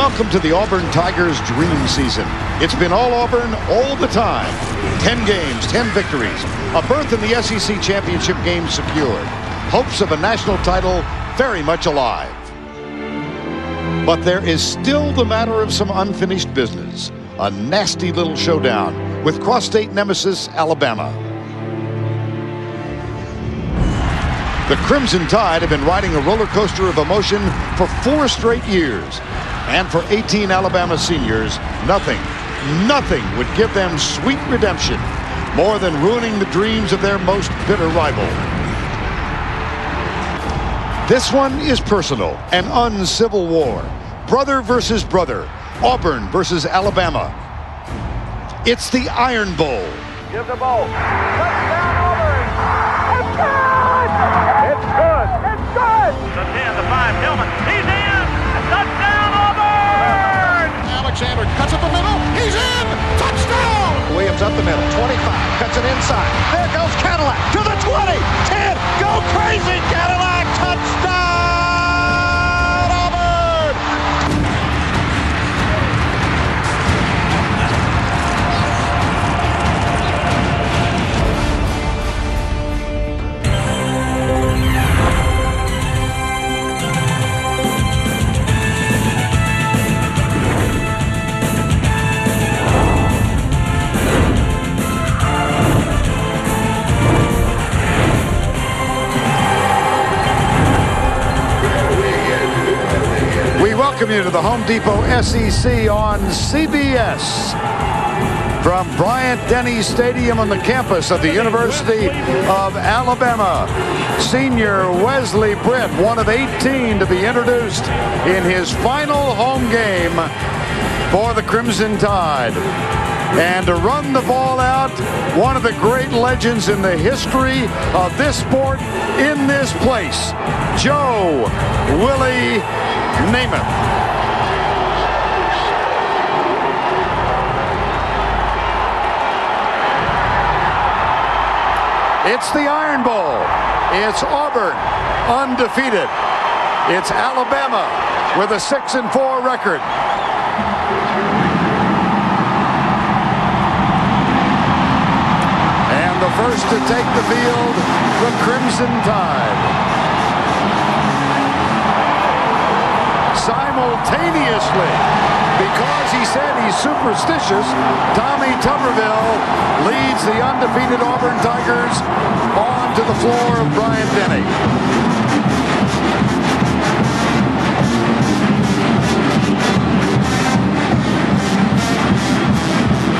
Welcome to the Auburn Tigers' dream season. It's been all Auburn all the time. 10 games, 10 victories, a berth in the SEC championship game secured. Hopes of a national title very much alive. But there is still the matter of some unfinished business. A nasty little showdown with cross-state nemesis Alabama. The Crimson Tide have been riding a roller coaster of emotion for 4 straight years. And for 18 Alabama seniors, nothing would give them sweet redemption more than ruining the dreams of their most bitter rival. This one is personal, an uncivil war. Brother versus brother, Auburn versus Alabama. It's the Iron Bowl. Give the ball. Touchdown, Auburn. It's good. It's good. It's good. The 10, the 5, Hillman. He's in. Touchdown, Auburn. Alexander cuts up the middle. He's in. Touchdown. Williams up the middle. 25. Cuts it inside. There goes Cadillac to the 20. 10. Go crazy, Cadillac. Touchdown, Auburn. Welcome you to the Home Depot SEC on CBS. From Bryant-Denny Stadium on the campus of the University of Alabama. Senior Wesley Britt, one of 18 to be introduced in his final home game for the Crimson Tide. And to run the ball out, one of the great legends in the history of this sport in this place, Joe Willie Namath. It's the Iron Bowl. It's Auburn, undefeated. It's Alabama with a 6-4 record. And the first to take the field, the Crimson Tide. Simultaneously, because he said he's superstitious, Tommy Tuberville leads the undefeated Auburn Tigers onto the floor of Bryant-Denny.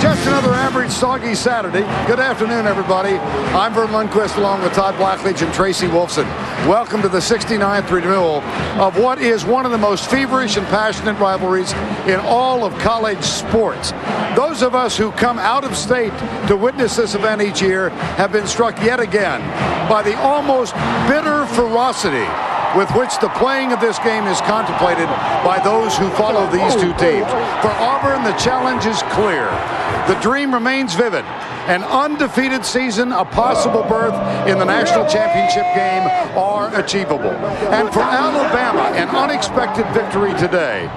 Just another average soggy Saturday. Good afternoon, everybody. I'm Vern Lundquist along with Todd Blackledge and Tracy Wolfson. Welcome to the 69th renewal of what is one of the most feverish and passionate rivalries in all of college sports. Those of us who come out of state to witness this event each year have been struck yet again by the almost bitter ferocity with which the playing of this game is contemplated by those who follow these two teams. For Auburn, the challenge is clear. The dream remains vivid. An undefeated season, a possible berth in the national championship game are achievable. And for Alabama, an unexpected victory today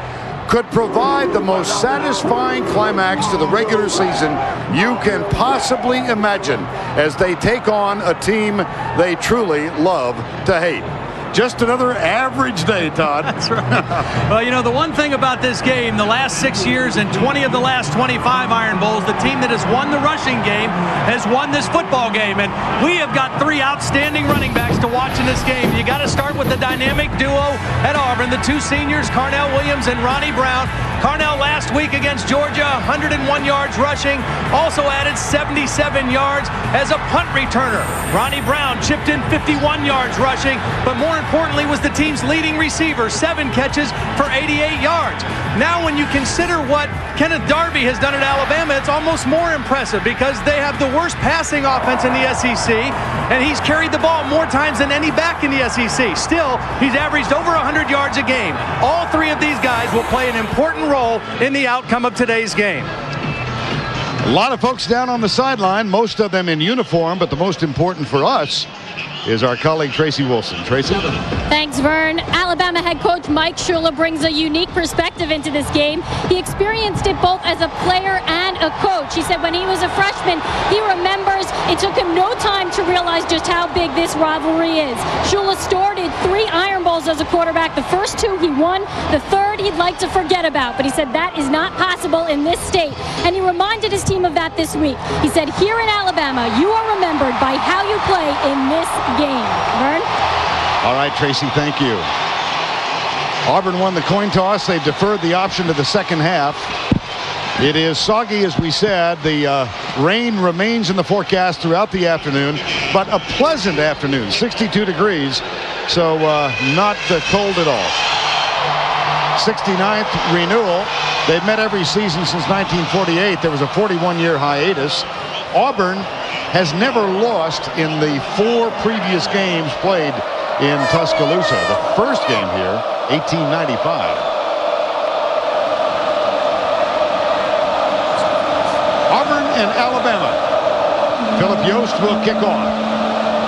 could provide the most satisfying climax to the regular season you can possibly imagine as they take on a team they truly love to hate. Just another average day, Todd. That's right. Well, you know, the one thing about this game, the last 6 years and 20 of the last 25 Iron Bowls, the team that has won the rushing game has won this football game. And we have got 3 outstanding running backs to watch in this game. You got to start with the dynamic duo at Auburn, the 2 seniors, Carnell Williams and Ronnie Brown. Carnell last week against Georgia, 101 yards rushing, also added 77 yards as a punt returner. Ronnie Brown chipped in 51 yards rushing, but more importantly was the team's leading receiver, 7 catches for 88 yards. Now when you consider what Kenneth Darby has done at Alabama, it's almost more impressive because they have the worst passing offense in the SEC, and he's carried the ball more times than any back in the SEC. Still, he's averaged over 100 yards a game. All 3 of these guys will play an important role in the outcome of today's game. A lot of folks down on the sideline, most of them in uniform, but the most important for us is our colleague Tracy Wolfson. Tracy? Thanks, Vern. Alabama head coach Mike Shula brings a unique perspective into this game. He experienced it both as a player and a coach. He said when he was a freshman, he remembers it took him no time to realize just how big this rivalry is. Shula started 3 Iron Bowls as a quarterback. The first 2 he won. The third he'd like to forget about. But he said that is not possible in this state. And he reminded his team of that this week. He said, here in Alabama, you are remembered by how you play in this game. Vern? All right, Tracy, thank you. Auburn won the coin toss. They deferred the option to the second half. It is soggy, as we said. The rain remains in the forecast throughout the afternoon, but a pleasant afternoon, 62 degrees, so not cold at all. 69th renewal. They've met every season since 1948. There was a 41-year hiatus. Auburn has never lost in the 4 previous games played in Tuscaloosa. The first game here, 1895. Auburn and Alabama. Philip Yost will kick off.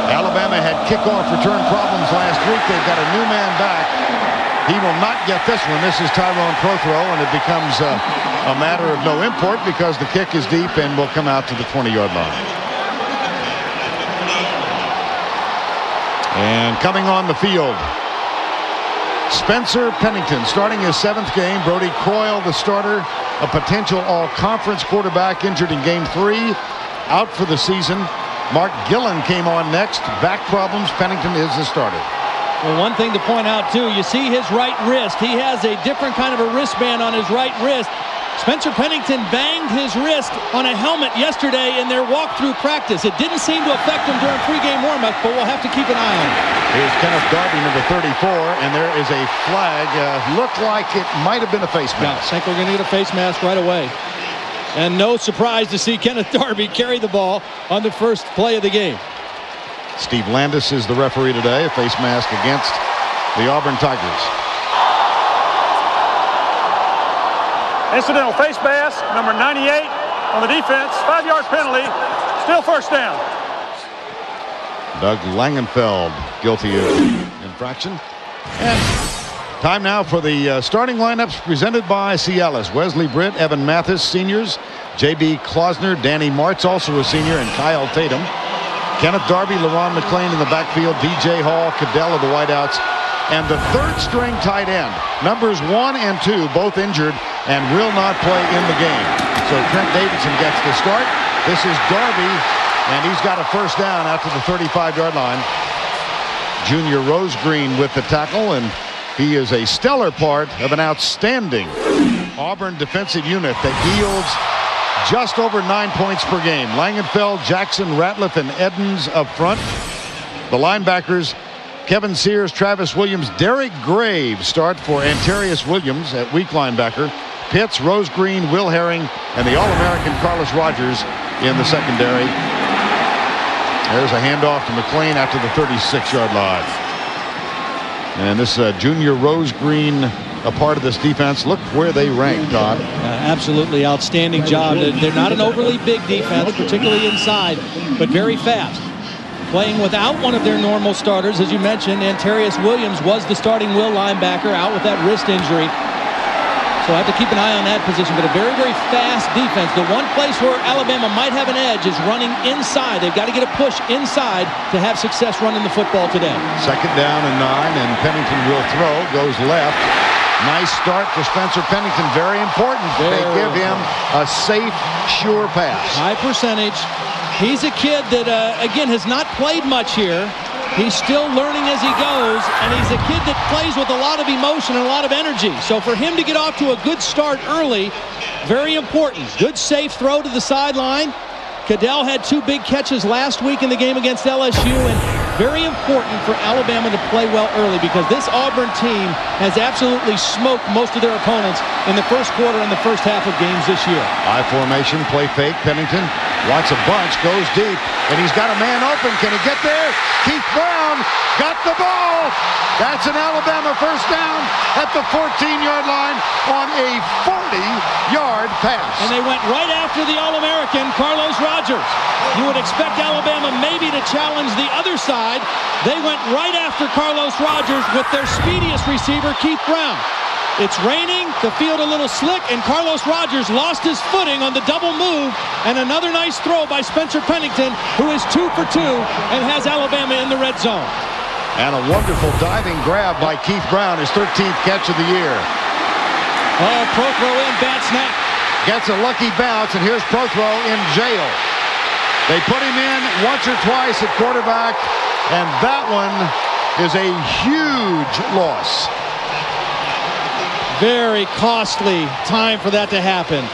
Alabama had kickoff return problems last week. They've got a new man back. He will not get this one. This is Tyrone Prothro, and it becomes a matter of no import because the kick is deep and will come out to the 20-yard line. And coming on the field, Spencer Pennington starting his 7th game. Brody Croyle, the starter, a potential all-conference quarterback, injured in game 3, out for the season. Mark Gillen came on next. Back problems. Pennington is the starter. Well, one thing to point out, too, you see his right wrist. He has a different kind of a wristband on his right wrist. Spencer Pennington banged his wrist on a helmet yesterday in their walkthrough practice. It didn't seem to affect him during pregame warm-up, but we'll have to keep an eye on it. Here's Kenneth Darby, number 34, and there is a flag. Looked like it might have been a face mask. Yeah, I think we're going to get a face mask right away. And no surprise to see Kenneth Darby carry the ball on the first play of the game. Steve Landis is the referee today. A face mask against the Auburn Tigers. Incidental face mask, number 98 on the defense. 5-yard penalty. Still first down. Doug Langenfeld guilty of infraction. And time now for the starting lineups presented by Cialis. Wesley Britt, Evan Mathis, seniors. J.B. Klausner, Danny Martz, also a senior, and Kyle Tatum. Kenneth Darby, LaRon McClain in the backfield. D.J. Hall, Cadell of the wideouts. And the 3rd-string tight end, numbers 1 and 2, both injured and will not play in the game. So Trent Davidson gets the start. This is Darby, and he's got a first down after the 35-yard line. Junior Rosegreen with the tackle, and he is a stellar part of an outstanding Auburn defensive unit that yields just over 9 points per game. Langenfeld, Jackson, Ratliff, and Edens up front. The linebackers, Kevin Sears, Travis Williams, Derek Graves start for Antarius Williams at weak linebacker. Pitts, Rosegreen, Will Herring, and the All-American Carlos Rogers in the secondary. There's a handoff to McClain after the 36-yard line. And this Junior Rosegreen, a part of this defense. Look where they rank, Todd. Absolutely outstanding job. They're not an overly big defense, particularly inside, but very fast. Playing without one of their normal starters, as you mentioned, Antarius Williams was the starting will linebacker out with that wrist injury. So I have to keep an eye on that position, but a very, very fast defense. The one place where Alabama might have an edge is running inside. They've got to get a push inside to have success running the football today. 2nd down and 9, and Pennington will throw, goes left. Nice start for Spencer Pennington, very important. They give him a safe, sure pass. High percentage. He's a kid that, again, has not played much here. He's still learning as he goes, and he's a kid that plays with a lot of emotion and a lot of energy. So for him to get off to a good start early, very important. Good safe throw to the sideline. Cadell had 2 big catches last week in the game against LSU, and very important for Alabama to play well early because this Auburn team has absolutely smoked most of their opponents in the first quarter and the first half of games this year. High formation, play fake. Pennington Wants a bunch, goes deep, and he's got a man open. Can he get there? Keith Brown got the ball. That's an Alabama first down at the 14-yard line on a 40-yard pass. And they went right after the All-American, Carlos Rogers. You would expect Alabama maybe to challenge the other side. They went right after Carlos Rogers with their speediest receiver, Keith Brown. It's raining, the field a little slick, and Carlos Rogers lost his footing on the double move, and another nice throw by Spencer Pennington, who is 2 for 2 and has Alabama in the red zone. And a wonderful diving grab by Keith Brown, his 13th catch of the year. Oh, Prothro in, bad snap. Gets a lucky bounce, and here's Prothro in jail. They put him in once or twice at quarterback, and that one is a huge loss. Very costly time for that to happen.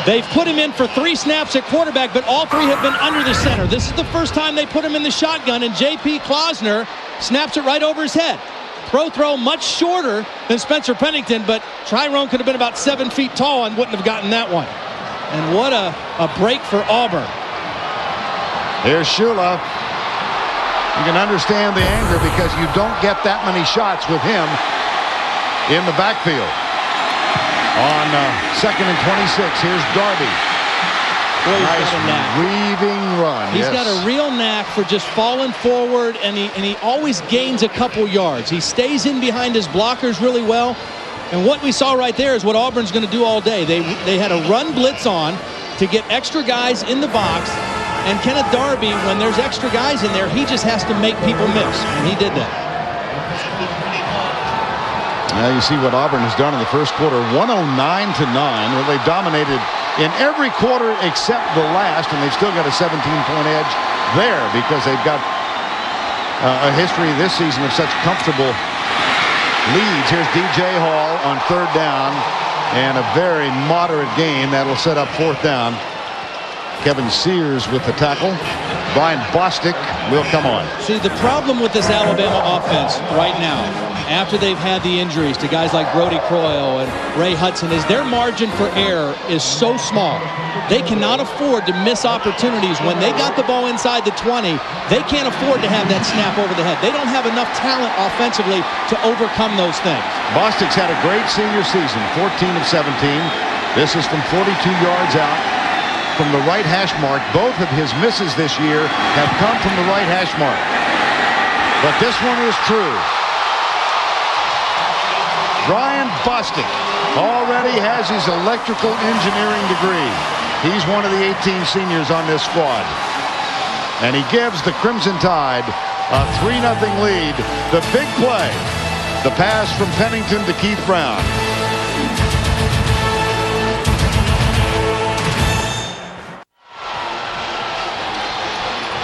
They've put him in for 3 snaps at quarterback, but all 3 have been under the center. This is the first time they put him in the shotgun, and J.P. Klausner snaps it right over his head. Prothro much shorter than Spencer Pennington, but Tyrone could have been about 7 feet tall and wouldn't have gotten that one. And what a break for Auburn. Here's Shula. You can understand the anger because you don't get that many shots with him in the backfield. On 2nd and 26, here's Darby. Boy, nice weaving run. He's got a real knack for just falling forward, and he always gains a couple yards. He stays in behind his blockers really well. And what we saw right there is what Auburn's going to do all day. They had a run blitz on to get extra guys in the box. And Kenneth Darby, when there's extra guys in there, he just has to make people miss. And he did that. Now you see what Auburn has done in the first quarter, 109-9, where they dominated in every quarter except the last, and they've still got a 17-point edge there because they've got a history this season of such comfortable leads. Here's DJ Hall on 3rd down, and a very moderate gain that'll set up 4th down. Kevin Sears with the tackle. Brian Bostic will come on. See, the problem with this Alabama offense right now, after they've had the injuries to guys like Brody Croyle and Ray Hudson, is their margin for error is so small. They cannot afford to miss opportunities. When they got the ball inside the 20, they can't afford to have that snap over the head. They don't have enough talent offensively to overcome those things. Bostic's had a great senior season, 14 of 17. This is from 42 yards out from the right hash mark. Both of his misses this year have come from the right hash mark. But this one is true. Brian Bostic already has his electrical engineering degree. He's one of the 18 seniors on this squad. And he gives the Crimson Tide a 3-0 lead. The big play, the pass from Pennington to Keith Brown.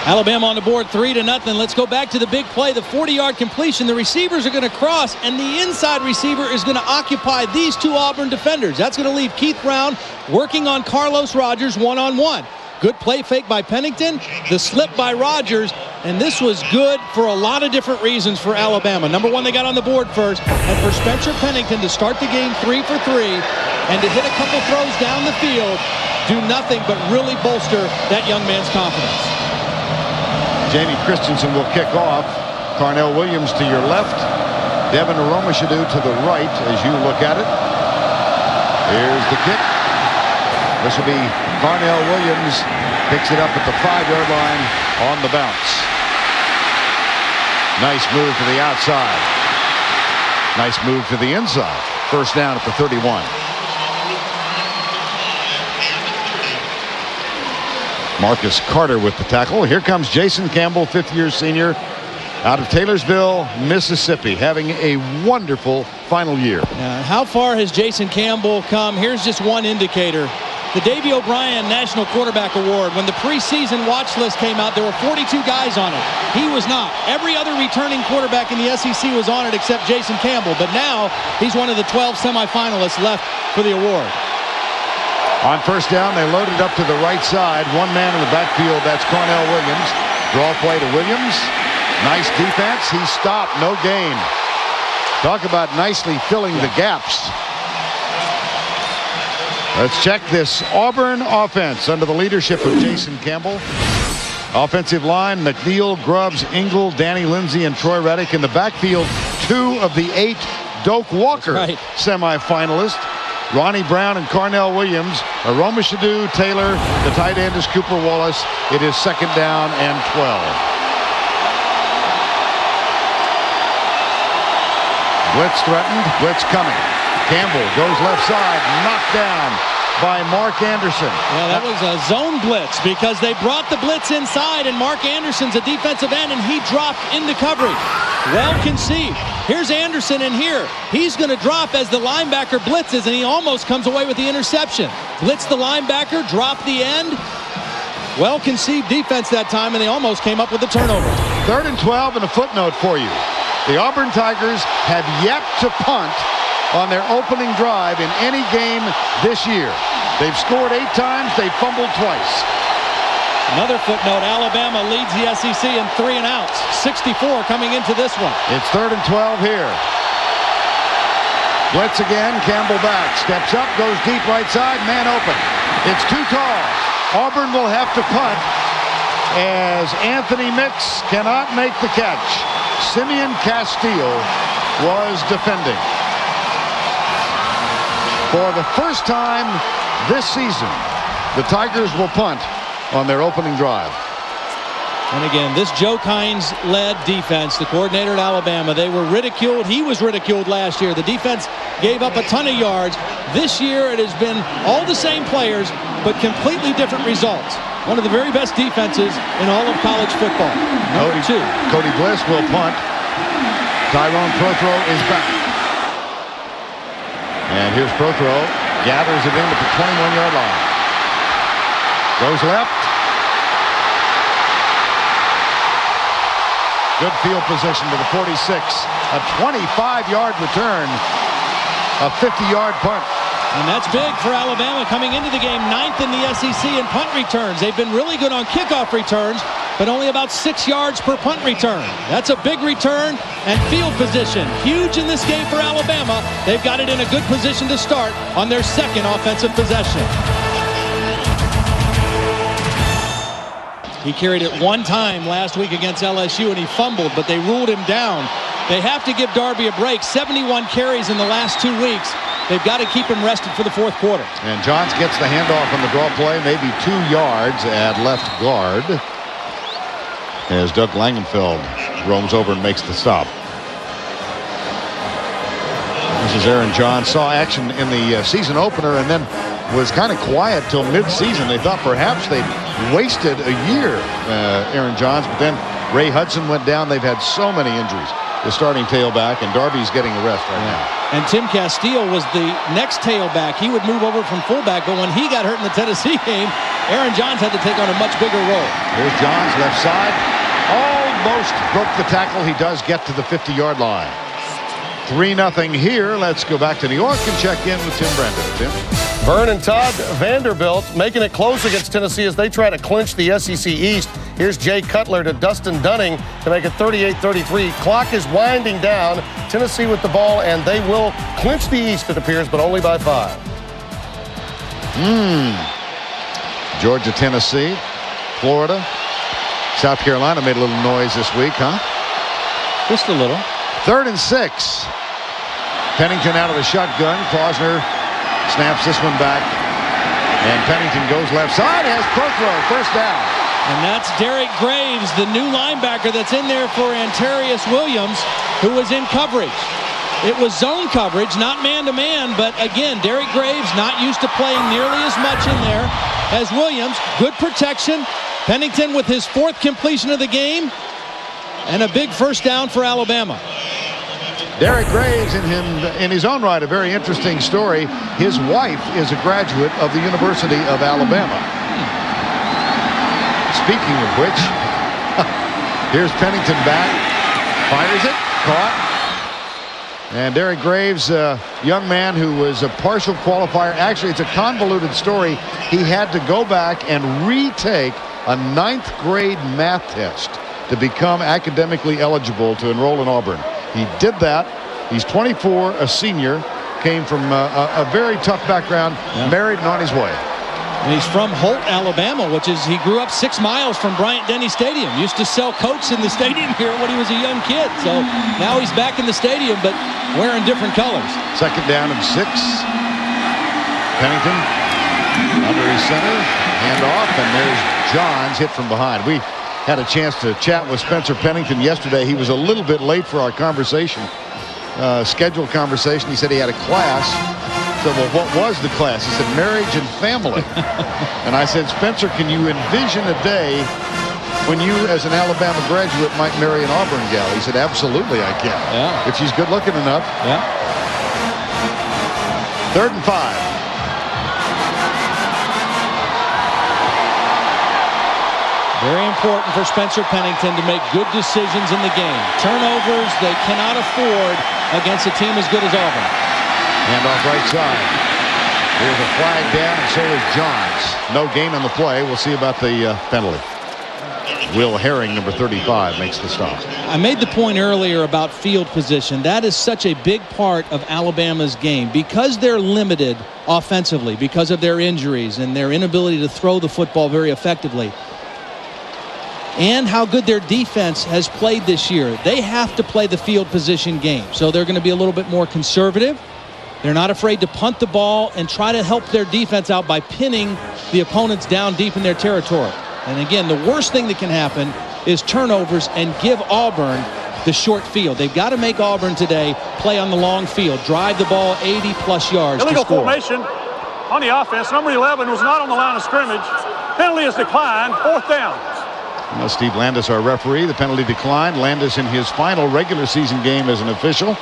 Alabama on the board, 3-0. Let's go back to the big play, the 40-yard completion. The receivers are going to cross, and the inside receiver is going to occupy these 2 Auburn defenders. That's going to leave Keith Brown working on Carlos Rogers one-on-one. Good play fake by Pennington, the slip by Rogers, and this was good for a lot of different reasons for Alabama. Number one, they got on the board first, and for Spencer Pennington to start the game 3 for 3 and to hit a couple throws down the field, do nothing but really bolster that young man's confidence. Jamie Christensen will kick off. Carnell Williams to your left. Devin Aromashadu to the right as you look at it. Here's the kick. This will be Carnell Williams. Picks it up at the 5-yard line on the bounce. Nice move to the outside. Nice move to the inside. First down at the 31. Marcus Carter with the tackle. Here comes Jason Campbell, 5th-year senior out of Taylorsville, Mississippi, having a wonderful final year. How far has Jason Campbell come? Here's just one indicator. The Davey O'Brien National Quarterback Award, when the preseason watch list came out, there were 42 guys on it. He was not. Every other returning quarterback in the SEC was on it except Jason Campbell, but now he's one of the 12 semifinalists left for the award. On first down, they loaded up to the right side. One man in the backfield, that's Carnell Williams. Draw play to Williams. Nice defense. He stopped, no gain. Talk about nicely filling the gaps. Let's check this Auburn offense under the leadership of Jason Campbell. Offensive line, McNeil, Grubbs, Ingle, Danny Lindsay, and Troy Reddick. In the backfield, 2 of the 8 Doak Walker semifinalists. Ronnie Brown and Carnell Williams. Aroma Shadu, Taylor. The tight end is Cooper Wallace. It is 2nd down and 12. Blitz threatened. Blitz coming. Campbell goes left side. Knocked down by Mark Anderson. Well, that was a zone blitz because they brought the blitz inside, and Mark Anderson's a defensive end, and he dropped into coverage. Well conceived. Here's Anderson in here. He's going to drop as the linebacker blitzes, and he almost comes away with the interception. Blitz the linebacker, drop the end. Well conceived defense that time, and they almost came up with the turnover. 3rd and 12, and a footnote for you. The Auburn Tigers have yet to punt on their opening drive in any game this year. They've scored 8 times. They've fumbled twice. Another footnote, Alabama leads the SEC in 3 and outs. 64 coming into this one. It's 3rd and 12 here. Blitz again. Campbell back. Steps up. Goes deep right side. Man open. It's too tall. Auburn will have to punt as Anthony Mix cannot make the catch. Simeon Castile was defending. For the first time this season, the Tigers will punt on their opening drive. And again, this Joe Kynes-led defense, the coordinator at Alabama, they were ridiculed. He was ridiculed last year. The defense gave up a ton of yards. This year, it has been all the same players, but completely different results. One of the very best defenses in all of college football. Number 2. Cody Bliss will punt. Tyrone Prothro is back. And here's Prothro. Gathers it in at the 21-yard line. Goes left. Good field position to the 46. A 25-yard return. A 50-yard punt. And that's big for Alabama coming into the game. 9th in the SEC in punt returns. They've been really good on kickoff returns, but only about 6 yards per punt return. That's a big return, and field position huge in this game for Alabama. They've got it in a good position to start on their 2nd offensive possession. He carried it 1 time last week against LSU, and he fumbled, but they ruled him down. They have to give Darby a break. 71 carries in the last 2 weeks. They've got to keep him rested for the 4th quarter. And Johns gets the handoff on the draw play, maybe 2 yards at left guard, as Doug Langenfeld roams over and makes the stop. This is Aaron Johns. Saw action in the season opener and then was kind of quiet till mid-season. They thought perhaps they'd wasted a year, Aaron Johns, but then Ray Hudson went down. They've had so many injuries. The starting tailback, and Darby's getting a rest right now. And Tim Castile was the next tailback. He would move over from fullback, but when he got hurt in the Tennessee game, Aaron Johns had to take on a much bigger role. Here's Johns, left side. Almost broke the tackle. He does get to the 50-yard line. 3-0 here. Let's go back to New York and check in with Tim Brandon. Tim? Vern and Todd Vanderbilt making it close against Tennessee as they try to clinch the SEC East. Here's Jay Cutler to Dustin Dunning to make it 38-33. Clock is winding down. Tennessee with the ball, and they will clinch the East, it appears, but only by 5. Georgia, Tennessee, Florida, South Carolina made a little noise this week, huh? Just a little. 3rd and 6. Pennington out of the shotgun. Klausner snaps this one back. And Pennington goes left side. Has Prothro, 1st down. And that's Derek Graves, the new linebacker that's in there for Antarius Williams, who was in coverage. It was zone coverage, not man-to-man, but again, Derek Graves not used to playing nearly as much in there as Williams. Good protection. Pennington with his 4th completion of the game, and a big 1st down for Alabama. Derek Graves, in his own right, a very interesting story. His wife is a graduate of the University of Alabama. Speaking of which, here's Pennington back, fires it, caught. And Derek Graves, a young man who was a partial qualifier. Actually, it's a convoluted story. He had to go back and retake a 9th grade math test to become academically eligible to enroll in Auburn. He did that. He's 24, a senior, came from a very tough background, married and on his way. And he's from Holt, Alabama, which is, he grew up 6 miles from Bryant-Denny Stadium. Used to sell coats in the stadium here when he was a young kid. So now he's back in the stadium, but wearing different colors. 2nd down and 6. Pennington under his center, hand off, and there's Johns hit from behind. We had a chance to chat with Spencer Pennington yesterday. He was a little bit late for our conversation, scheduled conversation. He said he had a class. So, well, what was the class? He said marriage and family. And I said, Spencer, can you envision a day when you, as an Alabama graduate, might marry an Auburn gal? He said, absolutely, I can. Yeah. If she's good looking enough. Yeah. 3rd and 5. Very important for Spencer Pennington to make good decisions in the game. Turnovers they cannot afford against a team as good as Auburn. Hand off right side. There's a flag down, and so is Johns. No gain on the play. We'll see about the penalty. Will Herring, number 35, makes the stop. I made the point earlier about field position. That is such a big part of Alabama's game. Because they're limited offensively, because of their injuries and their inability to throw the football very effectively, and how good their defense has played this year, they have to play the field position game. So they're going to be a little bit more conservative. They're not afraid to punt the ball and try to help their defense out by pinning the opponents down deep in their territory. And again, the worst thing that can happen is turnovers and give Auburn the short field. They've got to make Auburn today play on the long field, drive the ball 80-plus yards Illegal to score. formation on the offense. Number 11 was not on the line of scrimmage. Penalty is declined. 4th down. Steve Landis, our referee. The penalty declined. Landis in his final regular season game as an official.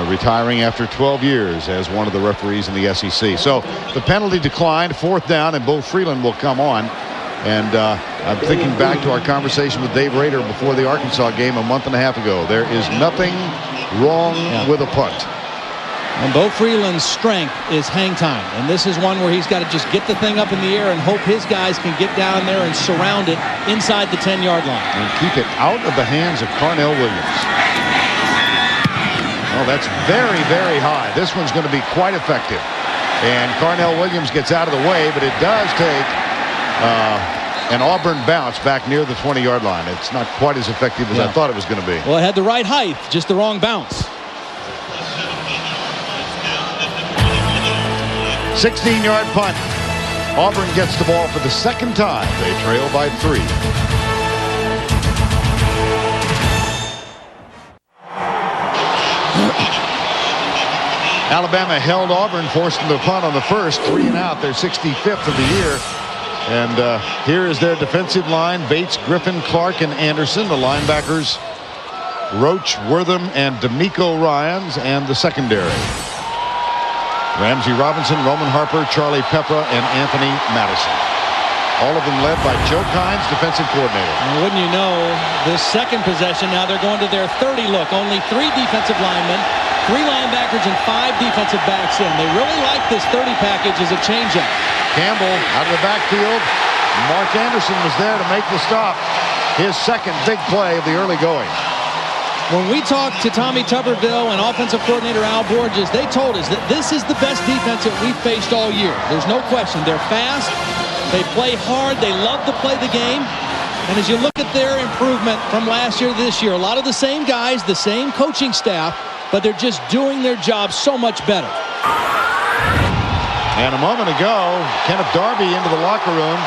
Retiring after 12 years as one of the referees in the SEC. So the penalty declined, 4th down, and Bo Freeland will come on. And I'm thinking back to our conversation with Dave Rader before the Arkansas game a month and a half ago. There is nothing wrong with a punt. And Bo Freeland's strength is hang time. And this is one where he's got to just get the thing up in the air and hope his guys can get down there and surround it inside the 10-yard line. And keep it out of the hands of Carnell Williams. Oh, that's very, very high. This one's going to be quite effective. And Carnell Williams gets out of the way, but it does take an Auburn bounce back near the 20-yard line. It's not quite as effective as I thought it was going to be. Well, it had the right height, just the wrong bounce. 16-yard punt. Auburn gets the ball for the 2nd time. They trail by 3. Alabama held Auburn, forced them to punt on the first. 3 and out. They're 65th of the year. And here is their defensive line. Bates, Griffin, Clark, and Anderson. The linebackers, Roach, Wortham, and D'Amico Ryans, and the secondary. Ramsey Robinson, Roman Harper, Charlie Pepra, and Anthony Madison. All of them led by Joe Kynes, defensive coordinator. And wouldn't you know, this second possession, now they're going to their 30 look. Only 3 defensive linemen, 3 linebackers, and 5 defensive backs in. They really like this 30 package as a changeup. Campbell out of the backfield. Mark Anderson was there to make the stop. His second big play of the early going. When we talked to Tommy Tuberville and offensive coordinator Al Borges, they told us that this is the best defense that we've faced all year. There's no question. They're fast. They play hard. They love to play the game. And as you look at their improvement from last year to this year, a lot of the same guys, the same coaching staff, but they're just doing their job so much better. And a moment ago, Kenneth Darby into the locker room.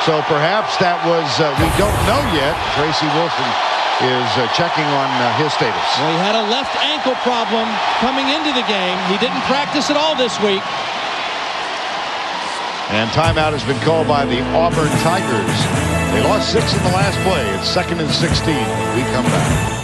So perhaps that was, we don't know yet. Tracy Wolfson is checking on his status. Well, he had a left ankle problem coming into the game. He didn't practice at all this week. And timeout has been called by the Auburn Tigers. They lost 6 in the last play. It's 2nd and 16. We come back.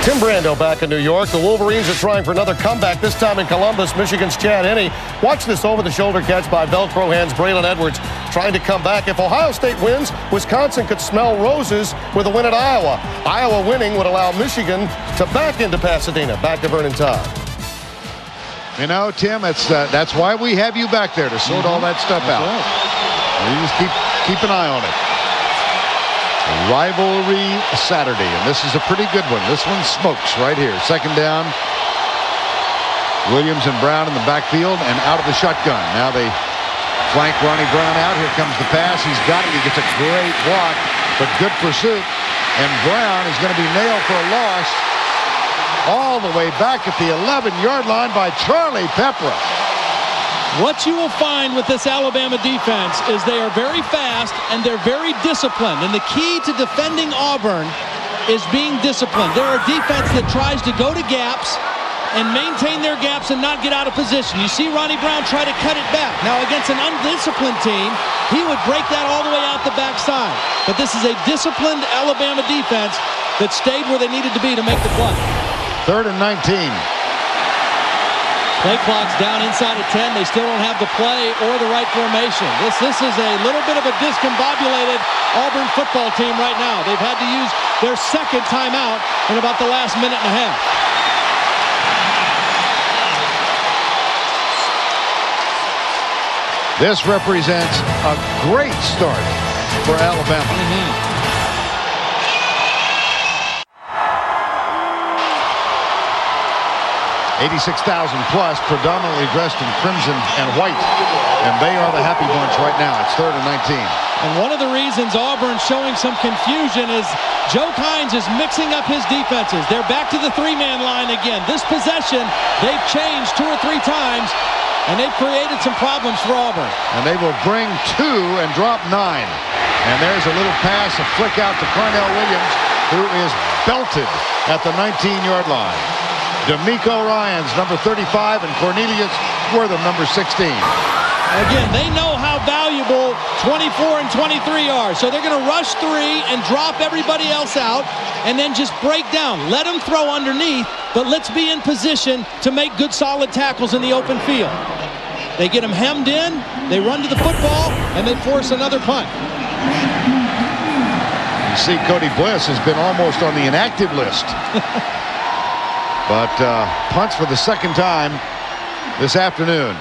Tim Brando back in New York. The Wolverines are trying for another comeback, this time in Columbus. Michigan's Chad Henne. Watch this over-the-shoulder catch by Velcro hands Braylon Edwards trying to come back. If Ohio State wins, Wisconsin could smell roses with a win at Iowa. Iowa winning would allow Michigan to back into Pasadena. Back to Vernon Todd. You know, Tim, that's why we have you back there to sort all that stuff out. You just keep an eye on it. Rivalry Saturday, and this is a pretty good one. This one smokes right here. 2nd down Williams and Brown in the backfield and out of the shotgun. Now they flank Ronnie Brown out. Here comes the pass. He's got it. He gets a great block, but good pursuit. And Brown is going to be nailed for a loss all the way back at the 11-yard line by Charlie Pepper. What you will find with this Alabama defense is they are very fast and they're very disciplined. And the key to defending Auburn is being disciplined. They're a defense that tries to go to gaps and maintain their gaps and not get out of position. You see Ronnie Brown try to cut it back. Now against an undisciplined team, he would break that all the way out the backside. But this is a disciplined Alabama defense that stayed where they needed to be to make the play. 3rd and 19. Play clock's down inside of 10. They still don't have the play or the right formation. This is a little bit of a discombobulated Auburn football team right now. They've had to use their second timeout in about the last minute and a half. This represents a great start for Alabama. 86,000 plus, predominantly dressed in crimson and white. And they are the happy bunch right now. It's 3rd and 19. And one of the reasons Auburn's showing some confusion is Joe Kynes is mixing up his defenses. They're back to the 3-man line again. This possession, they've changed 2 or 3 times, and they've created some problems for Auburn. And they will bring 2 and drop 9. And there's a little pass, a flick out to Carnell Williams, who is belted at the 19-yard line. D'Amico Ryans, number 35, and Cornelius Wortham, number 16. Again, they know how valuable 24 and 23 are. So they're going to rush 3 and drop everybody else out and then just break down. Let them throw underneath, but let's be in position to make good solid tackles in the open field. They get them hemmed in, they run to the football, and they force another punt. You see Cody Bliss has been almost on the inactive list. But punts for the second time this afternoon.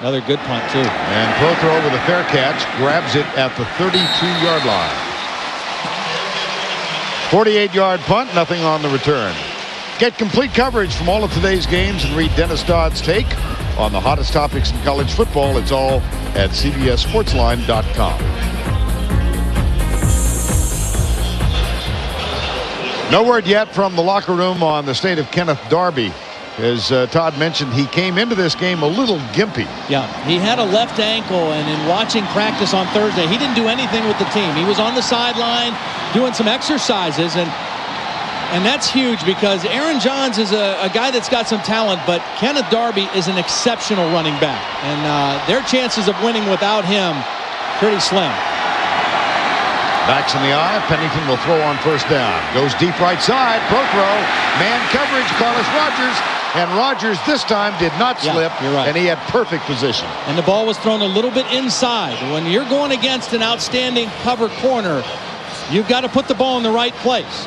Another good punt, too. And Prothro with a fair catch, grabs it at the 32-yard line. 48-yard punt, nothing on the return. Get complete coverage from all of today's games and read Dennis Dodd's take on the hottest topics in college football. It's all at CBSSportsline.com. No word yet from the locker room on the state of Kenneth Darby. As Todd mentioned, he came into this game a little gimpy. Yeah, he had a left ankle, and in watching practice on Thursday, he didn't do anything with the team. He was on the sideline doing some exercises, and that's huge because Aaron Johns is a guy that's got some talent, but Kenneth Darby is an exceptional running back, and their chances of winning without him pretty slim. Backs in the eye. Pennington will throw on first down. Goes deep right side. Prothro. Man coverage. Carlos Rogers. And Rogers this time did not slip. You're right. And he had perfect position. And the ball was thrown a little bit inside. When you're going against an outstanding cover corner, you've got to put the ball in the right place.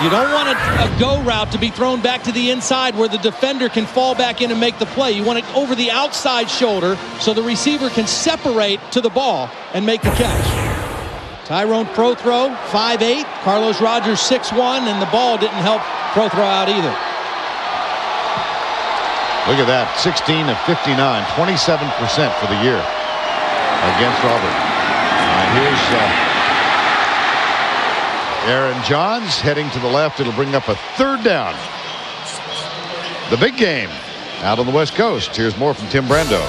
You don't want a go route to be thrown back to the inside where the defender can fall back in and make the play. You want it over the outside shoulder so the receiver can separate to the ball and make the catch. Tyrone Prothro, 5'8", Carlos Rogers, 6'1", and the ball didn't help Prothro out either. Look at that, 16 of 59, 27% for the year against Auburn. Here's Aaron Johns heading to the left. It'll bring up a 3rd down. The big game out on the West Coast. Here's more from Tim Brando.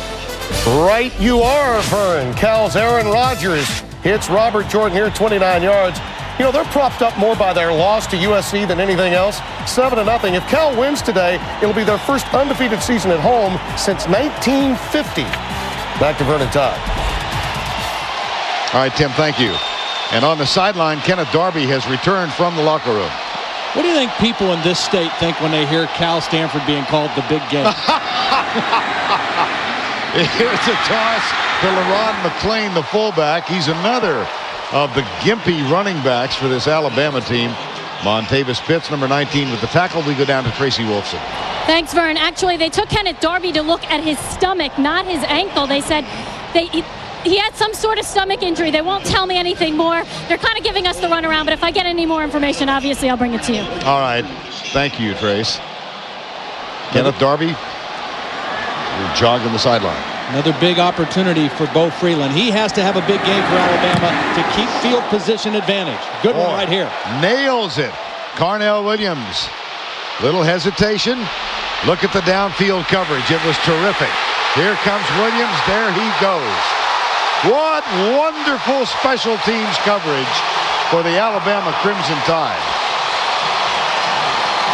Right you are, Vern. Cal's Aaron Rodgers hits Robert Jordan here, 29 yards. You know, they're propped up more by their loss to USC than anything else. 7-0. If Cal wins today, it'll be their first undefeated season at home since 1950. Back to Vern and Todd. All right, Tim, thank you. And on the sideline, Kenneth Darby has returned from the locker room. What do you think people in this state think when they hear Cal Stanford being called the big game? Here's a toss to LeRon McClain, the fullback. He's another of the gimpy running backs for this Alabama team. Montavis Pitts, number 19, with the tackle. We go down to Tracy Wolfson. Thanks, Vern. Actually, they took Kenneth Darby to look at his stomach, not his ankle. They said he had some sort of stomach injury. They won't tell me anything more. They're kind of giving us the runaround, but if I get any more information, obviously I'll bring it to you. All right. Thank you, Trace. Kenneth Darby jogging the sideline. Another big opportunity for Bo Freeland. He has to have a big game for Alabama to keep field position advantage. Good one right here. Nails it. Carnell Williams. Little hesitation. Look at the downfield coverage. It was terrific. Here comes Williams. There he goes. What wonderful special teams coverage for the Alabama Crimson Tide.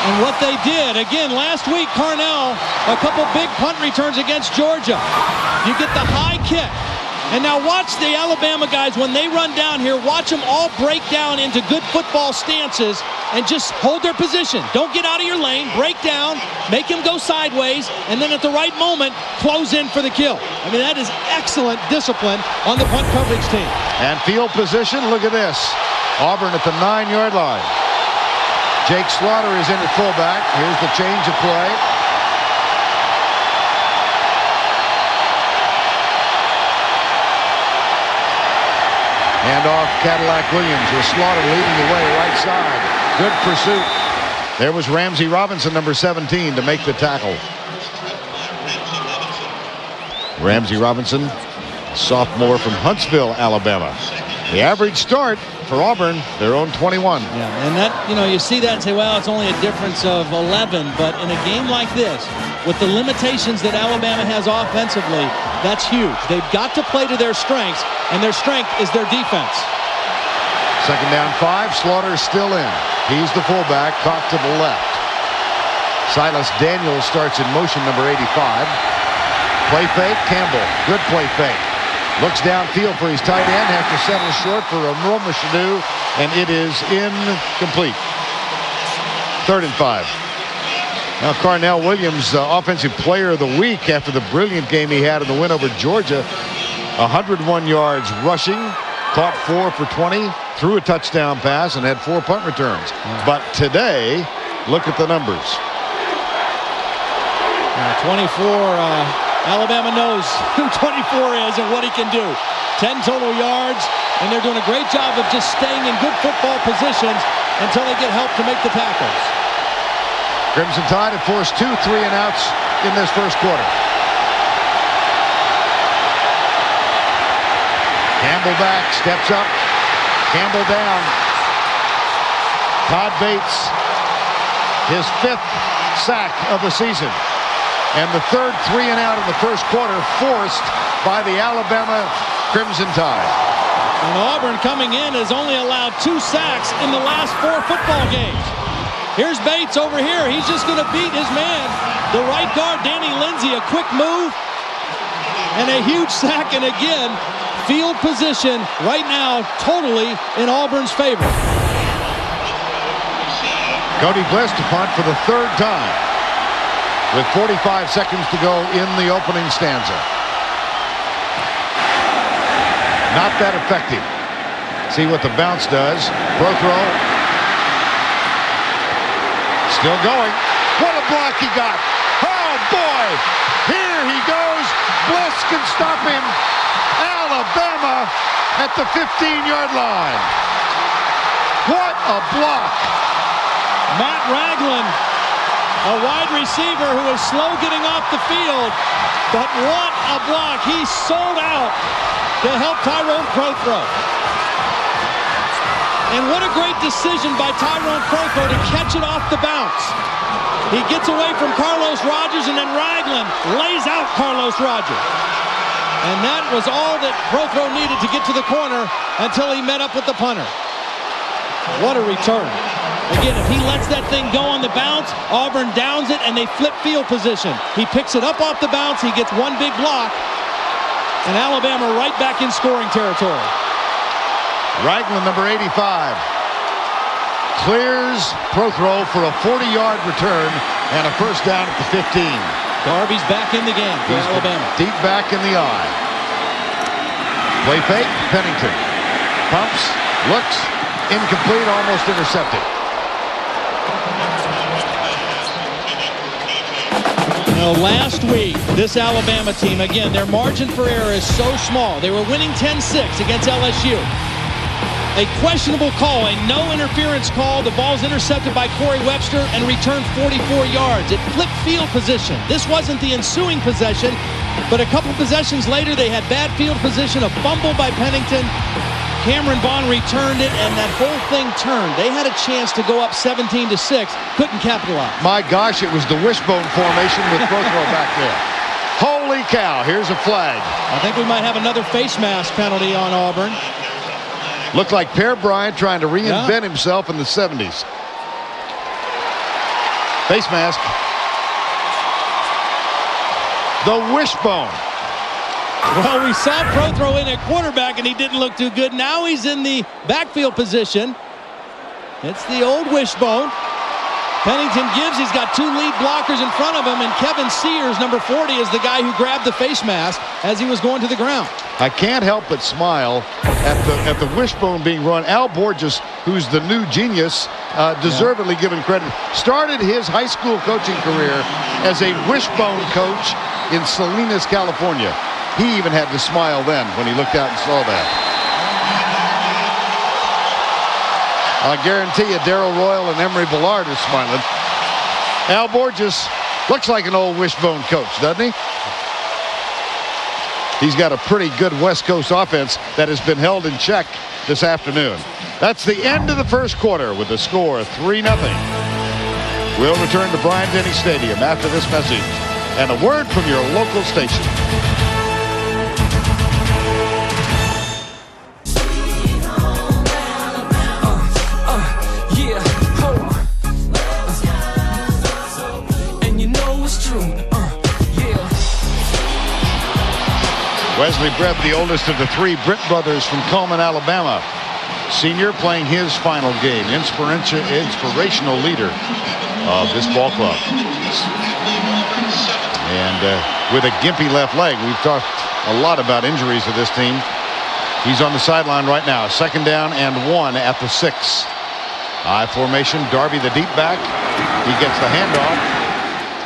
And what they did, again, last week, Carnell, a couple big punt returns against Georgia. You get the high kick. And now watch the Alabama guys, when they run down here, watch them all break down into good football stances and just hold their position. Don't get out of your lane, break down, make him go sideways, and then at the right moment, close in for the kill. I mean, that is excellent discipline on the punt coverage team. And field position, look at this. Auburn at the 9-yard line. Jake Slaughter is in at fullback. Here's the change of play. Hand off Cadillac Williams with Slaughter leading the way right side. Good pursuit. There was Ramsey Robinson, number 17, to make the tackle. Ramsey Robinson, sophomore from Huntsville, Alabama. The average start for Auburn, their own 21. Yeah, and that, you see that and say, well, it's only a difference of 11, but in a game like this, with the limitations that Alabama has offensively, that's huge. They've got to play to their strengths, and their strength is their defense. Second down 5, Slaughter still in. He's the fullback, caught to the left. Silas Daniels starts in motion, number 85. Play fake, Campbell, good play fake. Looks downfield for his tight end, has to settle short for a Roma Shadu, and it is incomplete. 3rd and 5. Now Carnell Williams, Offensive Player of the Week after the brilliant game he had in the win over Georgia. 101 yards rushing, caught 4 for 20, threw a touchdown pass, and had 4 punt returns. But today, look at the numbers. 24. Alabama knows who 24 is and what he can do. 10 total yards, and they're doing a great job of just staying in good football positions until they get help to make the tackles. Crimson Tide have forced 2 3-and-outs in this first quarter. Campbell back, steps up. Campbell down. Todd Bates, his 5th sack of the season. And the 3rd 3-and-out in the first quarter forced by the Alabama Crimson Tide. And Auburn coming in has only allowed 2 sacks in the last 4 football games. Here's Bates over here. He's just going to beat his man, the right guard, Danny Lindsay. A quick move and a huge sack. And again, field position right now totally in Auburn's favor. Cody Bliss to punt for the 3rd time, with 45 seconds to go in the opening stanza. Not that effective. See what the bounce does. Prothrow. Still going. What a block he got. Oh, boy. Here he goes. Bliss can stop him. Alabama at the 15-yard line. What a block. Matt Ragland, a wide receiver who is slow getting off the field, but what a block. He sold out to help Tyrone Prothrow. And what a great decision by Tyrone Prothrow to catch it off the bounce. He gets away from Carlos Rogers, and then Ragland lays out Carlos Rogers. And that was all that Prothrow needed to get to the corner until he met up with the punter. What a return. Again, if he lets that thing go on the bounce, Auburn downs it and they flip field position. He picks it up off the bounce, he gets one big block, and Alabama right back in scoring territory. Ragland, number 85, clears Prothrow for a 40-yard return and a first down at the 15. Darby's back in the game for Alabama. Deep back in the eye. Play fake, Pennington. Pumps, looks, incomplete, almost intercepted. Last week, this Alabama team, again, their margin for error is so small. They were winning 10-6 against LSU. A questionable call, a no interference call. The ball's intercepted by Corey Webster and returned 44 yards. It flipped field position. This wasn't the ensuing possession, but a couple possessions later, they had bad field position, a fumble by Pennington. Cameron Vaughn returned it, and that whole thing turned. They had a chance to go up 17-6, couldn't capitalize. My gosh, it was the wishbone formation with Prothro back there. Holy cow, here's a flag. I think we might have another face mask penalty on Auburn. Looked like Pear Bryant trying to reinvent himself in the 70s. Face mask. The wishbone. Well, we saw Prothro in at quarterback, and he didn't look too good. Now he's in the backfield position. It's the old wishbone. Pennington gives. He's got two lead blockers in front of him, and Kevin Sears, number 40, is the guy who grabbed the face mask as he was going to the ground. I can't help but smile at the wishbone being run. Al Borges, who's the new genius, deservedly given credit, started his high school coaching career as a wishbone coach in Salinas, California. He even had to smile then when he looked out and saw that. I guarantee you Darrell Royal and Emery Ballard are smiling. Al Borges looks like an old wishbone coach, doesn't he? He's got a pretty good West Coast offense that has been held in check this afternoon. That's the end of the first quarter with the score 3-0. We'll return to Bryant-Denny Stadium after this message and a word from your local station. Wesley Brebb, the oldest of the three Britt brothers from Coleman, Alabama. Senior playing his final game. Inspirational leader of this ball club. And with a gimpy left leg, we've talked a lot about injuries to this team. He's on the sideline right now. 2nd down and 1 at the 6. I formation. Darby the deep back. He gets the handoff.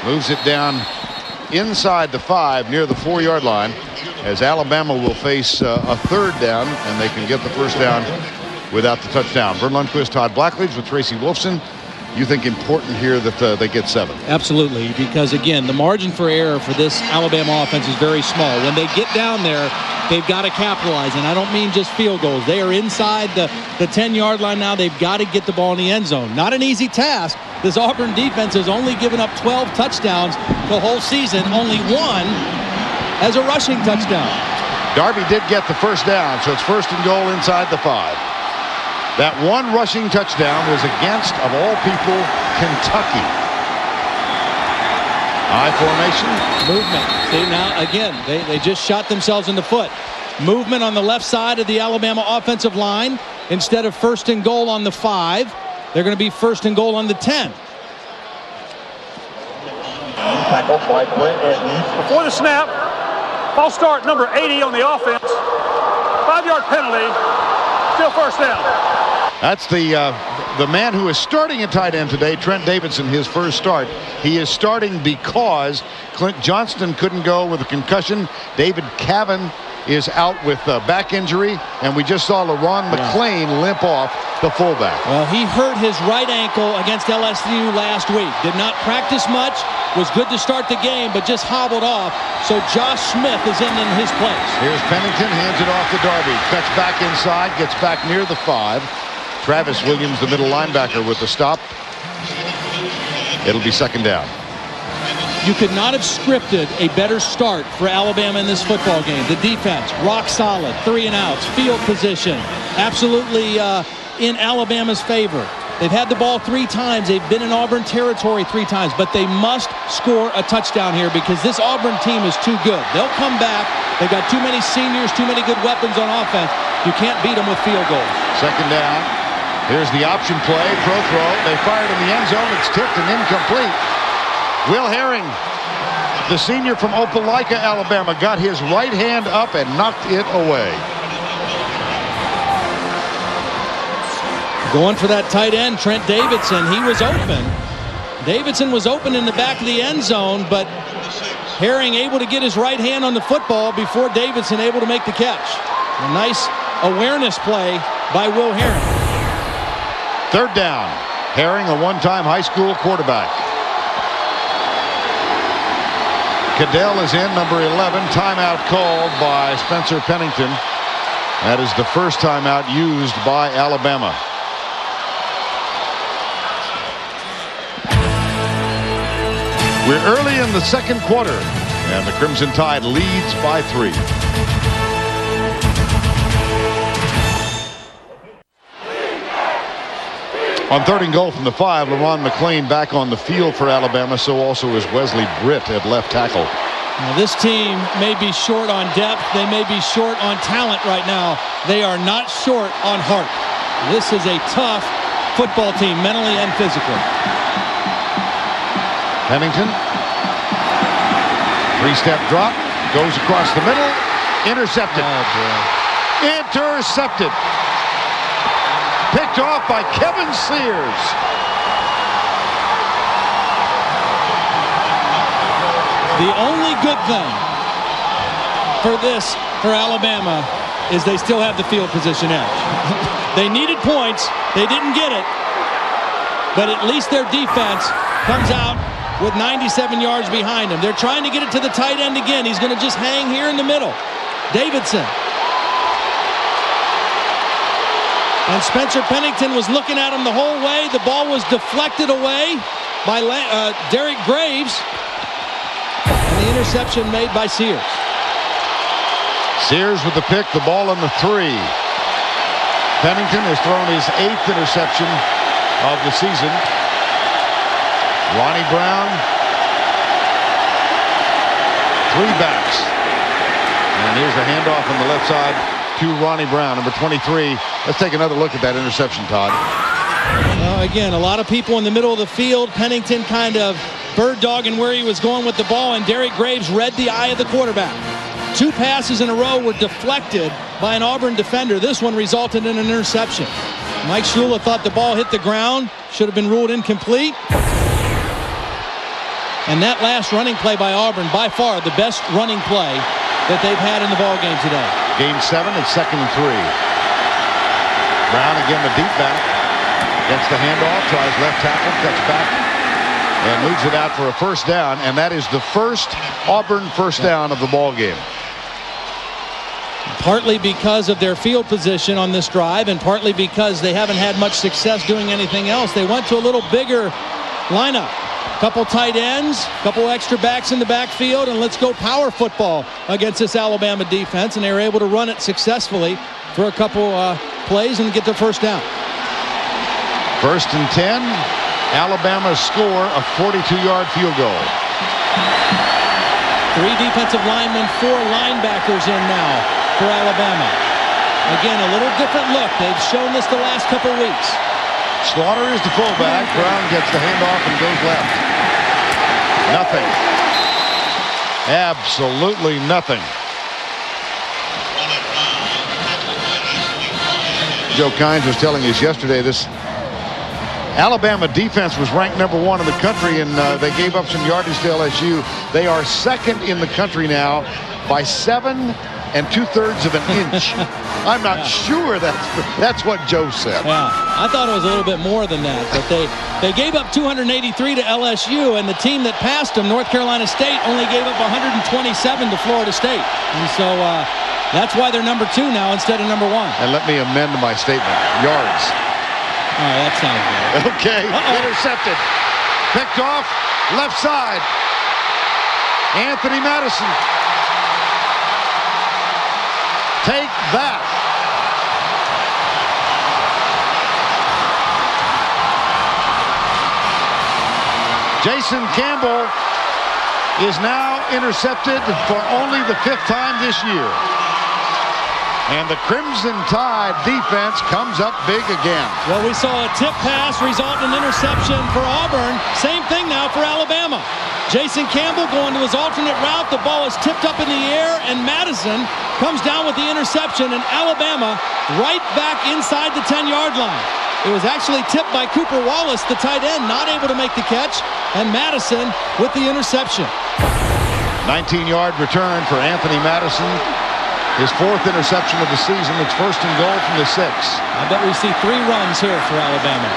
Moves it down inside the 5 near the 4-yard line, as Alabama will face a 3rd down, and they can get the 1st down without the touchdown. Vern Lundquist, Todd Blackledge with Tracy Wolfson. You think important here that they get 7? Absolutely, because again, the margin for error for this Alabama offense is very small. When they get down there, they've got to capitalize, and I don't mean just field goals. They are inside the 10-yard line now. They've got to get the ball in the end zone. Not an easy task. This Auburn defense has only given up 12 touchdowns the whole season, only 1 as a rushing touchdown. Darby did get the 1st down, so it's 1st and goal inside the 5. That one rushing touchdown was against, of all people, Kentucky. I formation. Movement. See, now, again, they just shot themselves in the foot. Movement on the left side of the Alabama offensive line. Instead of 1st and goal on the 5, they're going to be 1st and goal on the 10. Before the snap, false start number 80 on the offense. 5-yard penalty. Still 1st down. That's the man who is starting at tight end today, Trent Davidson, his first start. He is starting because Clint Johnston couldn't go with a concussion. David Cavan is out with a back injury, and we just saw LaRon McClain limp off, the fullback. Well, he hurt his right ankle against LSU last week. Did not practice much, was good to start the game, but just hobbled off. So Josh Smith is in his place. Here's Pennington, hands it off to Darby. Cuts back inside, gets back near the 5. Travis Williams, the middle linebacker, with the stop. It'll be 2nd down. You could not have scripted a better start for Alabama in this football game. The defense, rock solid, 3 and outs, field position, absolutely in Alabama's favor. They've had the ball 3 times. They've been in Auburn territory 3 times, but they must score a touchdown here because this Auburn team is too good. They'll come back. They've got too many seniors, too many good weapons on offense. You can't beat them with field goals. 2nd down. Here's the option play. Throw. They fired in the end zone. It's tipped and incomplete. Will Herring, the senior from Opelika, Alabama, got his right hand up and knocked it away. Going for that tight end, Trent Davidson. He was open. Davidson was open in the back of the end zone, but Herring able to get his right hand on the football before Davidson able to make the catch. A nice awareness play by Will Herring. Third down. Herring, a one-time high school quarterback. Cadell is in, number 11. Timeout called by Spencer Pennington. That is the first timeout used by Alabama. We're early in the second quarter, and the Crimson Tide leads by 3. On 3rd and goal from the 5, LaRon McClain back on the field for Alabama. So also is Wesley Britt at left tackle. Now, this team may be short on depth. They may be short on talent right now. They are not short on heart. This is a tough football team, mentally and physically. Pennington. 3-step drop. Goes across the middle. Intercepted. Intercepted. Picked off by Kevin Sears. The only good thing for Alabama is they still have the field position edge. They needed points. They didn't get it. But at least their defense comes out with 97 yards behind them. They're trying to get it to the tight end again. He's going to just hang here in the middle. Davidson. And Spencer Pennington was looking at him the whole way. The ball was deflected away by Derek Graves. And the interception made by Sears. Sears with the pick, the ball on the 3. Pennington has thrown his 8th interception of the season. Ronnie Brown. 3 backs. And here's a handoff on the left side to Ronnie Brown, number 23. Let's take another look at that interception, Todd. Again, a lot of people in the middle of the field. Pennington kind of bird-dogging where he was going with the ball, and Derek Graves read the eye of the quarterback. 2 passes in a row were deflected by an Auburn defender. This one resulted in an interception. Mike Shula thought the ball hit the ground, should have been ruled incomplete. And that last running play by Auburn, by far the best running play that they've had in the ball game today. Game 7 and 2nd and 3. Brown again, the deep back. Gets the handoff, tries left tackle, cuts back, and moves it out for a first down. And that is the first Auburn first down of the ball game. Partly because of their field position on this drive, and partly because they haven't had much success doing anything else. They went to a little bigger lineup. Couple tight ends, couple extra backs in the backfield, and let's go power football against this Alabama defense. And they were able to run it successfully for a couple plays and get the first down. 1st and 10. Alabama score a 42-yard field goal. 3 defensive linemen, 4 linebackers in now for Alabama. Again, a little different look. They've shown this the last couple weeks. Slaughter is the fullback. Brown gets the handoff and goes left. Nothing. Absolutely nothing. Joe Kynes was telling us yesterday this Alabama defense was ranked number 1 in the country, and they gave up some yardage to LSU. They are 2nd in the country now by 7 2/3 of an inch. I'm not sure that's what Joe said. Yeah, I thought it was a little bit more than that, but they gave up 283 to LSU, and the team that passed them, North Carolina State, only gave up 127 to Florida State. And so that's why they're number 2 now instead of number 1. And let me amend my statement. Yards. Oh, that sounds good. Okay. Intercepted. Picked off. Left side. Anthony Madison. Take that. Jason Campbell is now intercepted for only the 5th time this year. And the Crimson Tide defense comes up big again. Well, we saw a tip pass result in interception for Auburn. Same thing now for Alabama. Jason Campbell going to his alternate route. The ball is tipped up in the air, and Madison comes down with the interception, and Alabama right back inside the 10-yard line. It was actually tipped by Cooper Wallace, the tight end, not able to make the catch, and Madison with the interception. 19-yard return for Anthony Madison. His 4th interception of the season. It's 1st and goal from the 6. I bet we see 3 runs here for Alabama.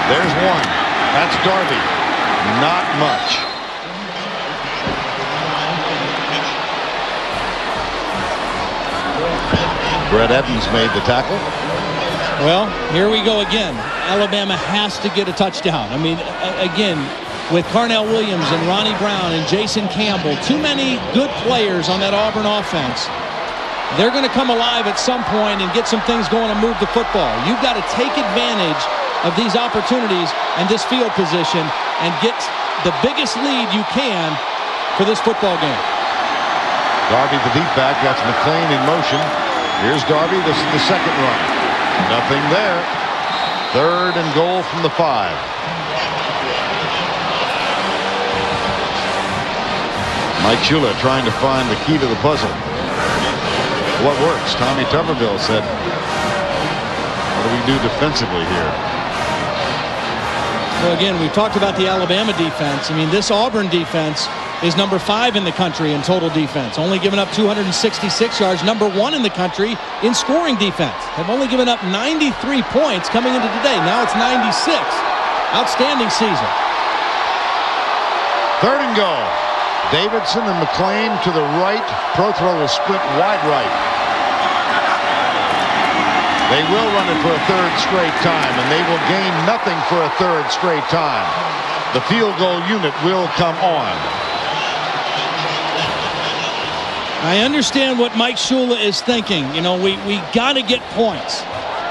There's 1. That's Darby. Not much. Brett Evans made the tackle. Well, here we go again. Alabama has to get a touchdown. I mean, again, with Carnell Williams and Ronnie Brown and Jason Campbell, too many good players on that Auburn offense. They're going to come alive at some point and get some things going and move the football. You've got to take advantage of these opportunities and this field position and get the biggest lead you can for this football game. Darby, the deep back. That's McClain in motion. Here's Darby. This is the 2nd run. Nothing there. 3rd and goal from the 5. Mike Shula trying to find the key to the puzzle. What works? Tommy Tuberville said, what do we do defensively here? So again, we've talked about the Alabama defense. I mean, this Auburn defense is number 5 in the country in total defense. Only given up 266 yards. Number 1 in the country in scoring defense. Have only given up 93 points coming into today. Now it's 96. Outstanding season. 3rd and goal. Davidson and McClain to the right. Prothro will split wide right. They will run it for a 3rd straight time, and they will gain nothing for a 3rd straight time. The field goal unit will come on. I understand what Mike Shula is thinking. You know, we got to get points.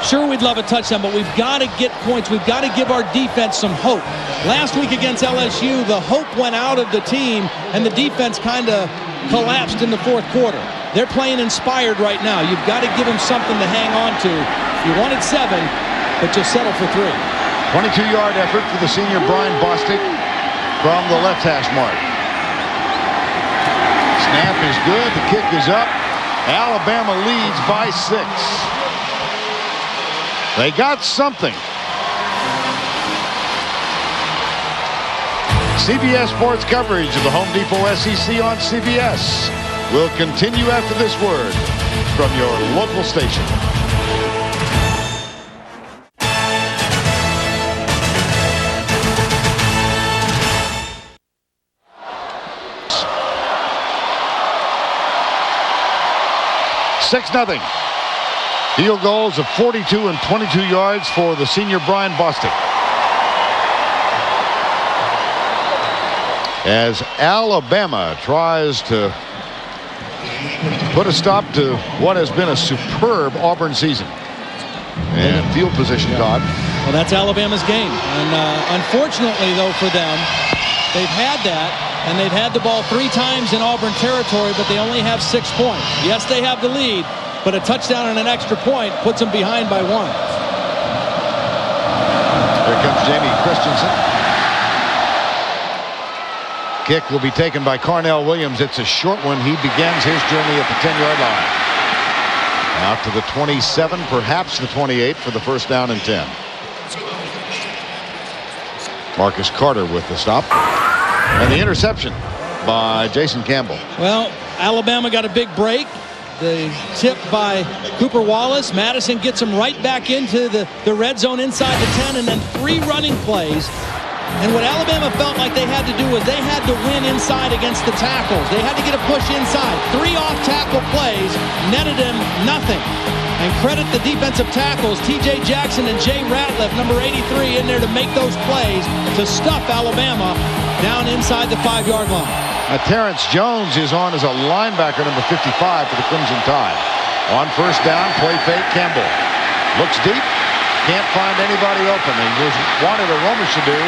Sure, we'd love a touchdown, but we've got to get points. We've got to give our defense some hope. Last week against LSU, the hope went out of the team, and the defense kind of collapsed in the 4th quarter. They're playing inspired right now. You've got to give them something to hang on to. You wanted 7, but you'll settle for 3. 22-yard effort for the senior Brian Bostic from the left hash mark. Snap is good. The kick is up. Alabama leads by 6. They got something. CBS Sports coverage of the Home Depot SEC on CBS will continue after this word from your local station. $6-0. Field goals of 42 and 22 yards for the senior Brian Bostic. As Alabama tries to put a stop to what has been a superb Auburn season. And field position, Todd. Well, that's Alabama's game. And unfortunately, though, for them, they've had that. And they've had the ball 3 times in Auburn territory, but they only have 6 points. Yes, they have the lead, but a touchdown and an extra point puts them behind by 1. Here comes Jamie Christensen. Kick will be taken by Carnell Williams. It's a short one. He begins his journey at the 10-yard line. Out to the 27, perhaps the 28 for the 1st down and 10. Marcus Carter with the stop. And the interception by Jason Campbell. Well, Alabama got a big break. The tip by Cooper Wallace. Madison gets him right back into the red zone inside the 10, and then 3 running plays. And what Alabama felt like they had to do was they had to win inside against the tackles. They had to get a push inside. 3 off-tackle plays netted him nothing. And credit the defensive tackles, T.J. Jackson and Jay Ratliff, number 83, in there to make those plays to stuff Alabama down inside the 5-yard line. Terrence Jones is on as a linebacker, number 55 for the Crimson Tide. On 1st down, play fake, Campbell. Looks deep, can't find anybody open. He wanted a Romish to do,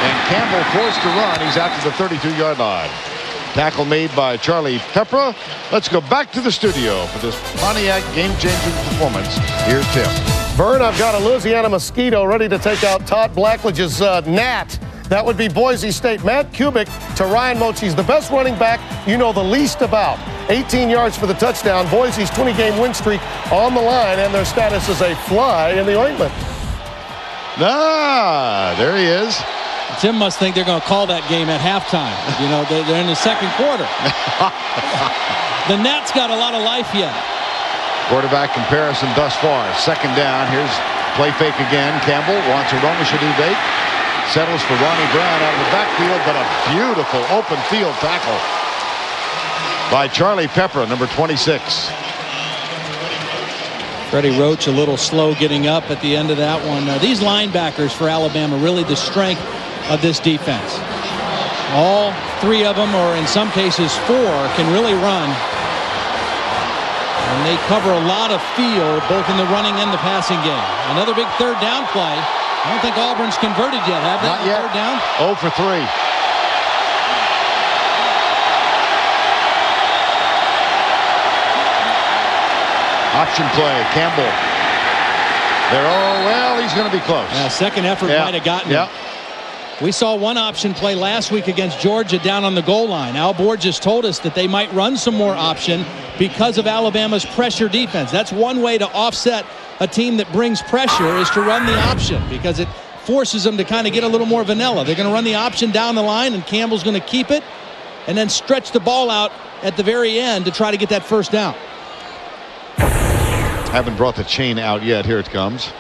and Campbell forced to run. He's out to the 32-yard line. Tackle made by Charlie Pepra. Let's go back to the studio for this Pontiac game-changing performance. Here's Tim. Vern, I've got a Louisiana Mosquito ready to take out Todd Blackledge's Gnat. That would be Boise State. Matt Kubik to Ryan Mochi's the best running back you know the least about. 18 yards for the touchdown. Boise's 20-game win streak on the line, and their status as a fly in the ointment. There he is. Tim must think they're going to call that game at halftime. You know, they're in the second quarter. The net's got a lot of life yet. Quarterback comparison thus far. Second down. Here's play fake again. Campbell wants a Roma-Shadu bait. Settles for Ronnie Brown out of the backfield, but a beautiful open field tackle by Charlie Pepper, number 26. Freddie Roach a little slow getting up at the end of that one. These linebackers for Alabama, really the strength of this defense. All three of them, or in some cases four, can really run. And they cover a lot of field, both in the running and the passing game. Another big third down play. I don't think Auburn's converted yet, have they? Not yet. Third down? 0 for 3. Option play. Campbell. He's going to be close. Second effort might have gotten him. We saw one option play last week against Georgia down on the goal line. Al Board just told us that they might run some more option because of Alabama's pressure defense. That's one way to offset a team that brings pressure, is to run the option, because it forces them to kind of get a little more vanilla. They're going to run the option down the line, and Campbell's going to keep it and then stretch the ball out at the very end to try to get that first down. Haven't brought the chain out yet. Here it comes.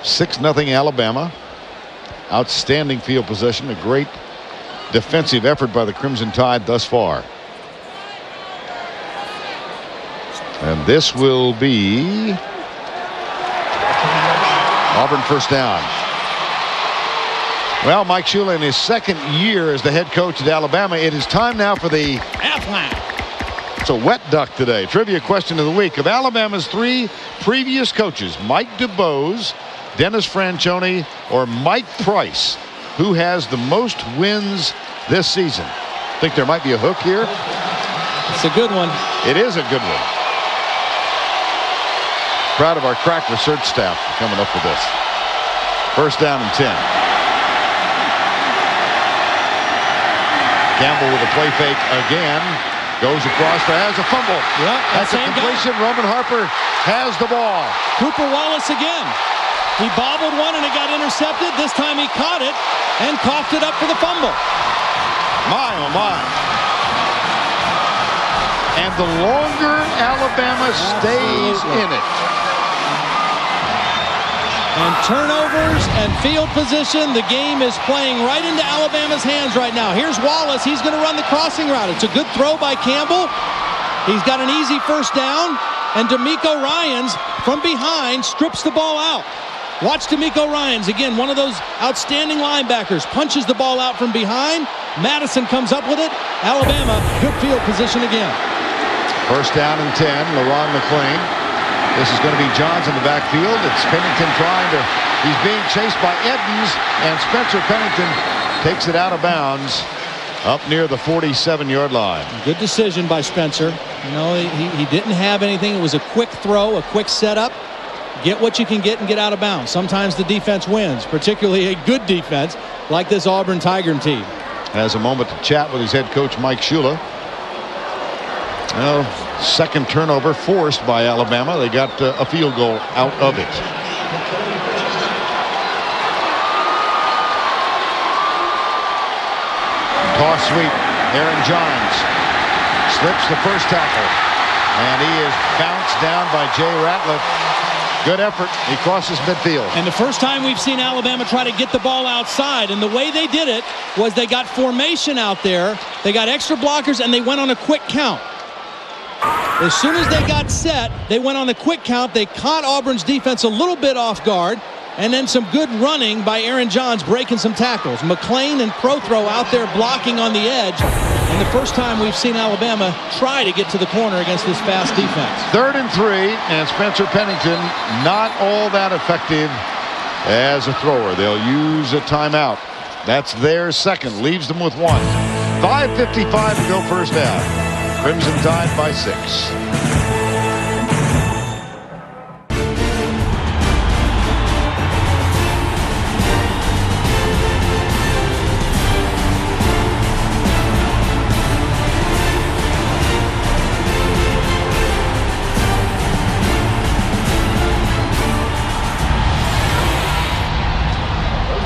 6-0 Alabama. Outstanding field possession. A great defensive effort by the Crimson Tide thus far. And this will be Auburn first down. Well, Mike Shula in his second year as the head coach at Alabama, it is time now for the half-line. It's a wet duck today. Trivia question of the week. Of Alabama's 3 previous coaches, Mike DuBose, Dennis Franchione, or Mike Price, who has the most wins this season? Think there might be a hook here? It's a good one. It is a good one. Proud of our crack research staff for coming up with this. First down and 10. Campbell with a play fake again. Goes across, has a fumble. Yep, that's a completion. Roman Harper has the ball. Cooper Wallace again. He bobbled one and it got intercepted. This time he caught it and coughed it up for the fumble. My, oh my. And the longer Alabama stays in it. And turnovers and field position, the game is playing right into Alabama's hands right now. Here's Wallace. He's going to run the crossing route. It's a good throw by Campbell. He's got an easy first down. And D'Amico Ryans from behind strips the ball out. Watch D'Amico Ryans, again, one of those outstanding linebackers, punches the ball out from behind. Madison comes up with it. Alabama, good field position again. First down and 10, LaRon McClain. This is going to be Johns in the backfield. It's Pennington he's being chased by Edmonds, and Spencer Pennington takes it out of bounds up near the 47-yard line. Good decision by Spencer. You know, he didn't have anything. It was a quick throw, a quick setup. Get what you can get and get out of bounds. Sometimes the defense wins, particularly a good defense like this Auburn Tiger team. Has a moment to chat with his head coach, Mike Shula. Well, second turnover forced by Alabama. They got a field goal out of it. Toss sweep. Aaron Johns slips the first tackle. And he is bounced down by Jay Ratliff. Good effort. He crosses midfield. And the first time we've seen Alabama try to get the ball outside, and the way they did it was they got formation out there. They got extra blockers, and they went on a quick count. As soon as they got set, they went on a quick count. They caught Auburn's defense a little bit off guard, and then some good running by Aaron Johns breaking some tackles. McClain and Prothro out there blocking on the edge. And the first time we've seen Alabama try to get to the corner against this fast defense. 3rd and 3, and Spencer Pennington not all that effective as a thrower. They'll use a timeout. That's their second. Leaves them with 1. 5:55 to go first down. Crimson Tide by 6.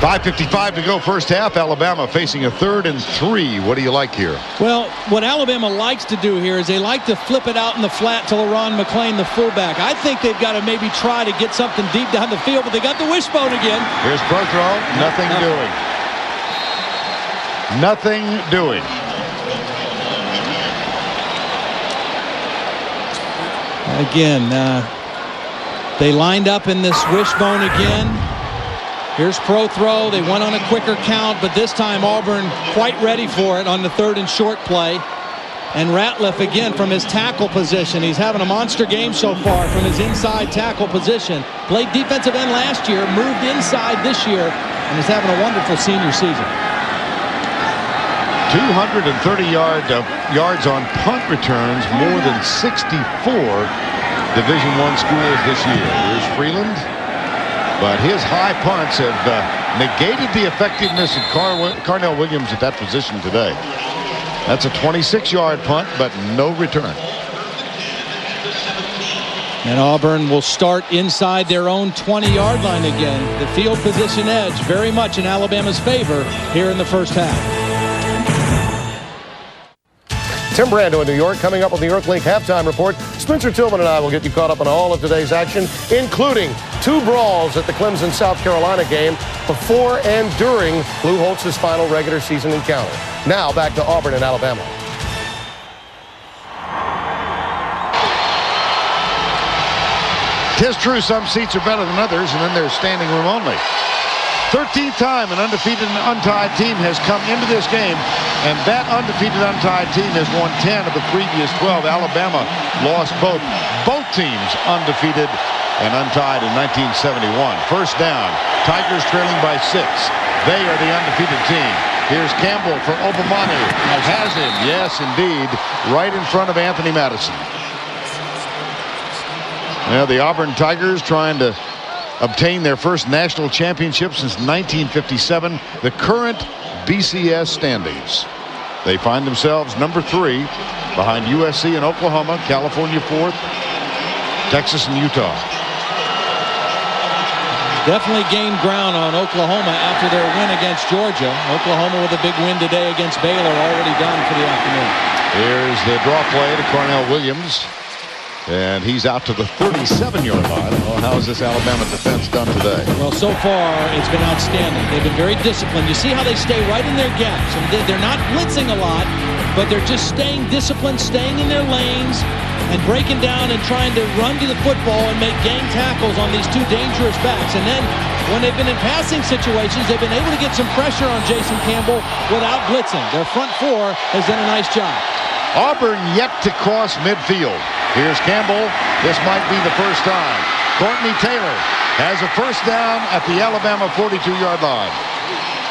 5:55 to go first half. Alabama facing a 3rd and 3. What do you like here? Well, what Alabama likes to do here is they like to flip it out in the flat to LaRon McClain, the fullback. I think they've got to maybe try to get something deep down the field, but they got the wishbone again. Here's pro throw. Nothing doing. Nothing doing. Again, they lined up in this wishbone again. Here's pro throw. They went on a quicker count, but this time Auburn quite ready for it on the 3rd and short play. And Ratliff again from his tackle position. He's having a monster game so far from his inside tackle position. Played defensive end last year, moved inside this year, and is having a wonderful senior season. 230 yards on punt returns, more than 64 Division I schools this year. Here's Freeland, but his high punts have negated the effectiveness of Carnell Williams at that position today. That's a 26-yard punt, but no return. And Auburn will start inside their own 20-yard line again. The field position edge very much in Alabama's favor here in the first half. Tim Brando in New York. Coming up on the Earthlink halftime report, Spencer Tillman and I will get you caught up on all of today's action, including 2 brawls at the Clemson-South Carolina game before and during Lou Holtz's final regular season encounter. Now back to Auburn and Alabama. Tis true some seats are better than others, and then there's standing room only. 13th time an undefeated and untied team has come into this game, and that undefeated untied team has won 10 of the previous 12. Alabama lost both teams undefeated and untied in 1971. First down, Tigers trailing by 6. They are the undefeated team. Here's Campbell for Obamanu. Has him, yes indeed, right in front of Anthony Madison. Now the Auburn Tigers trying to obtain their first national championship since 1957, the current BCS standings. They find themselves number 3 behind USC and Oklahoma, California 4th, Texas and Utah. Definitely gained ground on Oklahoma after their win against Georgia. Oklahoma with a big win today against Baylor, already done for the afternoon. Here's the draw play to Carnell Williams. And he's out to the 37-yard line. Well, how has this Alabama defense done today? Well, so far, it's been outstanding. They've been very disciplined. You see how they stay right in their gaps. And they're not blitzing a lot, but they're just staying disciplined, staying in their lanes, and breaking down and trying to run to the football and make gang tackles on these 2 dangerous backs. And then when they've been in passing situations, they've been able to get some pressure on Jason Campbell without blitzing. Their front 4 has done a nice job. Auburn yet to cross midfield. Here's Campbell. This might be the first time. Courtney Taylor has a first down at the Alabama 42-yard line.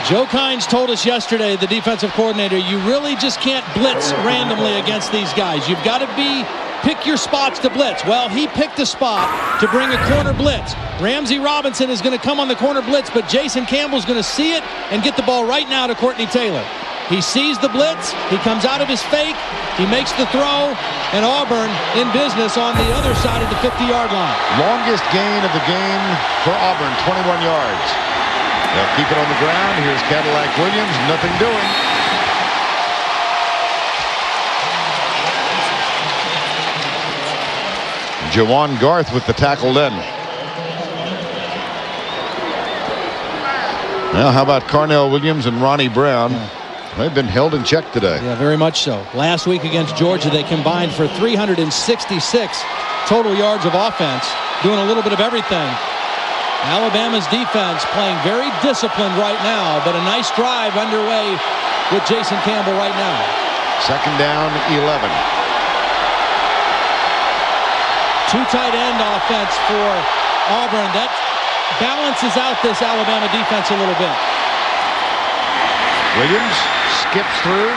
Joe Kynes told us yesterday, the defensive coordinator, you really just can't blitz randomly against these guys. You've got to pick your spots to blitz. Well, he picked a spot to bring a corner blitz. Ramsey Robinson is going to come on the corner blitz, but Jason Campbell's going to see it and get the ball right now to Courtney Taylor. He sees the blitz, he comes out of his fake, he makes the throw, and Auburn in business on the other side of the 50-yard line. Longest gain of the game for Auburn, 21 yards. They'll keep it on the ground. Here's Cadillac Williams, nothing doing. Jawan Garth with the tackle then. Well, how about Carnell Williams and Ronnie Brown? They've been held in check today. Yeah, very much so. Last week against Georgia, they combined for 366 total yards of offense, doing a little bit of everything. Alabama's defense playing very disciplined right now, but a nice drive underway with Jason Campbell right now. Second down, 11. 2 tight end offense for Auburn. That balances out this Alabama defense a little bit. Williams skips through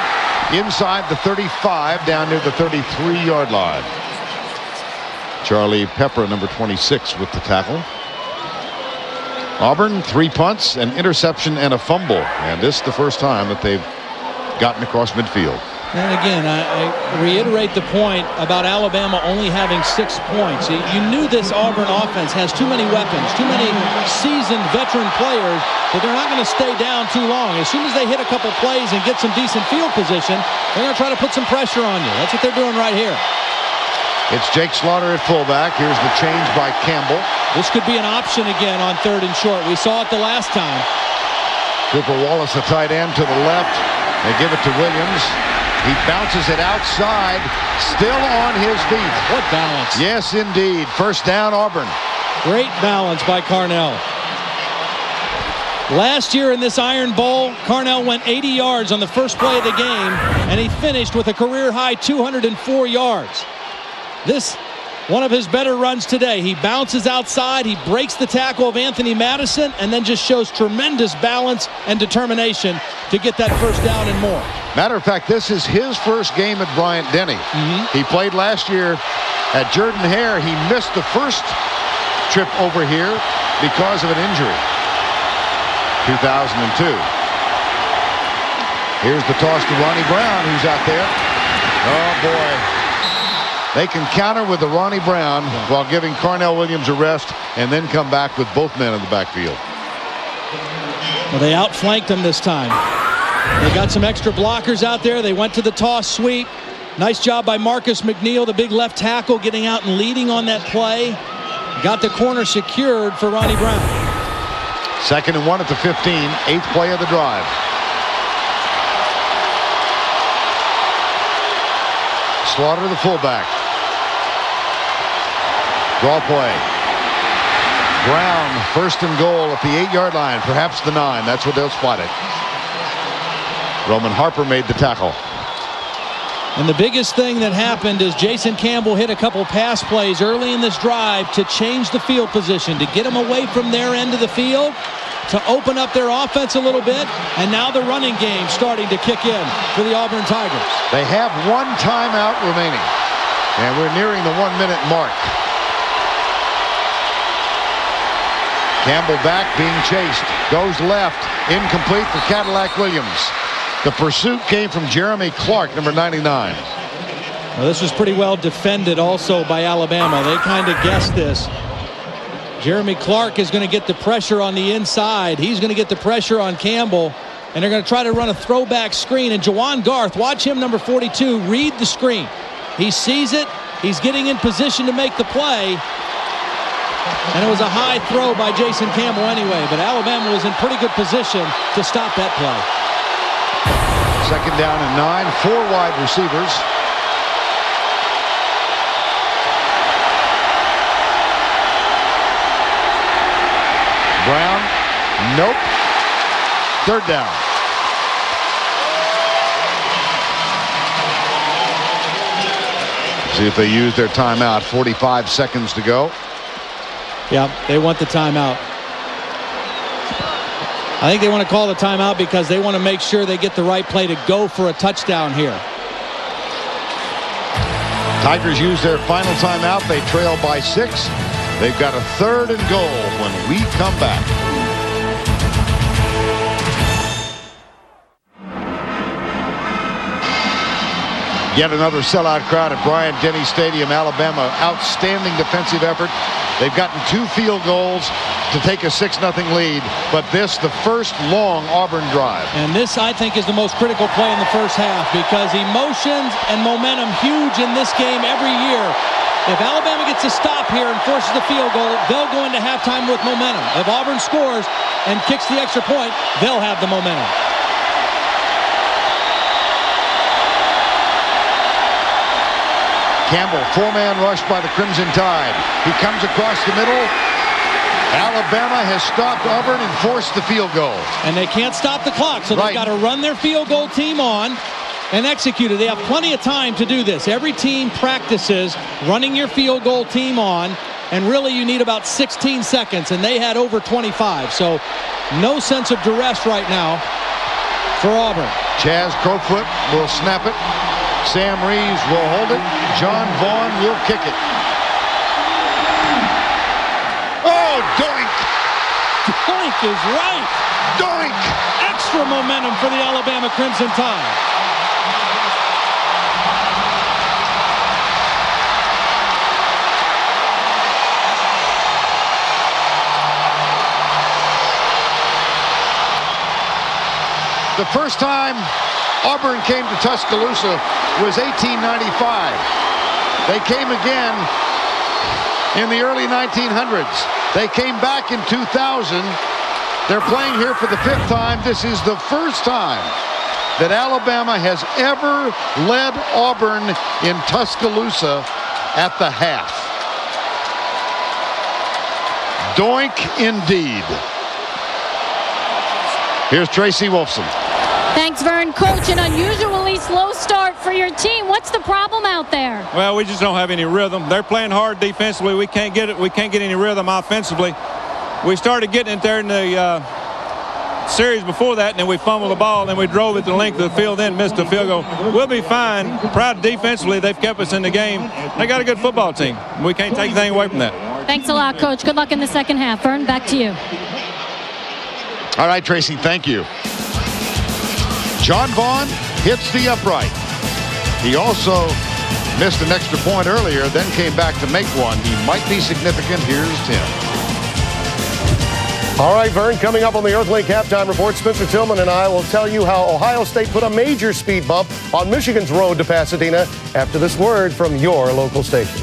inside the 35 down near the 33-yard line. Charlie Pepper, number 26, with the tackle. Auburn, 3 punts, an interception, and a fumble. And this is the first time that they've gotten across midfield. And again, I reiterate the point about Alabama only having 6 points. You knew this Auburn offense has too many weapons, too many seasoned veteran players, that they're not going to stay down too long. As soon as they hit a couple plays and get some decent field position, they're going to try to put some pressure on you. That's what they're doing right here. It's Jake Slaughter at fullback. Here's the change by Campbell. This could be an option again on 3rd and short. We saw it the last time. Cooper Wallace, the tight end, to the left. They give it to Williams. He bounces it outside, still on his feet. What balance. Yes, indeed. First down, Auburn. Great balance by Carnell. Last year in this Iron Bowl, Carnell went 80 yards on the first play of the game, and he finished with a career-high 204 yards. This, one of his better runs today. He bounces outside, he breaks the tackle of Anthony Madison, and then just shows tremendous balance and determination to get that first down and more. Matter of fact, this is his first game at Bryant-Denny. He played last year at Jordan-Hare. He missed the first trip over here because of an injury. 2002. Here's the toss to Ronnie Brown, who's out there. Oh, boy. They can counter with the Ronnie Brown while giving Carnell Williams a rest and then come back with both men in the backfield. Well, they outflanked him this time. They got some extra blockers out there. They went to the toss sweep. Nice job by Marcus McNeil, the big left tackle, getting out and leading on that play. Got the corner secured for Ronnie Brown. 2nd and 1 at the 15, 8th play of the drive. Slaughter, the fullback. Draw play. Brown, 1st and goal at the 8-yard line, perhaps the 9. That's what they'll spot it. Roman Harper made the tackle. And the biggest thing that happened is Jason Campbell hit a couple pass plays early in this drive to change the field position, to get them away from their end of the field, to open up their offense a little bit, and now the running game starting to kick in for the Auburn Tigers. They have 1 timeout remaining, and we're nearing the 1-minute mark. Campbell back, being chased, goes left, incomplete for Cadillac Williams. The pursuit came from Jeremy Clark, number 99. Well, this was pretty well defended also by Alabama. They kind of guessed this. Jeremy Clark is going to get the pressure on the inside. He's going to get the pressure on Campbell, and they're going to try to run a throwback screen. And Jawan Garth, watch him, number 42, read the screen. He sees it. He's getting in position to make the play. And it was a high throw by Jason Campbell anyway, but Alabama was in pretty good position to stop that play. 2nd down and 9, 4 wide receivers. Brown, nope. 3rd down. See if they use their timeout. 45 seconds to go. Yeah, they want the timeout. I think they want to call the timeout because they want to make sure they get the right play to go for a touchdown here. Tigers use their final timeout. They trail by 6. They've got a 3rd and goal when we come back. Yet another sellout crowd at Bryant-Denny Stadium, Alabama. Outstanding defensive effort. They've gotten 2 field goals to take a 6-0 lead, but this, the first long Auburn drive. And this, I think, is the most critical play in the first half because emotions and momentum huge in this game every year. If Alabama gets a stop here and forces the field goal, they'll go into halftime with momentum. If Auburn scores and kicks the extra point, they'll have the momentum. Campbell, 4-man rush by the Crimson Tide. He comes across the middle. Alabama has stopped Auburn and forced the field goal. And they can't stop the clock, so they've got to run their field goal team on and execute it. They have plenty of time to do this. Every team practices running your field goal team on, and really you need about 16 seconds, and they had over 25. So no sense of duress right now for Auburn. Chaz Crowfoot will snap it. Sam Reeves will hold it. John Vaughn will kick it. Oh, doink! Doink is right. Doink! Extra momentum for the Alabama Crimson Tide. The first time Auburn came to Tuscaloosa was 1895. They came again in the early 1900s. They came back in 2000. They're playing here for the 5th time. This is the first time that Alabama has ever led Auburn in Tuscaloosa at the half. Doink indeed. Here's Tracy Wolfson. Thanks, Vern. Coach, an unusually slow start for your team. What's the problem out there? Well, we just don't have any rhythm. They're playing hard defensively. We can't get it. We can't get any rhythm offensively. We started getting it there in the series before that, and then we fumbled the ball, and then we drove it the length of the field, then missed a field goal. We'll be fine. Proud defensively, they've kept us in the game. They got a good football team. We can't take anything away from that. Thanks a lot, Coach. Good luck in the second half. Vern, back to you. All right, Tracy, thank you. John Vaughn hits the upright. He also missed an extra point earlier, then came back to make one. He might be significant. Here's Tim. All right, Vern, coming up on the Earthlink Halftime Report, Spencer Tillman and I will tell you how Ohio State put a major speed bump on Michigan's road to Pasadena after this word from your local station.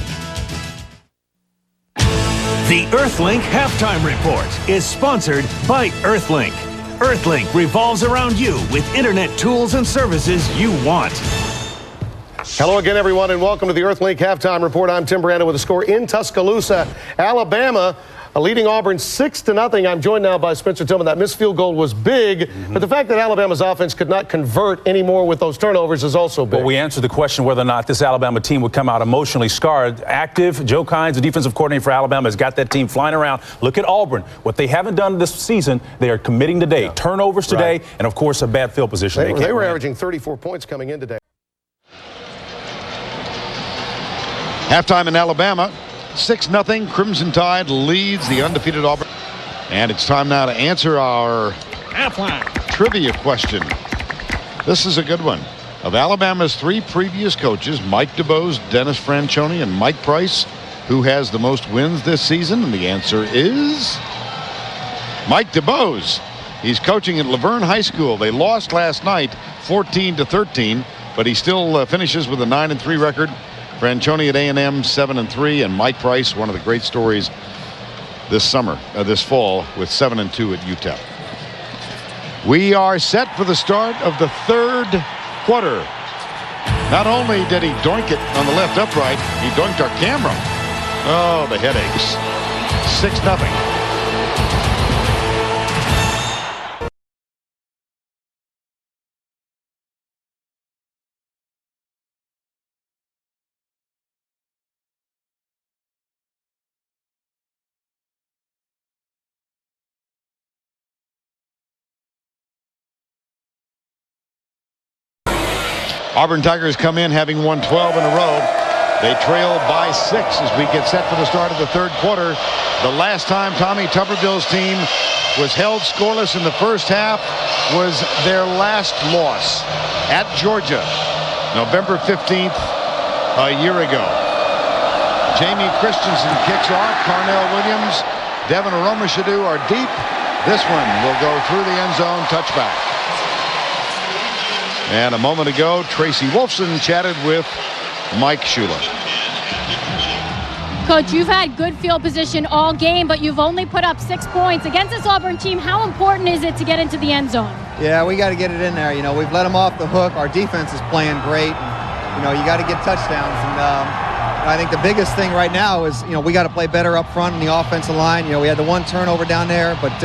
The Earthlink Halftime Report is sponsored by Earthlink. Earthlink revolves around you with internet tools and services you want. Hello again, everyone, and welcome to the Earthlink Halftime Report. I'm Tim Brando with a score in Tuscaloosa, Alabama, leading Auburn 6-0. I'm joined now by Spencer Tillman. That missed field goal was big, but the fact that Alabama's offense could not convert anymore with those turnovers is also big. Well, we answered the question whether or not this Alabama team would come out emotionally scarred. Active, Joe Kynes, the defensive coordinator for Alabama, has got that team flying around. Look at Auburn. What they haven't done this season, they are committing today. Yeah. Turnovers today, right. And, of course, a bad field position. They were averaging 34 points coming in today. Halftime in Alabama. 6-0. Crimson Tide leads the undefeated Auburn. And it's time now to answer our trivia question. This is a good one. Of Alabama's 3 previous coaches, Mike DuBose, Dennis Franchione, and Mike Price, who has the most wins this season? And the answer is Mike DuBose. He's coaching at Laverne High School. They lost last night 14-13, but he still finishes with a 9-3 record. Franchione at A&M 7-3, and Mike Price, one of the great stories this fall with 7-2 at UTEP. We are set for the start of the 3rd quarter. Not only did he doink it on the left upright, he doinked our camera. Oh, the headaches. 6-0. Auburn Tigers come in having won 12 in a row. They trail by 6 as we get set for the start of the 3rd quarter. The last time Tommy Tuberville's team was held scoreless in the first half was their last loss at Georgia, November 15th, a year ago. Jamie Christensen kicks off. Carnell Williams, Devin Aromashadu are deep. This one will go through the end zone, touchback. And a moment ago, Tracy Wolfson chatted with Mike Shula. Coach, you've had good field position all game, but you've only put up 6 points. Against this Auburn team, how important is it to get into the end zone? Yeah, we got to get it in there. You know, we've let them off the hook. Our defense is playing great. And, you know, you got to get touchdowns. And I think the biggest thing right now is, you know, we got to play better up front in the offensive line. You know, we had the 1 turnover down there, but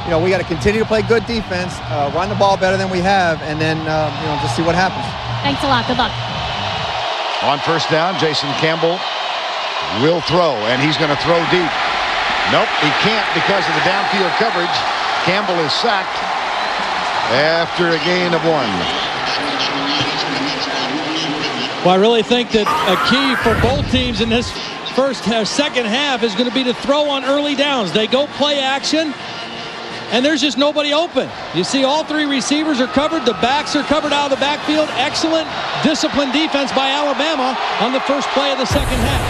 you know, we got to continue to play good defense, run the ball better than we have, and then, you know, just see what happens. Thanks a lot. Good luck. On first down, Jason Campbell will throw, and he's going to throw deep. Nope, he can't because of the downfield coverage. Campbell is sacked after a gain of 1. Well, I really think that a key for both teams in this second half is going to be to throw on early downs. They go play action, and there's just nobody open. You see all 3 receivers are covered. The backs are covered out of the backfield. Excellent disciplined defense by Alabama on the first play of the second half.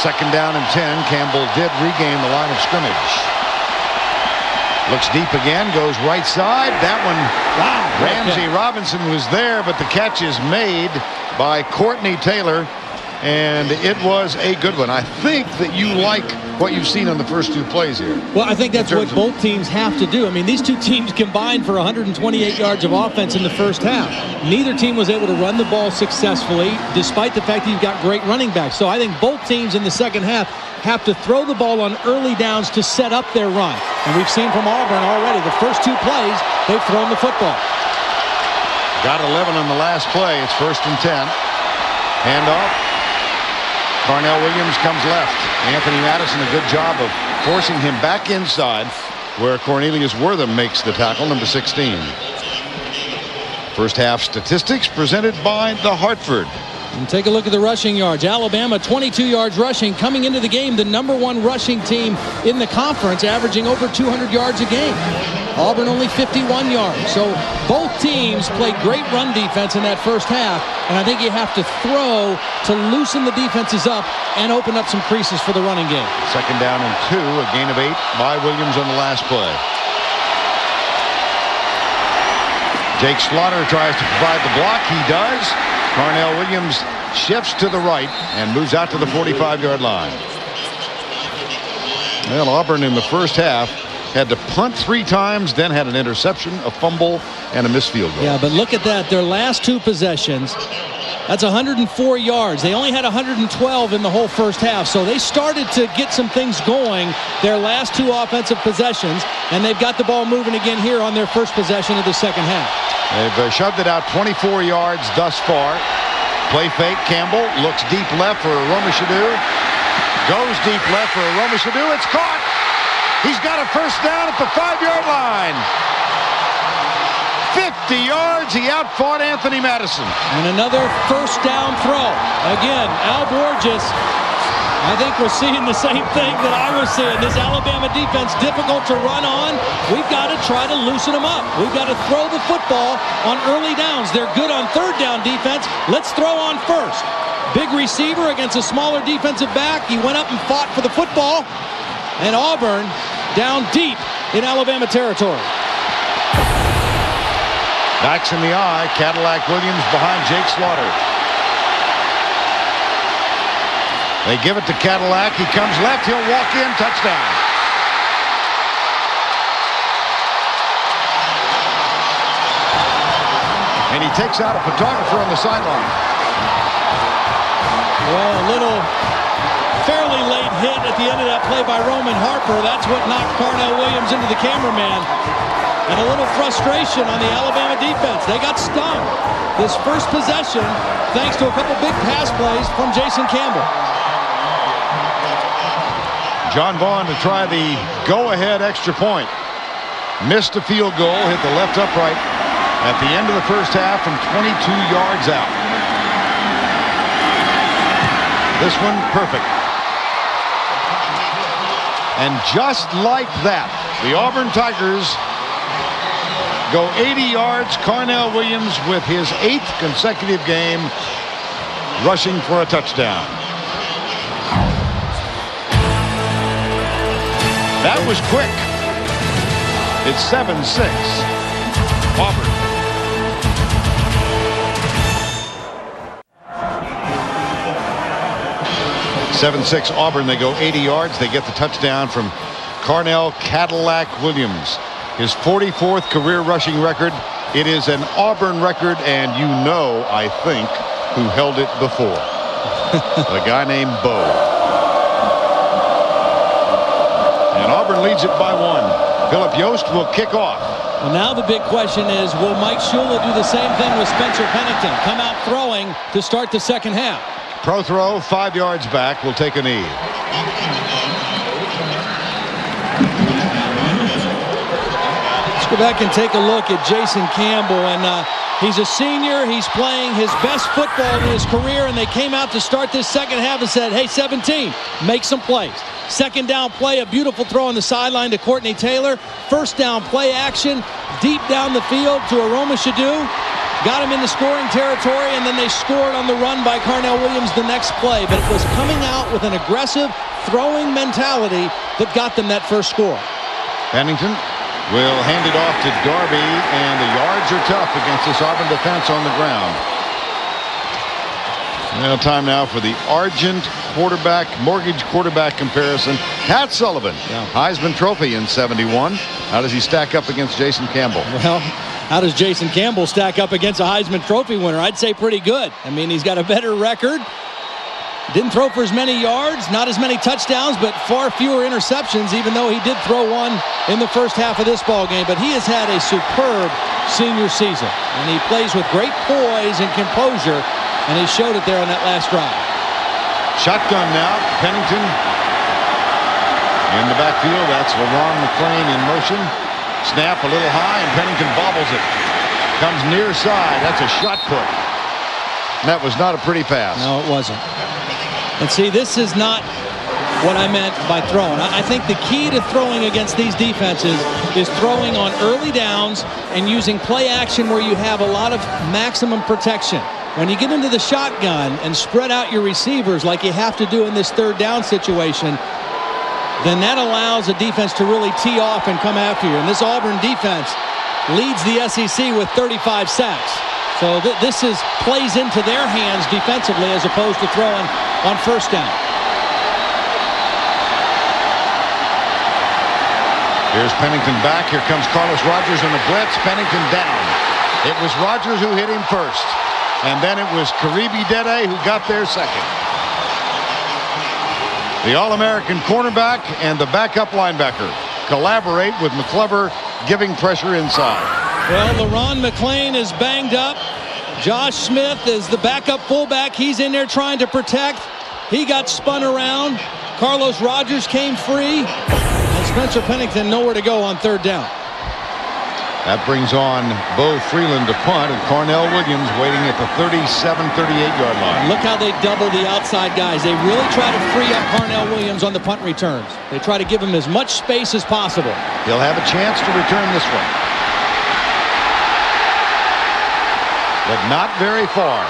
Second down and 10. Campbell did regain the line of scrimmage. Looks deep again, goes right side. That one, Ramsey Robinson was there, but the catch is made by Courtney Taylor, and it was a good one. I think that you like what you've seen on the first two plays here. Well, I think that's what both teams have to do. I mean, these two teams combined for 128 yards of offense in the first half. Neither team was able to run the ball successfully, despite the fact that you've got great running backs. So I think both teams in the second half have to throw the ball on early downs to set up their run. And we've seen from Auburn already, the first two plays, they've thrown the football. Got 11 on the last play. It's 1st and 10. Handoff. Carnell Williams comes left. Anthony Madison, a good job of forcing him back inside where Cornelius Wortham makes the tackle, number 16. First half statistics presented by the Hartford. And take a look at the rushing yards. Alabama 22 yards rushing, coming into the game the #1 rushing team in the conference, averaging over 200 yards a game. Auburn only 51 yards. So both teams played great run defense in that first half, and I think you have to throw to loosen the defenses up and open up some creases for the running game. 2nd down and 2, a gain of 8 by Williams on the last play. Jake Slaughter tries to provide the block. He does. Carnell Williams shifts to the right and moves out to the 45-yard line. Well, Auburn in the first half had to punt 3 times, then had an interception, a fumble, and a missed field goal. Yeah, but look at that. Their last 2 possessions, that's 104 yards. They only had 112 in the whole first half, so they started to get some things going their last 2 offensive possessions, and they've got the ball moving again here on their first possession of the second half. They've shoved it out 24 yards thus far. Play fake. Campbell looks deep left for Romashadu. Goes deep left for Romashadu. It's caught. He's got a first down at the 5-yard line. 50 yards. He outfought Anthony Madison. And another first down throw. Again, Al Borges, I think we're seeing the same thing that I was seeing. This Alabama defense difficult to run on. We've got to try to loosen them up. We've got to throw the football on early downs. They're good on 3rd down defense. Let's throw on 1st. Big receiver against a smaller defensive back. He went up and fought for the football. And Auburn down deep in Alabama territory. Backs in the eye. Cadillac Williams behind Jake Slaughter. They give it to Cadillac. He comes left. He'll walk in. Touchdown. And he takes out a photographer on the sideline. Well, a little fairly late hit at the end of that play by Roman Harper. That's what knocked Carnell Williams into the cameraman. And a little frustration on the Alabama defense. They got stung this first possession thanks to a couple big pass plays from Jason Campbell. John Vaughn to try the go-ahead extra point. Missed a field goal, hit the left upright at the end of the first half from 22 yards out. This one perfect. And just like that, the Auburn Tigers go 80 yards. Carnell Williams with his 8th consecutive game rushing for a touchdown. That was quick. It's 7-6. Auburn. Auburn. They go 80 yards. They get the touchdown from Carnell Cadillac Williams. His 44th career rushing record. It is an Auburn record, and you know, I think, who held it before. A guy named Bo. And Auburn leads it by 1. Philip Yost will kick off. Well, now the big question is, will Mike Shula do the same thing with Spencer Pennington? Come out throwing to start the second half. Pro throw, 5 yards back, will take a knee. Let's go back and take a look at Jason Campbell. And he's a senior. He's playing his best football in his career. And they came out to start this second half and said, hey, 17, make some plays. Second down play, a beautiful throw on the sideline to Courtney Taylor. First down play action, deep down the field to Aroma Shadu. Got him in the scoring territory, and then they scored on the run by Carnell Williams the next play. But it was coming out with an aggressive throwing mentality that got them that first score. Pennington will hand it off to Darby, and the yards are tough against this Auburn defense on the ground. Now time now for the Argent quarterback, mortgage quarterback comparison. Pat Sullivan, Heisman Trophy in 71. How does he stack up against Jason Campbell? Well, how does Jason Campbell stack up against a Heisman Trophy winner? I'd say pretty good. I mean, he's got a better record. Didn't throw for as many yards, not as many touchdowns, but far fewer interceptions, even though he did throw one in the first half of this ball game. But he has had a superb senior season, and he plays with great poise and composure, and he showed it there on that last drive. Shotgun now. Pennington in the backfield. That's LaRon McClain in motion. Snap a little high, and Pennington bobbles it. Comes near side. That's a shot put. And that was not a pretty pass. No, it wasn't. And see, this is not what I meant by throwing. I think the key to throwing against these defenses is throwing on early downs and using play action where you have a lot of maximum protection. When you get into the shotgun and spread out your receivers like you have to do in this third down situation, then that allows a defense to really tee off and come after you. And this Auburn defense leads the SEC with 35 sacks. So this plays into their hands defensively as opposed to throwing on first down. Here's Pennington back. Here comes Carlos Rogers on the blitz. Pennington down. It was Rogers who hit him first. And then it was Karibi Dede who got there second. The All-American cornerback and the backup linebacker collaborate with McClever giving pressure inside. Well, LaRon McClain is banged up. Josh Smith is the backup fullback. He's in there trying to protect. He got spun around. Carlos Rogers came free. And Spencer Pennington nowhere to go on third down. That brings on Bo Freeland to punt, and Cornell Williams waiting at the 37-38-yard line. Look how they double the outside guys. They really try to free up Cornell Williams on the punt returns. They try to give him as much space as possible. He'll have a chance to return this one. But not very far.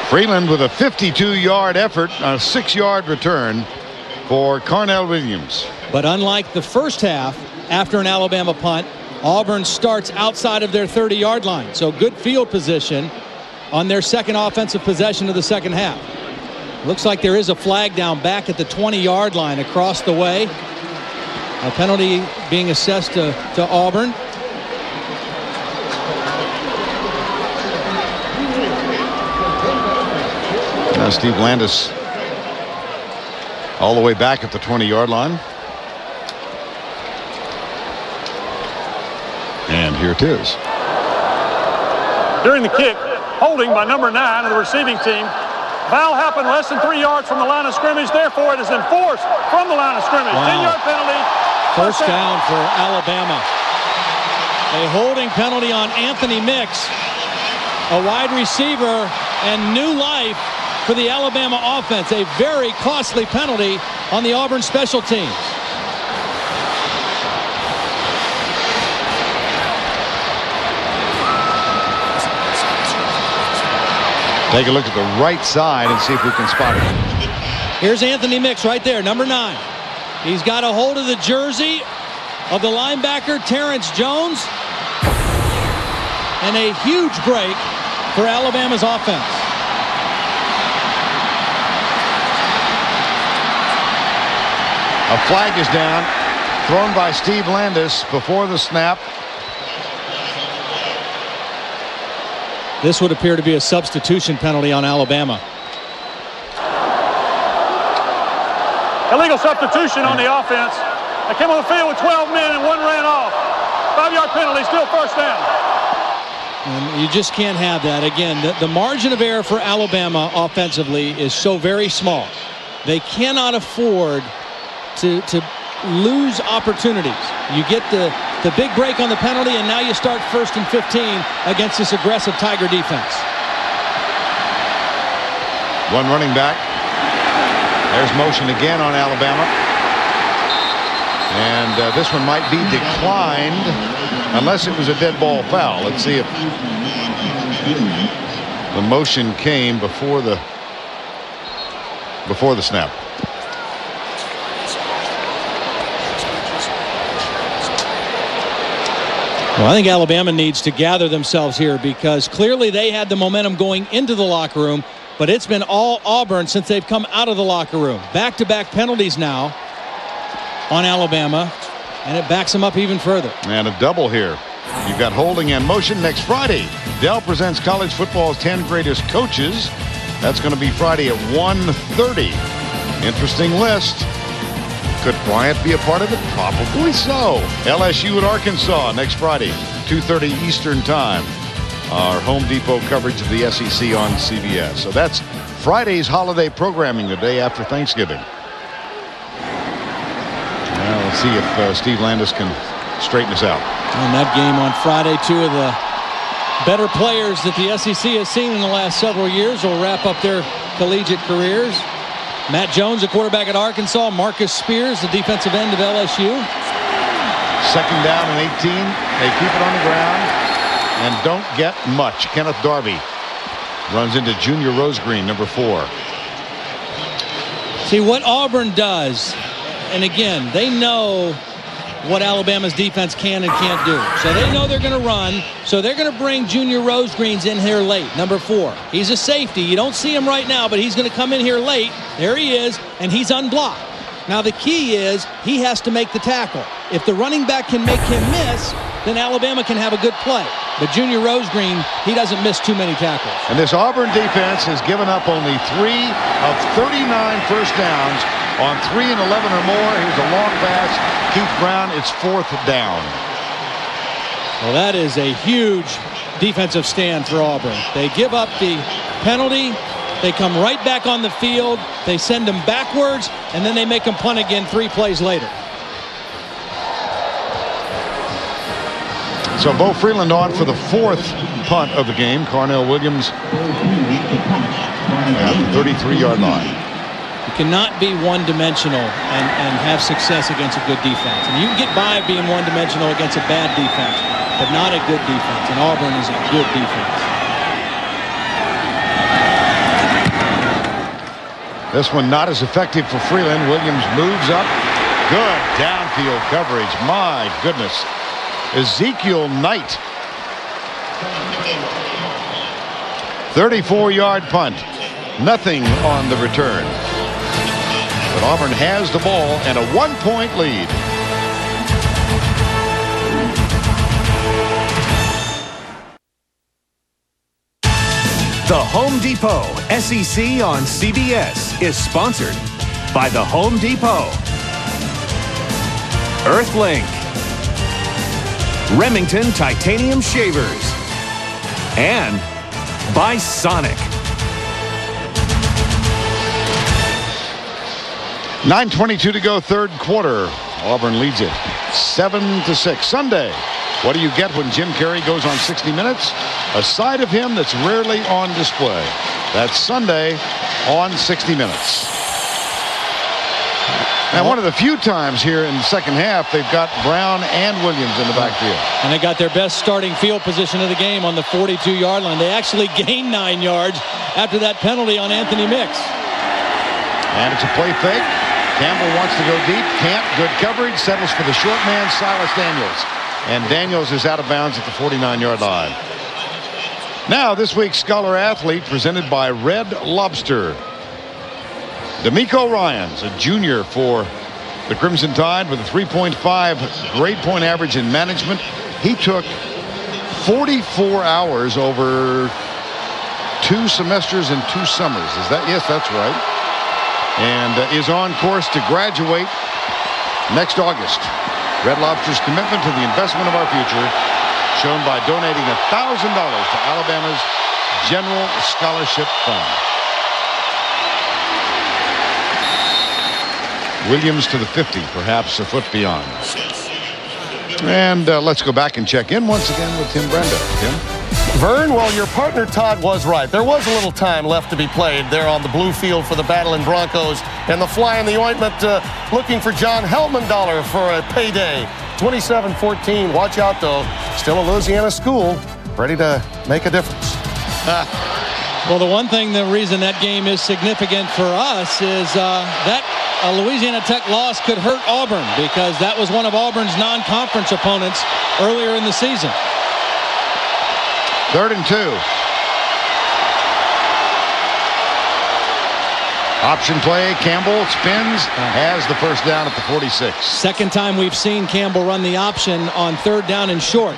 Freeland with a 52-yard effort on a 6-yard return for Cornell Williams. But unlike the first half, after an Alabama punt, Auburn starts outside of their 30-yard line. So good field position on their second offensive possession of the second half. Looks like there is a flag down back at the 20-yard line across the way. A penalty being assessed to Auburn. Now Steve Landis all the way back at the 20-yard line. And here it is. During the kick, holding by number 9 of the receiving team. Foul happened less than 3 yards from the line of scrimmage. Therefore, it is enforced from the line of scrimmage. Wow. 10-yard penalty. First down for Alabama. A holding penalty on Anthony Mix, a wide receiver, and new life for the Alabama offense. A very costly penalty on the Auburn special teams. Take a look at the right side and see if we can spot it. Here's Anthony Mix right there, number 9. He's got a hold of the jersey of the linebacker Terrence Jones. And a huge break for Alabama's offense. A flag is down, thrown by Steve Landis before the snap. This would appear to be a substitution penalty on Alabama. Illegal substitution on the offense. They came on the field with 12 men and one ran off. 5-yard penalty, still first down. And you just can't have that. Again, the margin of error for Alabama offensively is so very small. They cannot afford to lose opportunities. You get the big break on the penalty, and now you start 1st and 15 against this aggressive Tiger defense. One running back. There's motion again on Alabama. And this one might be declined unless it was a dead ball foul. Let's see if the motion came before the snap. Well, I think Alabama needs to gather themselves here because clearly they had the momentum going into the locker room, but it's been all Auburn since they've come out of the locker room. Back-to-back penalties now on Alabama, and it backs them up even further. And a double here. You've got holding and motion next Friday. Dell presents college football's 10 greatest coaches. That's going to be Friday at 1:30. Interesting list. Could Bryant be a part of it? Probably so. LSU at Arkansas next Friday, 2:30 Eastern Time. Our Home Depot coverage of the SEC on CBS. So that's Friday's holiday programming the day after Thanksgiving. Well, let's see if Steve Landis can straighten us out. And that game on Friday, two of the better players that the SEC has seen in the last several years will wrap up their collegiate careers. Matt Jones, the quarterback at Arkansas. Marcus Spears, the defensive end of LSU. Second down and 18. They keep it on the ground and don't get much. Kenneth Darby runs into Junior Rosegreen, number 4. See what Auburn does, and again, they know what Alabama's defense can and can't do. So they know they're going to run, so they're going to bring Junior Rosegreen's in here late, number 4. He's a safety. You don't see him right now, but he's going to come in here late. There he is, and he's unblocked. Now the key is he has to make the tackle. If the running back can make him miss, then Alabama can have a good play. But Junior Rosegreen, he doesn't miss too many tackles. And this Auburn defense has given up only 3 of 39 first downs on 3 and 11 or more. Here's a long pass. Keith Brown, it's 4th down. Well, that is a huge defensive stand for Auburn. They give up the penalty. They come right back on the field. They send them backwards, and then they make them punt again 3 plays later. So Bo Freeland on for the 4th punt of the game. Carnell Williams at the 33-yard line. You cannot be one-dimensional and have success against a good defense. And you can get by being one-dimensional against a bad defense, but not a good defense. And Auburn is a good defense. This one not as effective for Freeland. Williams moves up. Good downfield coverage. My goodness. Ezekiel Knight. 34-yard punt. Nothing on the return. But Auburn has the ball and a 1-point lead. The Home Depot SEC on CBS is sponsored by the Home Depot, Earthlink, Remington Titanium Shavers, and by Sonic. 9:22 to go, third quarter. Auburn leads it 7-6. Sunday, what do you get when Jim Carrey goes on 60 Minutes? A side of him that's rarely on display. That's Sunday on 60 Minutes. And one of the few times here in the second half, they've got Brown and Williams in the backfield. And they got their best starting field position of the game on the 42-yard line. They actually gained 9 yards after that penalty on Anthony Mix. And it's a play fake. Campbell wants to go deep. Can't. Good coverage. Settles for the short man, Silas Daniels. And Daniels is out of bounds at the 49-yard line. Now, this week's Scholar Athlete presented by Red Lobster. D'Amico Ryans, a junior for the Crimson Tide with a 3.5 grade point average in management. He took 44 hours over 2 semesters and 2 summers. Is that? Yes, that's right. And is on course to graduate next August. Red Lobster's commitment to the investment of our future shown by donating $1,000 to Alabama's General Scholarship Fund. Williams to the 50, perhaps a foot beyond. And let's go back and check in once again with Tim Brenda. Tim? Vern, well, your partner Todd was right. There was a little time left to be played there on the blue field for the Battling Broncos. And the fly in the ointment looking for John Helmendollar for a payday. 27-14. Watch out, though. Still a Louisiana school. Ready to make a difference. Well, the reason that game is significant for us is that a Louisiana Tech loss could hurt Auburn because that was one of Auburn's non-conference opponents earlier in the season. 3rd and 2. Option play. Campbell spins, has the first down at the 46. Second time we've seen Campbell run the option on 3rd down and short.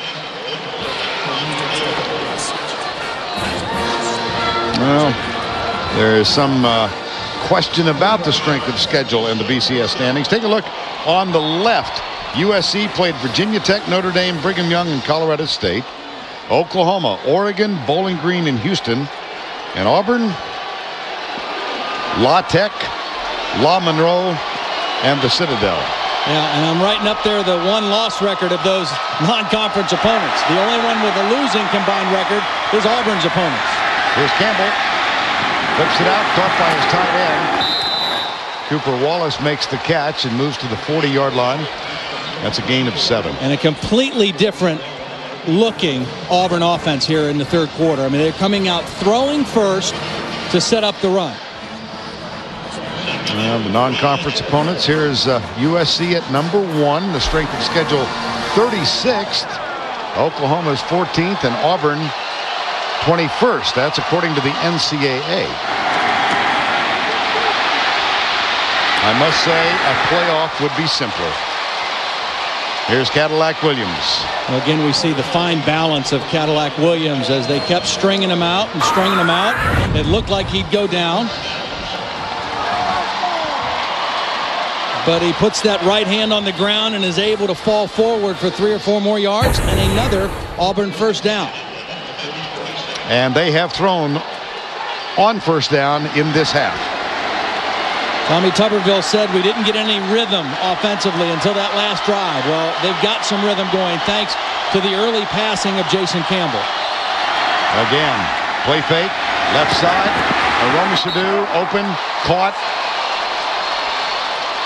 Well, there is some question about the strength of schedule in the BCS standings. Take a look on the left. USC played Virginia Tech, Notre Dame, Brigham Young, and Colorado State. Oklahoma, Oregon, Bowling Green, and Houston. And Auburn, La Tech, La Monroe, and the Citadel. Yeah, and I'm writing up there the one-loss record of those non-conference opponents. The only one with a losing combined record is Auburn's opponents. Here's Campbell. Flips it out, caught by his tight end. Cooper Wallace makes the catch and moves to the 40-yard line. That's a gain of 7. And a completely different looking Auburn offense here in the 3rd quarter. I mean, they're coming out throwing first to set up the run. The non-conference opponents. Here is USC at number 1. The strength of schedule 36th. Oklahoma's 14th and Auburn 21st. That's according to the NCAA. I must say a playoff would be simpler. Here's Cadillac Williams. Again, we see the fine balance of Cadillac Williams as they kept stringing him out and stringing him out. It looked like he'd go down. But he puts that right hand on the ground and is able to fall forward for 3 or 4 more yards and another Auburn first down. And they have thrown on first down in this half. Tommy Tuberville said we didn't get any rhythm offensively until that last drive. Well, they've got some rhythm going thanks to the early passing of Jason Campbell. Again, play fake, left side. Aromashadu open, caught.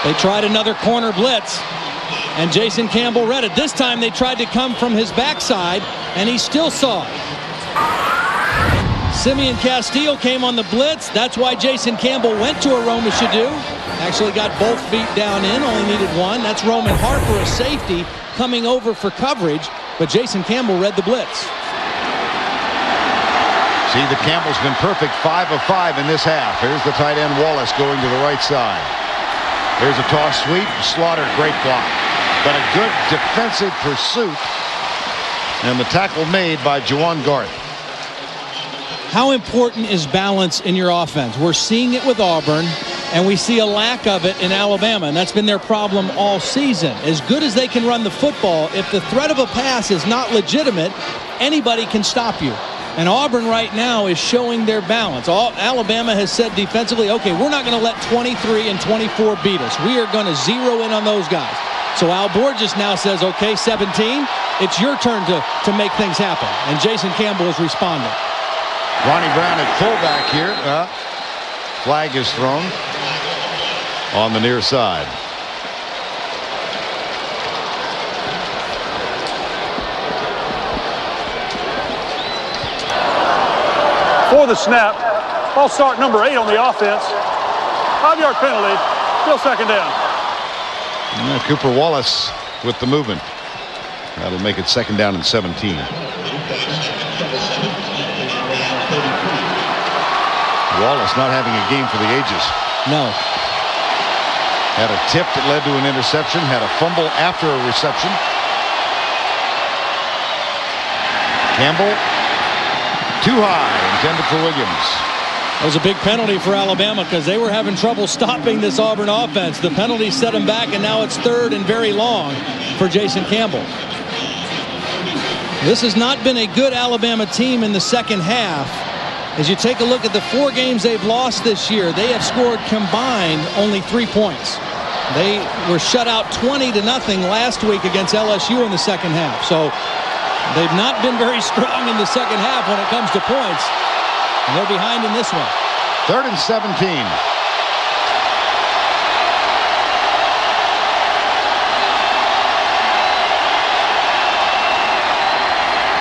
They tried another corner blitz, and Jason Campbell read it. This time they tried to come from his backside, and he still saw it. Simeon Castile came on the blitz. That's why Jason Campbell went to Aromashadu. Actually got both feet down in, only needed one. That's Roman Harper, a safety, coming over for coverage, but Jason Campbell read the blitz. See, the Campbell's been perfect, 5 of 5 in this half. Here's the tight end Wallace going to the right side. Here's a toss sweep. Slaughter, great block. But a good defensive pursuit. And the tackle made by Juwan Garth. How important is balance in your offense? We're seeing it with Auburn, and we see a lack of it in Alabama, and that's been their problem all season. As good as they can run the football, if the threat of a pass is not legitimate, anybody can stop you. And Auburn right now is showing their balance. Alabama has said defensively, okay, we're not going to let 23 and 24 beat us. We are going to zero in on those guys. So Al Borges now says, okay, 17, it's your turn to make things happen. And Jason Campbell is responding. Ronnie Brown at fullback here. Flag is thrown on the near side. For the snap, false start number 8 on the offense. 5-yard penalty, still second down. Cooper Wallace with the movement. That'll make it second down and 17. Wallace not having a game for the ages. No. Had a tip that led to an interception. Had a fumble after a reception. Campbell. Too high. Intended for Williams. That was a big penalty for Alabama because they were having trouble stopping this Auburn offense. The penalty set them back, and now it's 3rd and very long for Jason Campbell. This has not been a good Alabama team in the second half. As you take a look at the 4 games they've lost this year, they have scored combined only 3 points. They were shut out 20-0 last week against LSU in the second half. So they've not been very strong in the second half when it comes to points. And they're behind in this one. 3rd and 17.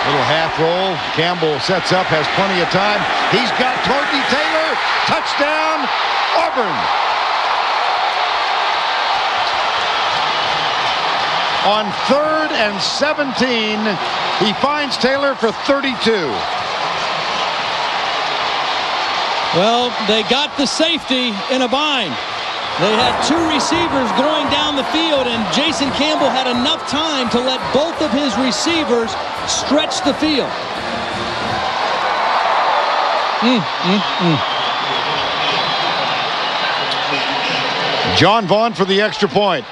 Little half roll. Campbell sets up, has plenty of time. He's got Torquay Taylor. Touchdown, Auburn. On 3rd and 17, he finds Taylor for 32. Well, they got the safety in a bind. They had 2 receivers going down the field, and Jason Campbell had enough time to let both of his receivers stretch the field. John Vaughn for the extra point.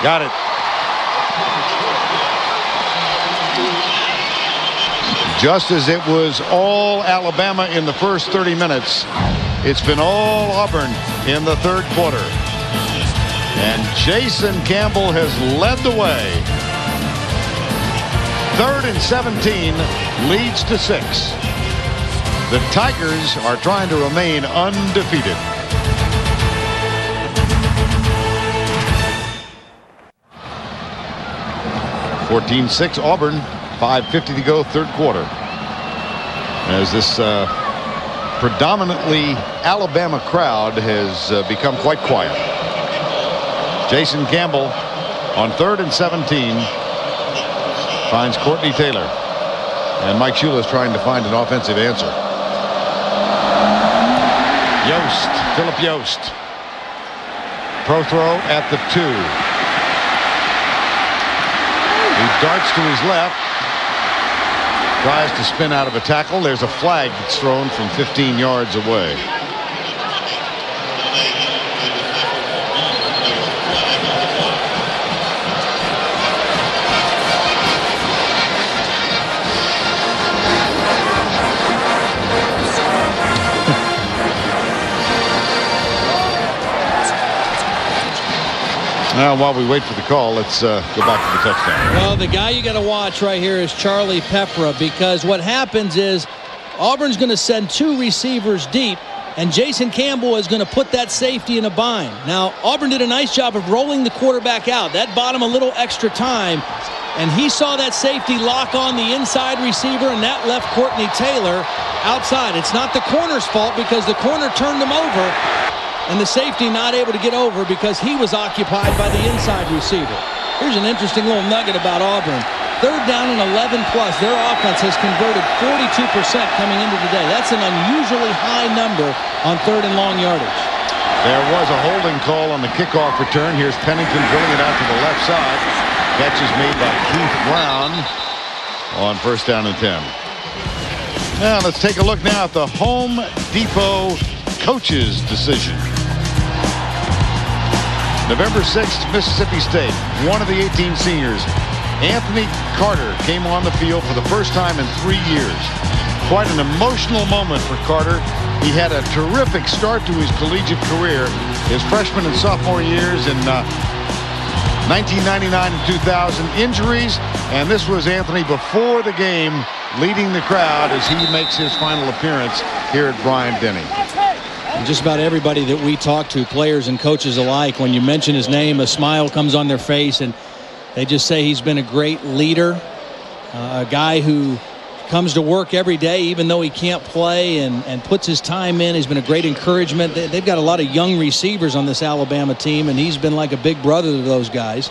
Got it. Just as it was all Alabama in the first 30 minutes, it's been all Auburn in the 3rd quarter. And Jason Campbell has led the way. 3rd and 17 leads to 6. The Tigers are trying to remain undefeated. (14-6) Auburn. 5:50 to go, 3rd quarter. As this predominantly Alabama crowd has become quite quiet. Jason Campbell on 3rd and 17 finds Courtney Taylor. And Mike Shula is trying to find an offensive answer. Yost, Philip Yost. Pro throw at the 2. He darts to his left. Tries to spin out of a tackle. There's a flag that's thrown from 15 yards away. Now, while we wait for the call, let's go back to the touchdown. Well, the guy you got to watch right here is Charlie Peppra, because what happens is Auburn's going to send 2 receivers deep, and Jason Campbell is going to put that safety in a bind. Now, Auburn did a nice job of rolling the quarterback out. That bought him a little extra time, and he saw that safety lock on the inside receiver, and that left Courtney Taylor outside. It's not the corner's fault, because the corner turned him over, and the safety not able to get over because he was occupied by the inside receiver. Here's an interesting little nugget about Auburn. 3rd down and 11 plus. Their offense has converted 42% coming into today. That's an unusually high number on 3rd and long yardage. There was a holding call on the kickoff return. Here's Pennington drilling it out to the left side. Catch is made by Keith Brown on 1st down and 10. Now let's take a look now at the Home Depot coach's decision. November 6th, Mississippi State. One of the 18 seniors, Anthony Carter, came on the field for the first time in 3 years. Quite an emotional moment for Carter. He had a terrific start to his collegiate career. His freshman and sophomore years in 1999 and 2000. Injuries, and this was Anthony before the game, leading the crowd as he makes his final appearance here at Bryant-Denny. And just about everybody that we talk to, players and coaches alike, when you mention his name, a smile comes on their face, and they just say he's been a great leader, a guy who comes to work every day even though he can't play, and puts his time in. He's been a great encouragement. They've got a lot of young receivers on this Alabama team, and he's been like a big brother to those guys.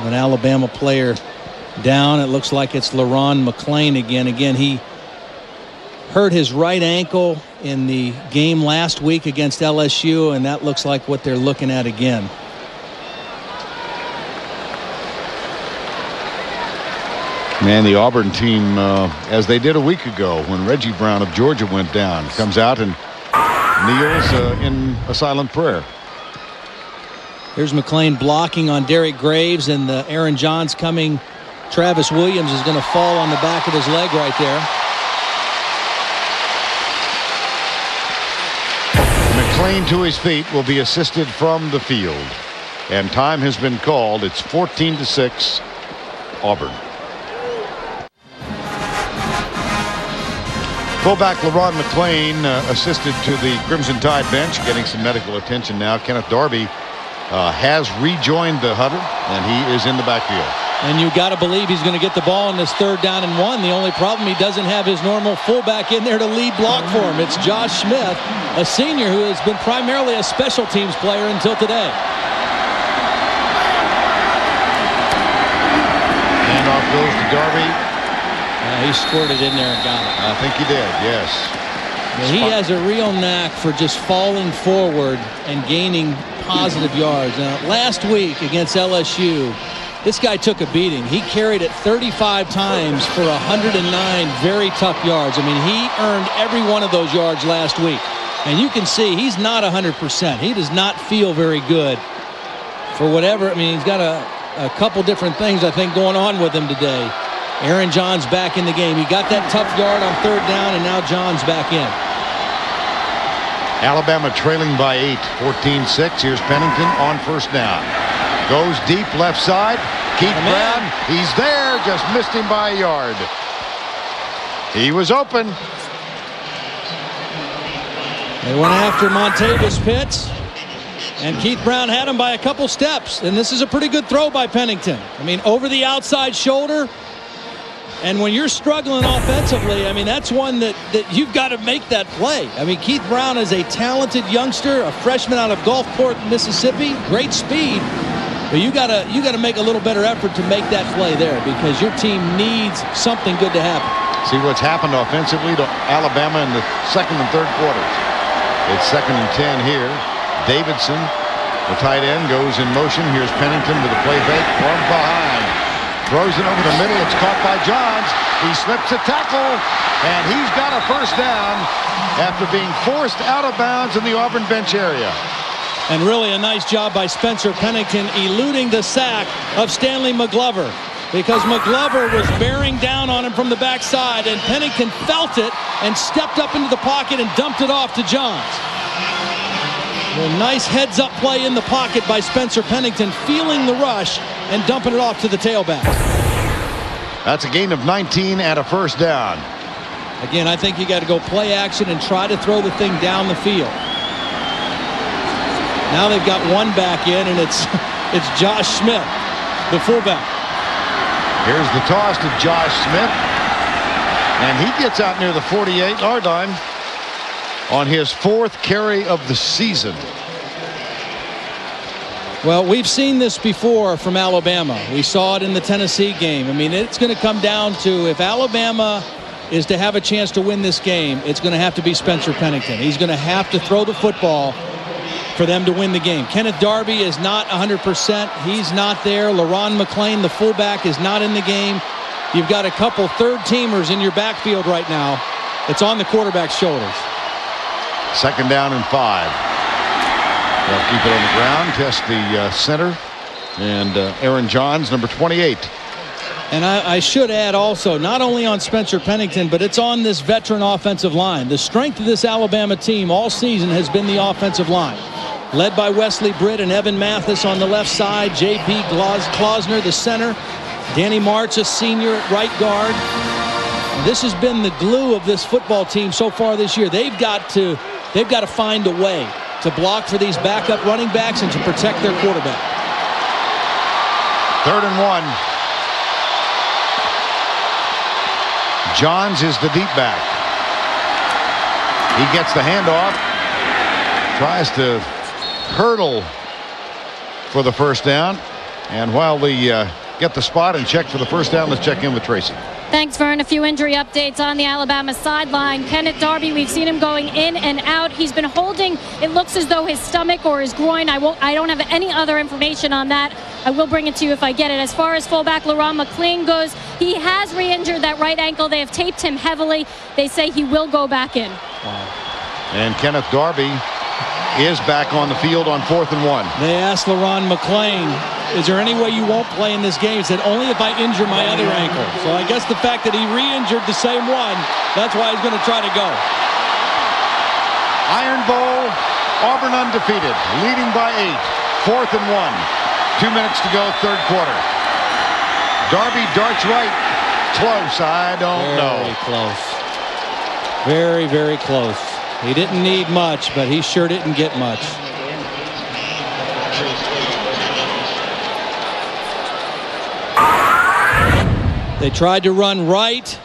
An Alabama player down. It looks like it's LaRon McClain again. Again, he hurt his right ankle in the game last week against LSU, and that looks like what they're looking at again. Man, the Auburn team, as they did a week ago when Reggie Brown of Georgia went down, comes out and kneels in a silent prayer. Here's McClain blocking on Derek Graves, and the Aaron Johns coming. Travis Williams is going to fall on the back of his leg right there. McClain to his feet will be assisted from the field. And time has been called. It's 14-6 Auburn. Fullback LaRon McClain assisted to the Crimson Tide bench, getting some medical attention now. Kenneth Darby has rejoined the huddle, and he is in the backfield. And you got to believe he's going to get the ball in this 3rd down and 1. The only problem, he doesn't have his normal fullback in there to lead block for him. It's Josh Smith, a senior who has been primarily a special teams player until today. Handoff goes to Darby. He squirted in there and got it. I think he did, yes. Yeah, he has a real knack for just falling forward and gaining positive yards. Now, last week against LSU, this guy took a beating. He carried it 35 times for 109 very tough yards. I mean, he earned every one of those yards last week. And you can see he's not 100%. He does not feel very good for whatever. I mean, he's got a couple different things, I think, going on with him today. Aaron John's back in the game. He got that tough yard on 3rd down, and now John's back in. Alabama trailing by 8, 14-6. Here's Pennington on 1st down. Goes deep left side. Keith Brown, he's there, just missed him by a yard. He was open. They went after Montavis Pitts, and Keith Brown had him by a couple steps. And this is a pretty good throw by Pennington. I mean, over the outside shoulder. And when you're struggling offensively, I mean, that's one that you've got to make that play. I mean, Keith Brown is a talented youngster, a freshman out of Gulfport, Mississippi, great speed. But you got to make a little better effort to make that play there, because your team needs something good to happen. See what's happened offensively to Alabama in the 2nd and 3rd quarters. It's 2nd and 10 here. Davidson, the tight end, goes in motion. Here's Pennington with a play fake from behind. Throws it over the middle. It's caught by Johns. He slips a tackle, and he's got a 1st down after being forced out of bounds in the Auburn bench area. And really a nice job by Spencer Pennington eluding the sack of Stanley McGlover, because McGlover was bearing down on him from the backside, and Pennington felt it and stepped up into the pocket and dumped it off to Johns. A nice heads-up play in the pocket by Spencer Pennington, feeling the rush and dumping it off to the tailback. That's a gain of 19 and a 1st down. Again, I think you got to go play action and try to throw the thing down the field. Now they've got one back in, and it's Josh Smith, the fullback. Here's the toss to Josh Smith, and he gets out near the 48-yard line on his 4th carry of the season. Well, we've seen this before from Alabama. We saw it in the Tennessee game. I mean, it's going to come down to, if Alabama is to have a chance to win this game, it's going to have to be Spencer Pennington. He's going to have to throw the football for them to win the game. Kenneth Darby is not 100%. He's not there. LaRon McClain, the fullback, is not in the game. You've got a couple 3rd-teamers in your backfield right now. It's on the quarterback's shoulders. 2nd down and 5. They'll keep it on the ground, test the center, and Aaron Johns, number 28. And I should add also, not only on Spencer Pennington, but it's on this veteran offensive line. The strength of this Alabama team all season has been the offensive line, led by Wesley Britt and Evan Mathis on the left side, J.P. Klausner, the center, Danny March, a senior at right guard. And this has been the glue of this football team so far this year. They've got to find a way to block for these backup running backs and to protect their quarterback. 3rd and 1. Johns is the deep back. He gets the handoff, tries to hurdle for the 1st down, and while they get the spot and check for the 1st down, let's check in with Tracy. Thanks, Vern. A few injury updates on the Alabama sideline. Kenneth Darby, we've seen him going in and out. He's been holding, it looks as though his stomach or his groin. I don't have any other information on that. I will bring it to you if I get it. As far as fullback LaRon McClain goes, he has re-injured that right ankle. They have taped him heavily. They say he will go back in. And Kenneth Darby is back on the field on 4th and 1. They asked LaRon McClain, is there any way you won't play in this game? He said, only if I injure my other ankle. So I guess the fact that he re-injured the same one, that's why he's going to try to go. Iron Bowl, Auburn undefeated, leading by 8. 4th and 1. 2 minutes to go, 3rd quarter. Darby darts right. Close, I don't know. Very close. Very, very close. He didn't need much, but he sure didn't get much. They tried to run right.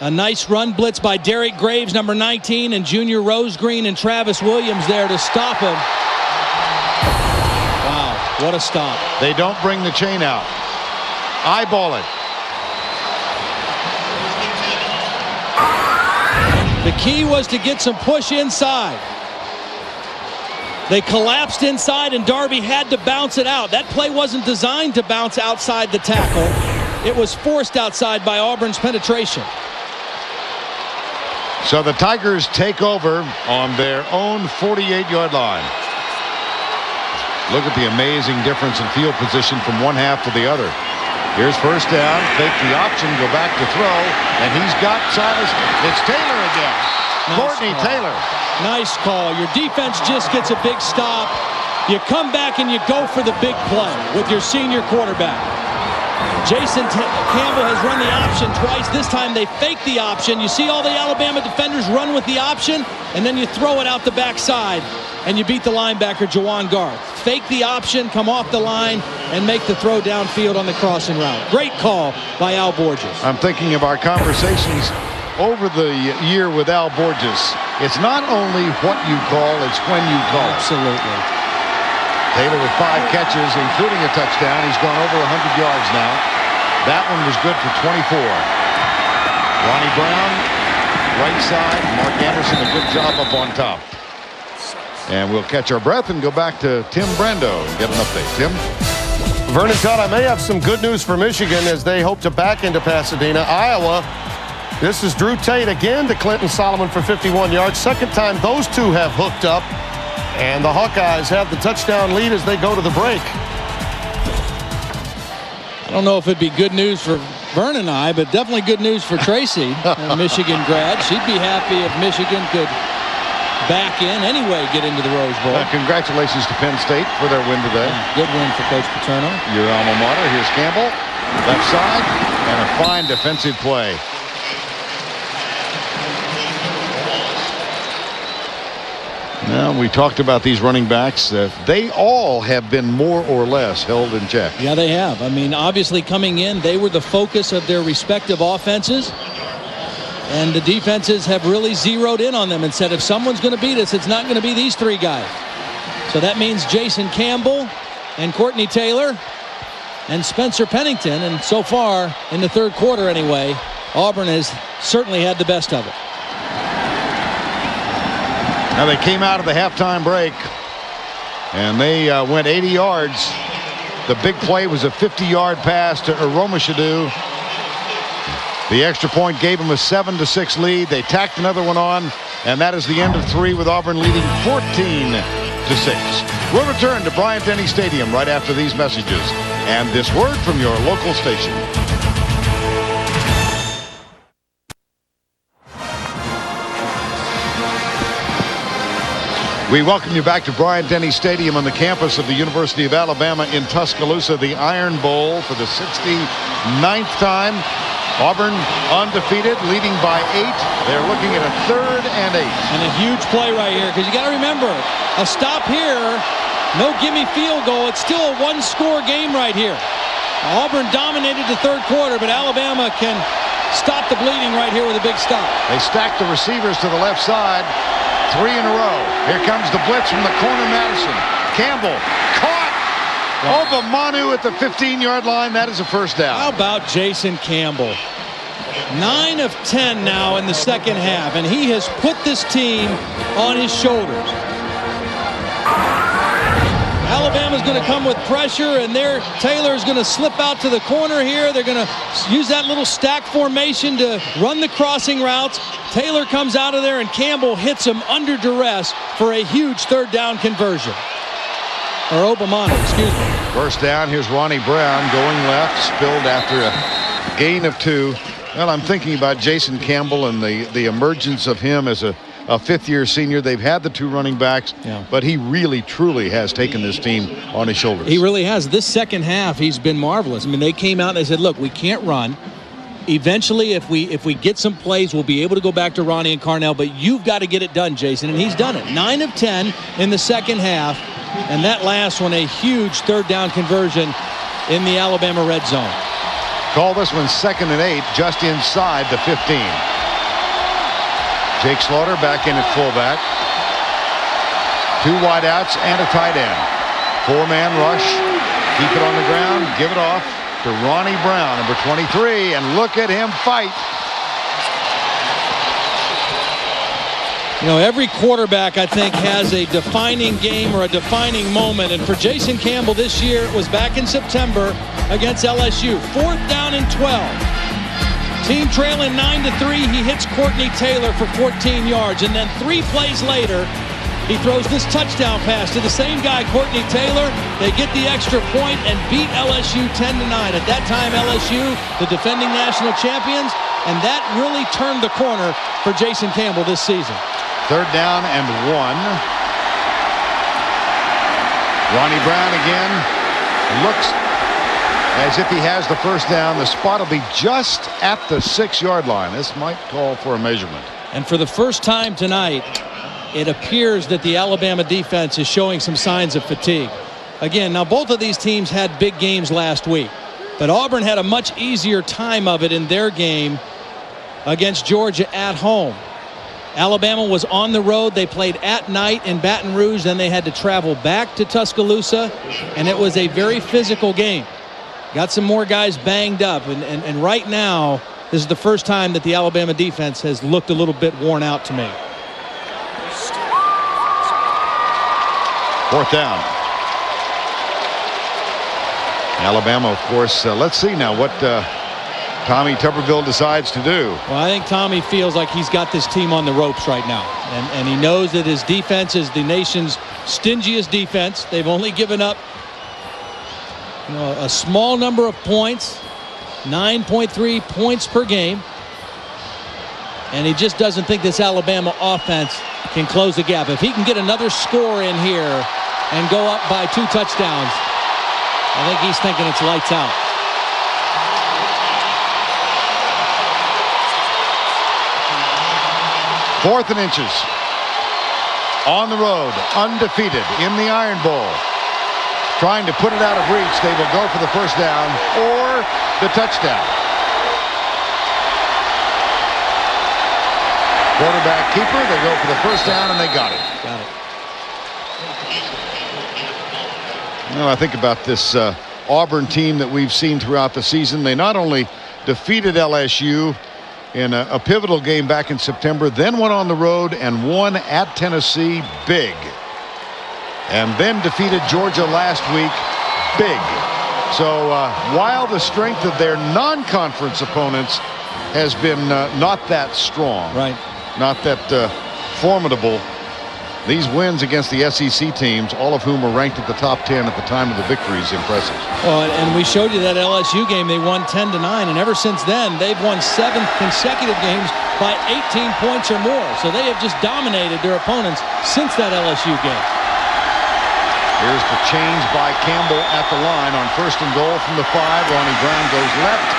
A nice run blitz by Derek Graves, number 19, and Junior Rosegreen and Travis Williams there to stop him. Wow, what a stop. They don't bring the chain out. Eyeball it. The key was to get some push inside. They collapsed inside, and Darby had to bounce it out. That play wasn't designed to bounce outside the tackle. It was forced outside by Auburn's penetration. So the Tigers take over on their own 48-yard line. Look at the amazing difference in field position from one half to the other. Here's first down, fake the option, go back to throw, and he's got Silas. It's Taylor again. Courtney Taylor. Nice call. Your defense just gets a big stop. You come back and you go for the big play with your senior quarterback. Jason Campbell has run the option twice. This time they fake the option. You see all the Alabama defenders run with the option, and then you throw it out the backside, and you beat the linebacker, Jawan Garth. Fake the option, come off the line, and make the throw downfield on the crossing route. Great call by Al Borges. I'm thinking of our conversations over the year with Al Borges. It's not only what you call, it's when you call. Absolutely. Taylor with 5 catches, including a touchdown. He's gone over 100 yards now. That one was good for 24. Ronnie Brown, right side. Mark Anderson, a good job up on top. And we'll catch our breath and go back to Tim Brando and get an update. Tim? Vernon, Todd, I may have some good news for Michigan as they hope to back into Pasadena. Iowa, this is Drew Tate again to Clinton Solomon for 51 yards. Second time those two have hooked up. And the Hawkeyes have the touchdown lead as they go to the break. I don't know if it'd be good news for Vern and I, but definitely good news for Tracy, a Michigan grad. She'd be happy if Michigan could back in anyway, get into the Rose Bowl. Congratulations to Penn State for their win today. Yeah, good win for Coach Paterno. Your alma mater. Here's Campbell, left side, and a fine defensive play. Now, we talked about these running backs. They all have been more or less held in check. Yeah, they have. I mean, obviously coming in, they were the focus of their respective offenses. And the defenses have really zeroed in on them and said, if someone's going to beat us, it's not going to be these 3 guys. So that means Jason Campbell and Courtney Taylor and Spencer Pennington. And so far, in the third quarter anyway, Auburn has certainly had the best of it. Now they came out of the halftime break and they went 80 yards. The big play was a 50-yard pass to Aromashadu. The extra point gave them a 7-6 lead. They tacked another one on, and that is the end of 3 with Auburn leading 14-6. We'll return to Bryant-Denny Stadium right after these messages and this word from your local station. We welcome you back to Bryant-Denny Stadium on the campus of the University of Alabama in Tuscaloosa, the Iron Bowl for the 69th time. Auburn undefeated, leading by 8. They're looking at a 3rd and 8. And a huge play right here, because you got to remember, a stop here, no gimme field goal. It's still a 1-score game right here. Auburn dominated the third quarter, but Alabama can stop the bleeding right here with a big stop. They stack the receivers to the left side. 3 in a row. Here comes the blitz from the corner, Madison. Campbell caught. Obamanu at the 15-yard line. That is a first down. How about Jason Campbell? 9 of 10 now in the second half, and he has put this team on his shoulders. Alabama's going to come with pressure, and Taylor's going to slip out to the corner here. They're going to use that little stack formation to run the crossing routes. Taylor comes out of there, and Campbell hits him under duress for a huge third down conversion. Or Obamanu, excuse me. First down. Here's Ronnie Brown going left, spilled after a gain of 2. Well, I'm thinking about Jason Campbell and the emergence of him as a fifth-year senior. They've had the 2 running backs, but he really, truly has taken this team on his shoulders. He really has. This second half, he's been marvelous. I mean, they came out and they said, look, we can't run. Eventually, if we get some plays, we'll be able to go back to Ronnie and Carnell, but you've got to get it done, Jason, and he's done it. 9 of 10 in the second half, and that last one, a huge third down conversion in the Alabama red zone. Call this one 2nd and 8, just inside the 15. Jake Slaughter back in at fullback. 2 wideouts and a tight end. 4-man rush. Keep it on the ground. Give it off to Ronnie Brown, number 23, and look at him fight. You know, every quarterback, I think, has a defining game or a defining moment. And for Jason Campbell this year, it was back in September against LSU. 4th down and 12. Team trailing 9-3. He hits Courtney Taylor for 14 yards. And then 3 plays later, he throws this touchdown pass to the same guy, Courtney Taylor. They get the extra point and beat LSU 10-9. At that time, LSU, the defending national champions. And that really turned the corner for Jason Campbell this season. 3rd down and 1. Ronnie Brown again looks as if he has the first down. The spot will be just at the 6-yard line. This might call for a measurement. And for the first time tonight, it appears that the Alabama defense is showing some signs of fatigue. Again, now both of these teams had big games last week, but Auburn had a much easier time of it in their game against Georgia at home. Alabama was on the road. They played at night in Baton Rouge. Then they had to travel back to Tuscaloosa, and it was a very physical game. Got some more guys banged up, and right now, this is the first time that the Alabama defense has looked a little bit worn out to me. 4th down. Alabama, of course. Let's see now what Tommy Tuberville decides to do. Well, I think Tommy feels like he's got this team on the ropes right now. And he knows that his defense is the nation's stingiest defense. They've only given up, you know, a small number of points, 9.3 points per game. And he just doesn't think this Alabama offense can close the gap. If he can get another score in here and go up by 2 touchdowns, I think he's thinking it's lights out. Fourth and inches. On the road, undefeated in the Iron Bowl. Trying to put it out of reach. They will go for the first down or the touchdown. Quarterback keeper. They go for the first down, and they got it. Got it. Well, I think about this Auburn team that we've seen throughout the season. They not only defeated LSU in a pivotal game back in September, then went on the road and won at Tennessee big. And then defeated Georgia last week big. So while the strength of their non-conference opponents has been not that strong, right, not that formidable, these wins against the SEC teams, all of whom are ranked at the top 10 at the time of the victory, is impressive. Well, and we showed you that LSU game. They won 10-9, and ever since then, they've won 7 consecutive games by 18 points or more. So they have just dominated their opponents since that LSU game. Here's the change by Campbell at the line on 1st and goal from the 5. Ronnie Brown goes left,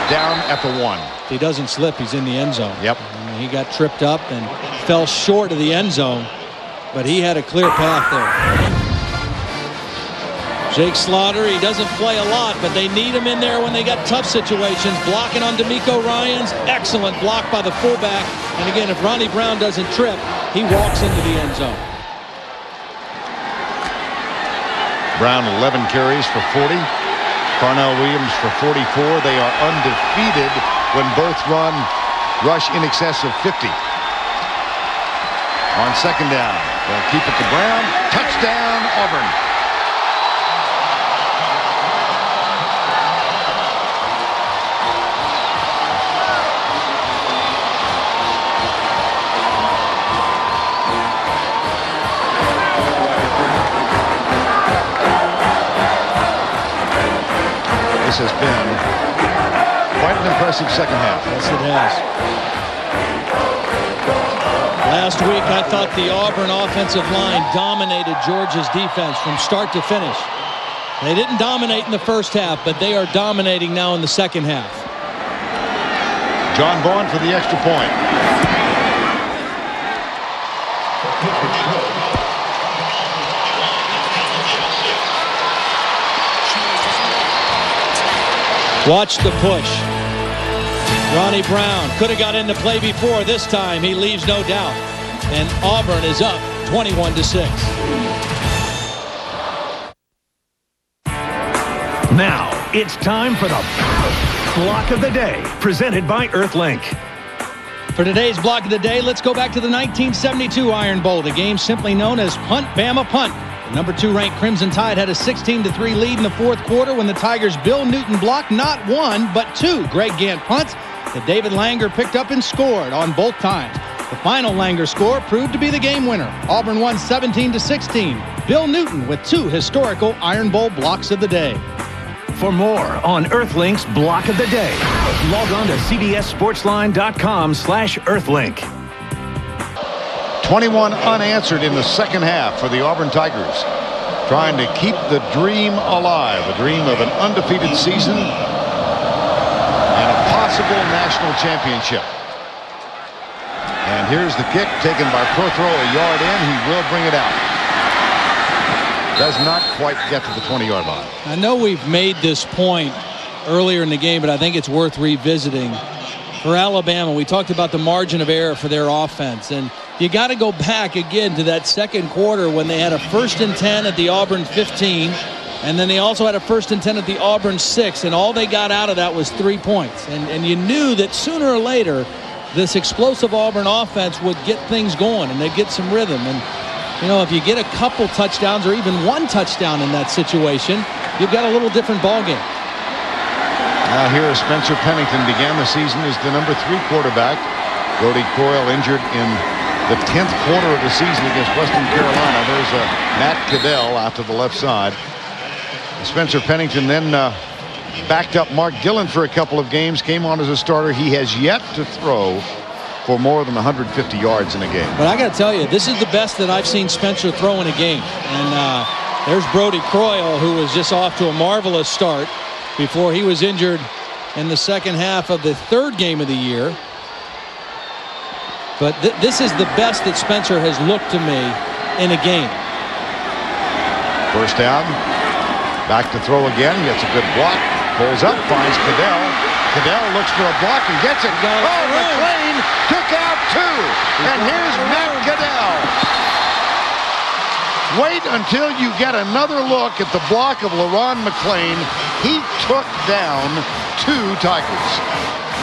down at the 1. If he doesn't slip, he's in the end zone. Yep. He got tripped up and fell short of the end zone, but he had a clear path there. Jake Slaughter, he doesn't play a lot, but they need him in there when they got tough situations. Blocking on D'Amico Ryans, excellent block by the fullback. And again, if Ronnie Brown doesn't trip, he walks into the end zone. Brown 11 carries for 40. Carnell Williams for 44. They are undefeated when both rush in excess of 50. On 2nd down, they'll keep it to Brown. Touchdown, Auburn. This has been quite an impressive second half. Yes, it has. Last week, I thought the Auburn offensive line dominated Georgia's defense from start to finish. They didn't dominate in the first half, but they are dominating now in the second half. John Vaughn for the extra point. Watch the push. Ronnie Brown could have got into play before. This time he leaves no doubt. And Auburn is up 21-6. Now it's time for the Block of the Day, presented by Earthlink. For today's Block of the Day, let's go back to the 1972 Iron Bowl, the game simply known as Punt Bama Punt. The number 2 ranked Crimson Tide had a 16-3 lead in the fourth quarter when the Tigers' Bill Newton blocked not 1 but 2 Greg Gant punts that David Langer picked up and scored on both times. The final Langer score proved to be the game winner. Auburn won 17-16. Bill Newton with 2 historical Iron Bowl blocks of the day. For more on Earthlink's Block of the Day, log on to cbssportsline.com/Earthlink. 21 unanswered in the second half for the Auburn Tigers, trying to keep the dream alive, a dream of an undefeated season and a possible national championship. And here's the kick taken by Prothro, a yard in. He will bring it out. Does not quite get to the 20-yard line. I know we've made this point earlier in the game, but I think it's worth revisiting. For Alabama, we talked about the margin of error for their offense, and you got to go back again to that second quarter when they had a 1st and 10 at the Auburn 15, and then they also had a 1st and 10 at the Auburn 6, and all they got out of that was 3 points. And you knew that sooner or later this explosive Auburn offense would get things going and they'd get some rhythm. And you know, if you get a couple touchdowns or even 1 touchdown in that situation, you've got a little different ball game. Now here is Spencer Pennington, began the season as the number 3 quarterback. Brody Coyle injured in the 10th quarter of the season against Western Carolina. There's Matt Caddell out to the left side. Spencer Pennington then backed up Mark Gillen for a couple of games, came on as a starter. He has yet to throw for more than 150 yards in a game. But I got to tell you, this is the best that I've seen Spencer throw in a game. And there's Brody Coyle, who was just off to a marvelous start before he was injured in the second half of the 3rd game of the year. But this is the best that Spencer has looked to me in a game. First down, back to throw again, gets a good block, pulls up, finds Caddell. Caddell looks for a block and gets it. Oh, McClain took out 2. And here's Matt Caddell. Wait until you get another look at the block of LaRon McClain. He took down 2 Tigers.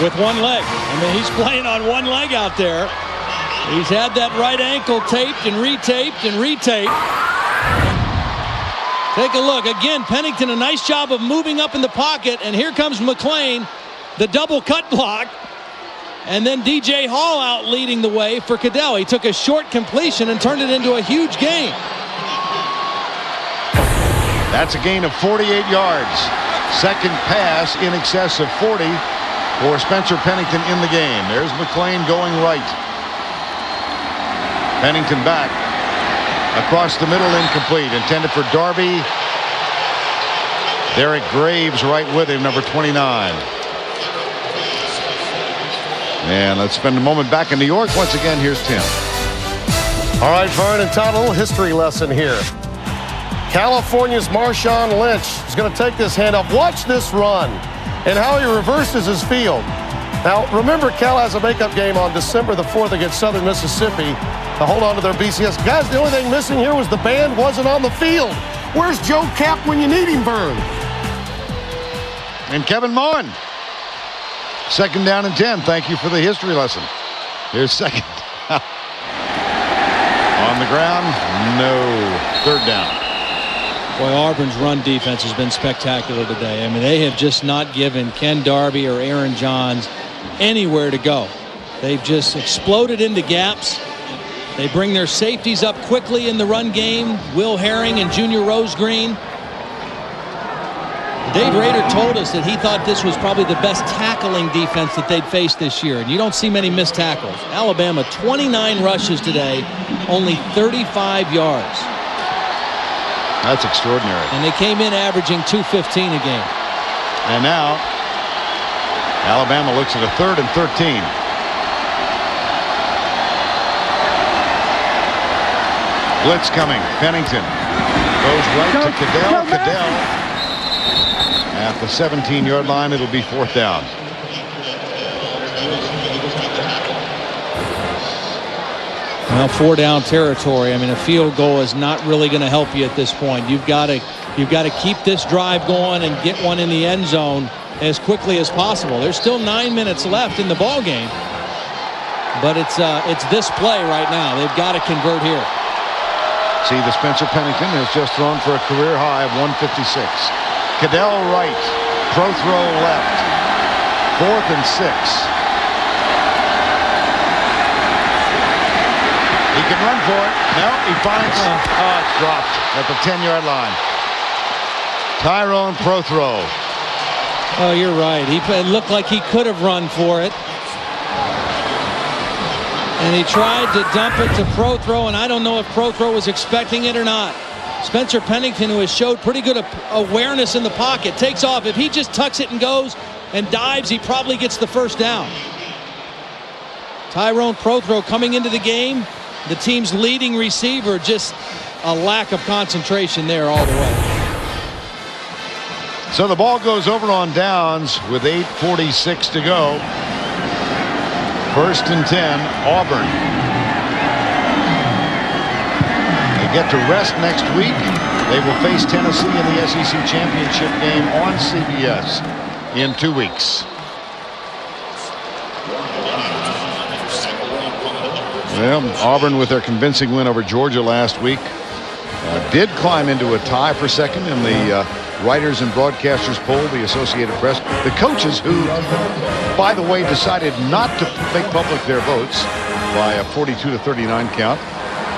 With 1 leg. I mean, he's playing on 1 leg out there. He's had that right ankle taped and retaped and retaped. Take a look. Again, Pennington, a nice job of moving up in the pocket. And here comes McClain, the double cut block. And then DJ Hall out leading the way for Caddell. He took a short completion and turned it into a huge gain. That's a gain of 48 yards. Second pass in excess of 40 for Spencer Pennington in the game. There's McClain going right. Pennington back. Across the middle, incomplete. Intended for Darby. Derek Graves right with him, number 29. And let's spend a moment back in New York. Once again, here's Tim. All right, Vern and Todd, a little history lesson here. California's Marshawn Lynch is going to take this handoff. Watch this run and how he reverses his field. Now, remember, Cal has a makeup game on December the 4th against Southern Mississippi to hold on to their BCS. Guys, the only thing missing here was the band wasn't on the field. Where's Joe Cap when you need him, Vern? And Kevin Moen. Second down and 10. Thank you for the history lesson. Here's second. On the ground, no. Third down. Boy, Auburn's run defense has been spectacular today. I mean, they have just not given Ken Darby or Aaron Johns anywhere to go. They've just exploded into gaps. They bring their safeties up quickly in the run game. Will Herring and Junior Rose Green. Dave Rader told us that he thought this was probably the best tackling defense that they'd faced this year. And you don't see many missed tackles. Alabama, 29 rushes today, only 35 yards. That's extraordinary. And they came in averaging 215 a game. And now, Alabama looks at a 3rd and 13. Blitz coming. Pennington goes right to Caddell. Caddell. And At the 17-yard line, it'll be 4th down. Well, 4-down territory. I mean, a field goal is not really going to help you at this point. You've got to keep this drive going and get one in the end zone as quickly as possible. There's still 9 minutes left in the ball game, but it's this play right now. They've got to convert here. See, the Spencer Pennington has just thrown for a career high of 156. Cadell right, pro throw left. 4th and 6. He can run for it. No, he finds. It's dropped at the 10-yard line. Tyrone Prothro. Oh, you're right. It looked like he could have run for it. And he tried to dump it to Prothro, and I don't know if Prothro was expecting it or not. Spencer Pennington, who has showed pretty good awareness in the pocket, takes off. If he just tucks it and goes and dives, he probably gets the first down. Tyrone Prothro coming into the game, the team's leading receiver, just a lack of concentration there all the way. So the ball goes over on downs with 8:46 to go. 1st and 10, Auburn. They get to rest next week. They will face Tennessee in the SEC championship game on CBS in 2 weeks. Well, Auburn, with their convincing win over Georgia last week, did climb into a tie for second in the Writers and Broadcasters poll, the Associated Press. The coaches, who, by the way, decided not to make public their votes by a 42-39 count,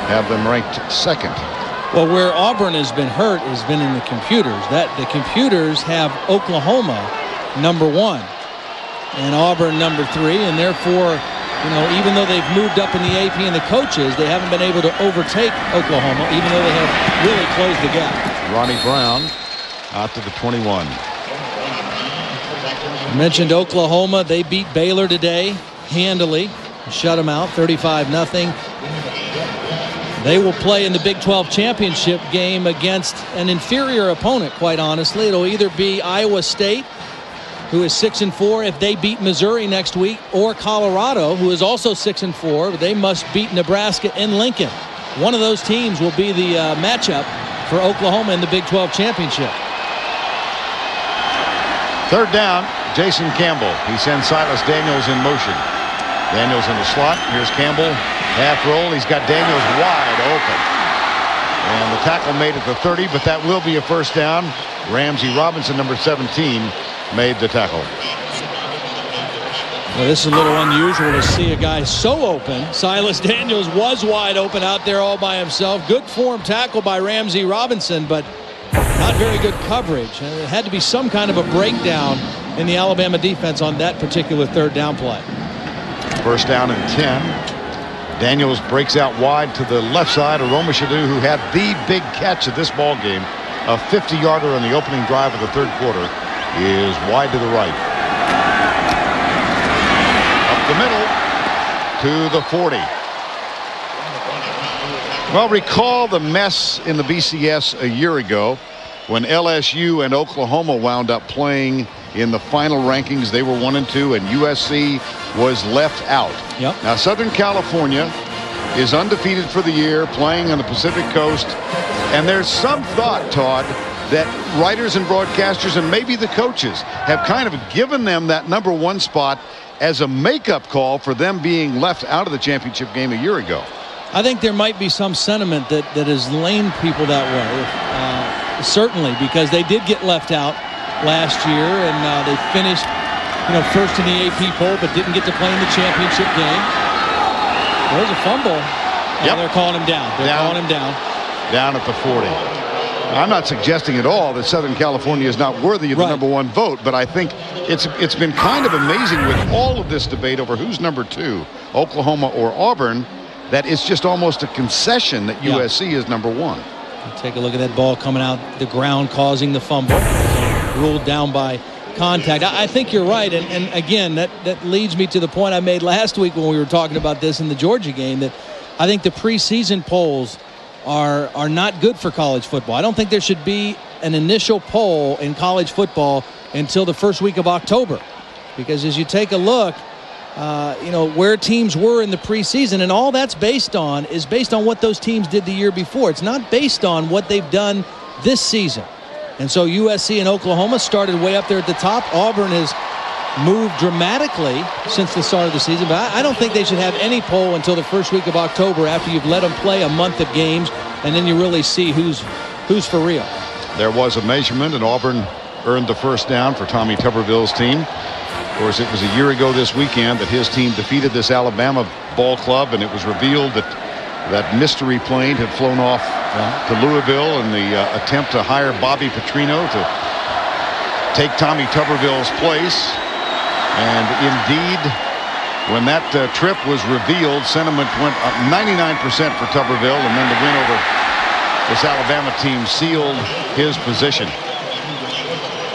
have them ranked second. Well, where Auburn has been hurt has been in the computers. The computers have Oklahoma number 1 and Auburn number 3, and therefore, you know, even though they've moved up in the AP and the coaches, they haven't been able to overtake Oklahoma, even though they have really closed the gap. Ronnie Brown out to the 21. I mentioned Oklahoma. They beat Baylor today handily, shut them out 35-0. They will play in the Big 12 championship game against an inferior opponent, quite honestly. It'll either be Iowa State, who is 6-4 if they beat Missouri next week, or Colorado, who is also 6-4, but they must beat Nebraska in Lincoln. One of those teams will be the matchup for Oklahoma in the Big 12 championship. 3rd down, Jason Campbell. He sends Silas Daniels in motion. Daniels in the slot. Here's Campbell. Half roll. He's got Daniels wide open. And the tackle made at the 30, but that will be a 1st down. Ramsey Robinson, number 17, made the tackle. Well, this is a little unusual to see a guy so open. Silas Daniels was wide open out there all by himself. Good form tackle by Ramsey Robinson, but not very good coverage. It had to be some kind of a breakdown in the Alabama defense on that particular 3rd down play. 1st down and 10. Daniels breaks out wide to the left side. Aroma Shadu, who had the big catch of this ball game, a 50-yarder on the opening drive of the 3rd quarter, is wide to the right. Up the middle to the 40. Well, recall the mess in the BCS a year ago when LSU and Oklahoma wound up playing in the final rankings. They were 1 and 2, and USC was left out. Yep. Now, Southern California is undefeated for the year, playing on the Pacific Coast. And there's some thought, Todd, that writers and broadcasters and maybe the coaches have kind of given them that number 1 spot as a makeup call for them being left out of the championship game a year ago. I think there might be some sentiment that has lamed people that way. Certainly, because they did get left out last year, and they finished, first in the AP poll, but didn't get to play in the championship game. There's a fumble. Yep. They're calling him down. Calling him down. Down at the 40. I'm not suggesting at all that Southern California is not worthy of the number 1 vote, but I think it's been kind of amazing with all of this debate over who's number 2, Oklahoma or Auburn, that it's just almost a concession that USC is number 1. Take a look at that ball coming out the ground, causing the fumble. Ruled down by contact. I think you're right, and again, that leads me to the point I made last week when we were talking about this in the Georgia game, that I think the preseason polls are not good for college football. I don't think there should be an initial poll in college football until the first week of October. Because as you take a look, where teams were in the preseason, and all that's based on what those teams did the year before. It's not based on what they've done this season. And so USC and Oklahoma started way up there at the top. Auburn has moved dramatically since the start of the season, but I don't think they should have any poll until the first week of October, after you've let them play a month of games, and then you really see who's for real. There was a measurement, and Auburn earned the first down for Tommy Tuberville's team. Of course, it was a year ago this weekend that his team defeated this Alabama ball club, and it was revealed that that mystery plane had flown off to Louisville in the attempt to hire Bobby Petrino to take Tommy Tuberville's place. And indeed, when that trip was revealed, sentiment went up 99% for Tuberville, and then the win over this Alabama team sealed his position.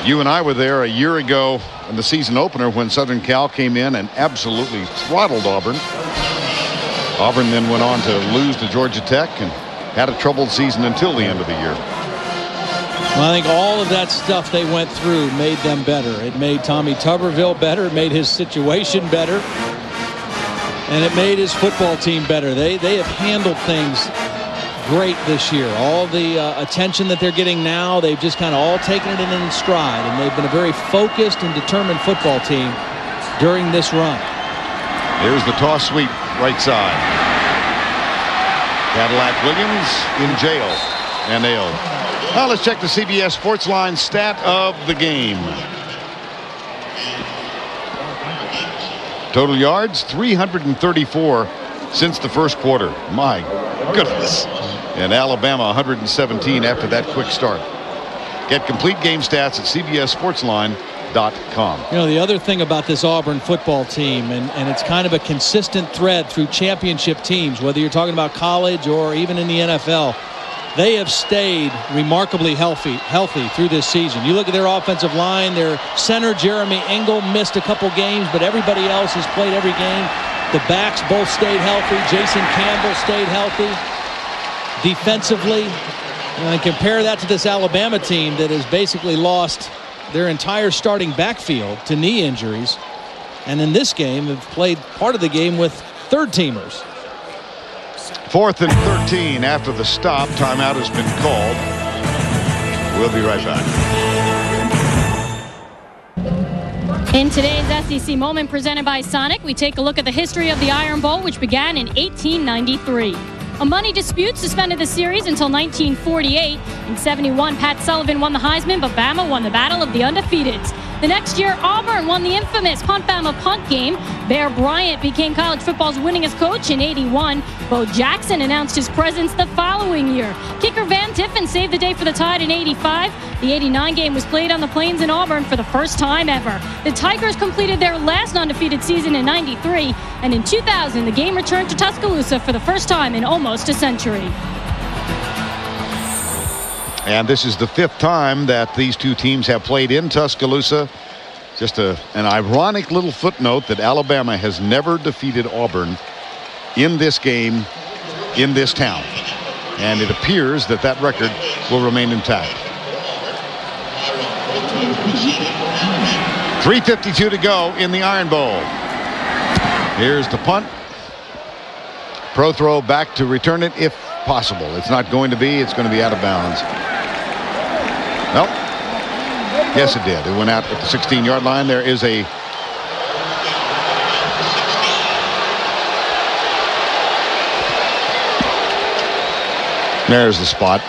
You and I were there a year ago in the season opener when Southern Cal came in and absolutely throttled Auburn. Auburn then went on to lose to Georgia Tech and had a troubled season until the end of the year. Well, I think all of that stuff they went through made them better. It made Tommy Tuberville better. It made his situation better. And it made his football team better. They have handled things great this year. All the attention that they're getting now, they've just kind of all taken it in stride. And they've been a very focused and determined football team during this run. Here's the toss sweep, right side. Cadillac Williams in jail and nailed. Now let's check the CBS Sports Line stat of the game. Total yards 334 since the first quarter. My goodness. And Alabama 117 after that quick start. Get complete game stats at CBSSportsLine.com. You know, the other thing about this Auburn football team, and it's kind of a consistent thread through championship teams, whether you're talking about college or even in the NFL, they have stayed remarkably healthy through this season. You look at their offensive line, their center, Jeremy Engel, missed a couple games, but everybody else has played every game. The backs both stayed healthy. Jason Campbell stayed healthy. Defensively, and compare that to this Alabama team that has basically lost their entire starting backfield to knee injuries, and in this game have played part of the game with third-teamers. 4th and 13 after the stop. Timeout has been called. We'll be right back. In today's SEC Moment presented by Sonic, we take a look at the history of the Iron Bowl, which began in 1893. A money dispute suspended the series until 1948. In 71, Pat Sullivan won the Heisman, but Bama won the Battle of the Undefeateds. The next year, Auburn won the infamous Punt-Bama punt game. Bear Bryant became college football's winningest coach in 81. Bo Jackson announced his presence the following year. Kicker Van Tiffen saved the day for the Tide in 85. The 89 game was played on the Plains in Auburn for the first time ever. The Tigers completed their last undefeated season in 93. And in 2000, the game returned to Tuscaloosa for the first time in almost a century. And this is the 5th time that these two teams have played in Tuscaloosa. Just an ironic little footnote that Alabama has never defeated Auburn in this game in this town. And it appears that that record will remain intact. 3:52 to go in the Iron Bowl. Here's the punt. Pro throw back to return it if possible. It's not going to be. It's going to be out of bounds. Nope. Yes, it did. It went out at the 16-yard line. There is a there's the spot.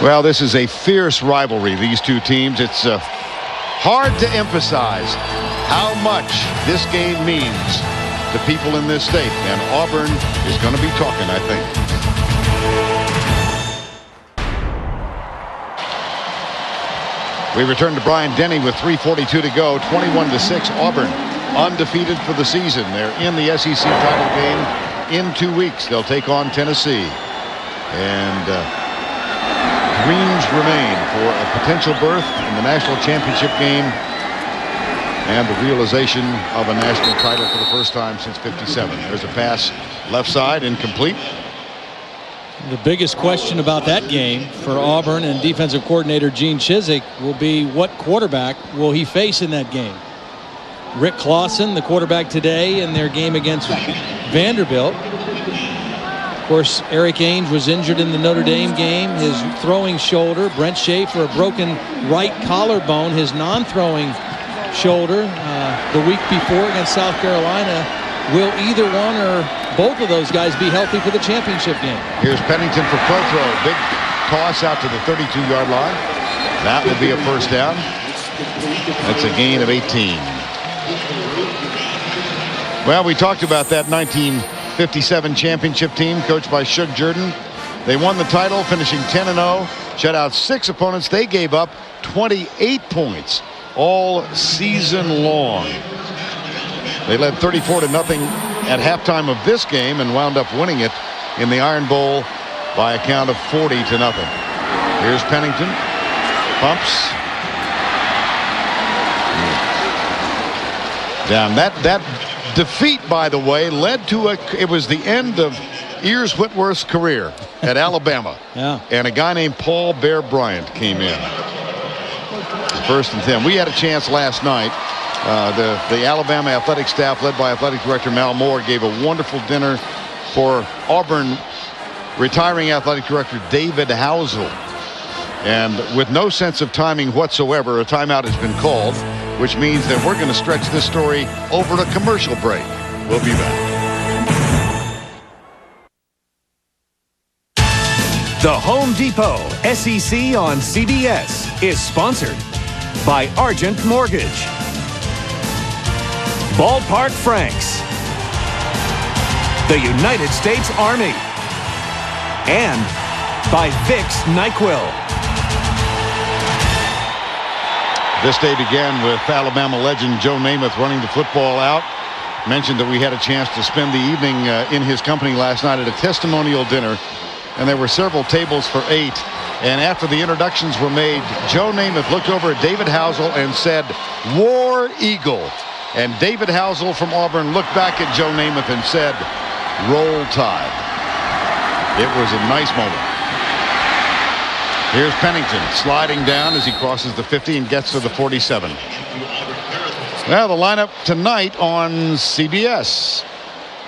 Well, this is a fierce rivalry, these two teams. It's hard to emphasize how much this game means to people in this state. And Auburn is going to be talking, I think. We return to Brian Denny with 3:42 to go. 21-6. Auburn undefeated for the season. They're in the SEC title game in 2 weeks. They'll take on Tennessee. And dreams remain for a potential berth in the national championship game and the realization of a national title for the first time since '57. There's a pass left side, incomplete. The biggest question about that game for Auburn and defensive coordinator Gene Chizik will be what quarterback will he face in that game. Rick Clausen, the quarterback today in their game against Vanderbilt. Of course, Eric Ainge was injured in the Notre Dame game. His throwing shoulder. Brent Schaefer, a broken right collarbone. His non-throwing shoulder the week before against South Carolina. Will either one or both of those guys be healthy for the championship game? Here's Pennington for pro throw. Big toss out to the 32-yard line. That will be a first down. That's a gain of 18. Well, we talked about that 1957 championship team coached by Shug Jordan. They won the title, finishing 10-0, shut out 6 opponents. They gave up 28 points all season long. They led 34-0 at halftime of this game and wound up winning it in the Iron Bowl by a count of 40-0. Here's Pennington. Pumps. Down. That defeat, by the way, led to it was the end of Ears Whitworth's career at Alabama. Yeah. And a guy named Paul Bear Bryant came in. 1st and 10. We had a chance last night. The Alabama athletic staff, led by athletic director Mal Moore, gave a wonderful dinner for Auburn retiring athletic director David Housel. And with no sense of timing whatsoever, a timeout has been called, which means that we're going to stretch this story over to commercial break. We'll be back. The Home Depot SEC on CBS is sponsored by Argent Mortgage, Ballpark Franks, the United States Army, and by Vicks NyQuil. This day began with Alabama legend Joe Namath running the football out. Mentioned that we had a chance to spend the evening in his company last night at a testimonial dinner, and there were several tables for 8. And after the introductions were made, Joe Namath looked over at David Housel and said, "War Eagle." And David Housel from Auburn looked back at Joe Namath and said, "Roll Tide." It was a nice moment. Here's Pennington sliding down as he crosses the 50 and gets to the 47. Well, the lineup tonight on CBS.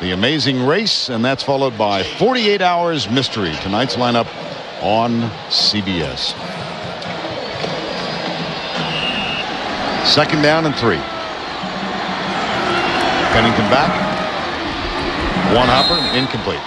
The Amazing Race, and that's followed by 48 Hours Mystery. Tonight's lineup on CBS. 2nd down and 3. Pennington back. One hopper, incomplete.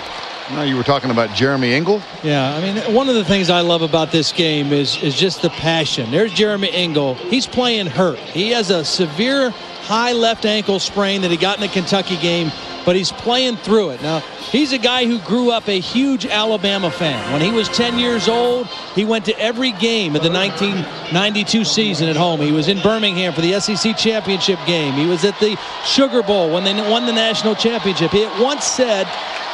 Now you were talking about Jeremy Engel. Yeah, I mean, one of the things I love about this game is just the passion. There's Jeremy Engel. He's playing hurt. He has a severe high left ankle sprain that he got in the Kentucky game, but he's playing through it. Now, he's a guy who grew up a huge Alabama fan. When he was 10 years old, he went to every game of the 1992 season at home. He was in Birmingham for the SEC championship game. He was at the Sugar Bowl when they won the national championship. He at once said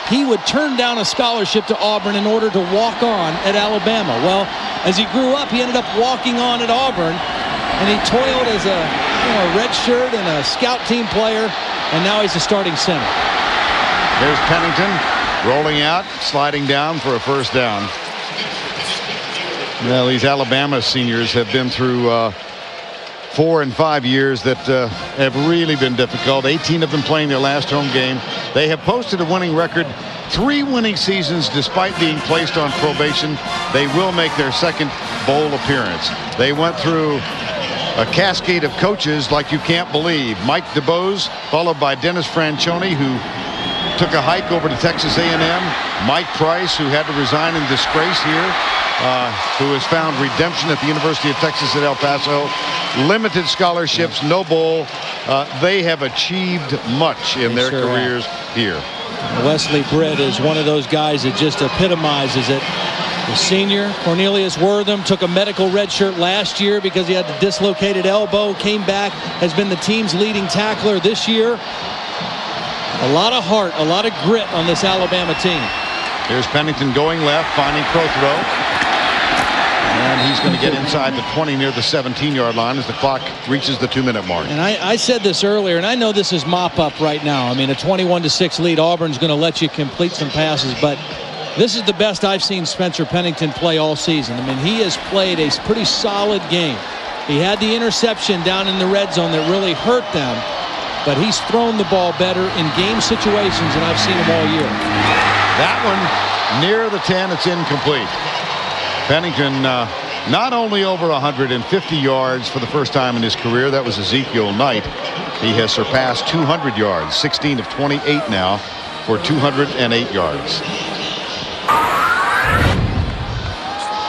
he would turn down a scholarship to Auburn in order to walk on at Alabama. Well, as he grew up, he ended up walking on at Auburn, and he toiled as a red shirt and a scout team player, and now he's a starting center. There's Pennington rolling out, sliding down for a first down. Well, these Alabama seniors have been through 4 and 5 years that have really been difficult. 18 of them playing their last home game. They have posted a winning record, 3 winning seasons despite being placed on probation. They will make their 2nd bowl appearance. They went through a cascade of coaches like you can't believe. Mike DeBose, followed by Dennis Franchione, who took a hike over to Texas A&M. Mike Price, who had to resign in disgrace here, who has found redemption at the University of Texas at El Paso. Limited scholarships, no bowl. They have achieved much in their careers here. Wesley Britt is one of those guys that just epitomizes it. The senior, Cornelius Wortham, took a medical red shirt last year because he had a dislocated elbow, came back, has been the team's leading tackler this year. A lot of heart, a lot of grit on this Alabama team. Here's Pennington going left, finding Prothrow. And he's going to get inside the 20 near the 17-yard line as the clock reaches the 2-minute mark. And I said this earlier, and I know this is mop-up right now. I mean, a 21-6 lead. Auburn's going to let you complete some passes, but This is the best I've seen Spencer Pennington play all season. I mean, he has played a pretty solid game. He had the interception down in the red zone that really hurt them, but he's thrown the ball better in game situations than I've seen him all year. That one near the 10. It's incomplete. Pennington not only over 150 yards for the first time in his career. That was Ezekiel Knight. He has surpassed 200 yards, 16 of 28 now for 208 yards.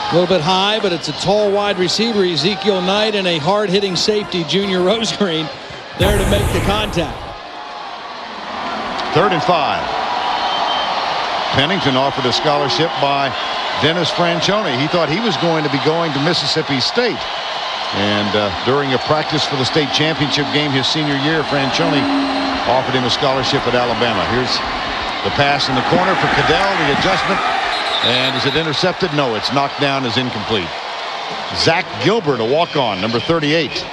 A little bit high, but it's a tall wide receiver, Ezekiel Knight, and a hard-hitting safety, Junior Rosegreen, there to make the contact. 3rd and 5. Pennington offered a scholarship by Dennis Franchione. He thought he was going to be going to Mississippi State. And during a practice for the state championship game his senior year, Franchione offered him a scholarship at Alabama. Here's the pass in the corner for Cadell, the adjustment. And is it intercepted? No, it's knocked down as incomplete. Zach Gilbert, a walk-on, number 38.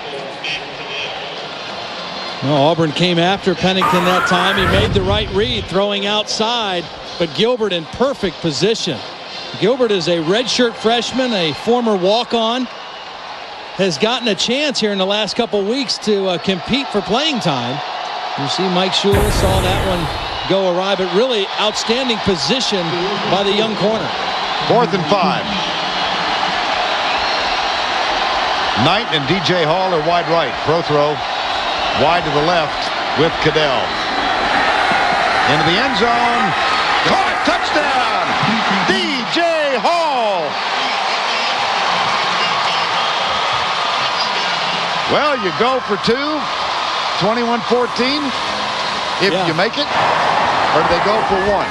Well, Auburn came after Pennington that time. He made the right read, throwing outside, but Gilbert in perfect position. Gilbert is a redshirt freshman, a former walk-on, has gotten a chance here in the last couple weeks to compete for playing time. You see Mike Shula saw that one go awry, but really outstanding position by the young corner. 4th and 5. Knight and DJ Hall are wide right. Pro throw wide to the left with Cadell. Into the end zone. Caught it. Touchdown. DJ Hall. Well, you go for 2. 21-14. If you make it, or do they go for 1?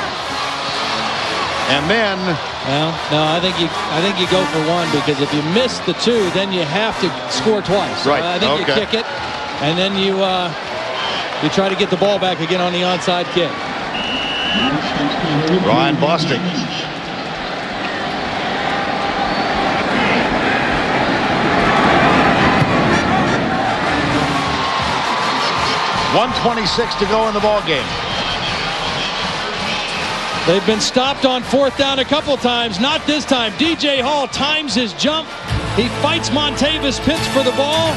And then, well, no, I think you go for 1, because if you miss the 2, then you have to score twice. Right. I think you kick it, and then you try to get the ball back again on the onside kick. Ryan Bostic. .126 to go in the ball game. They've been stopped on 4th down a couple times. Not this time. DJ Hall times his jump. He fights Montavis Pitts for the ball,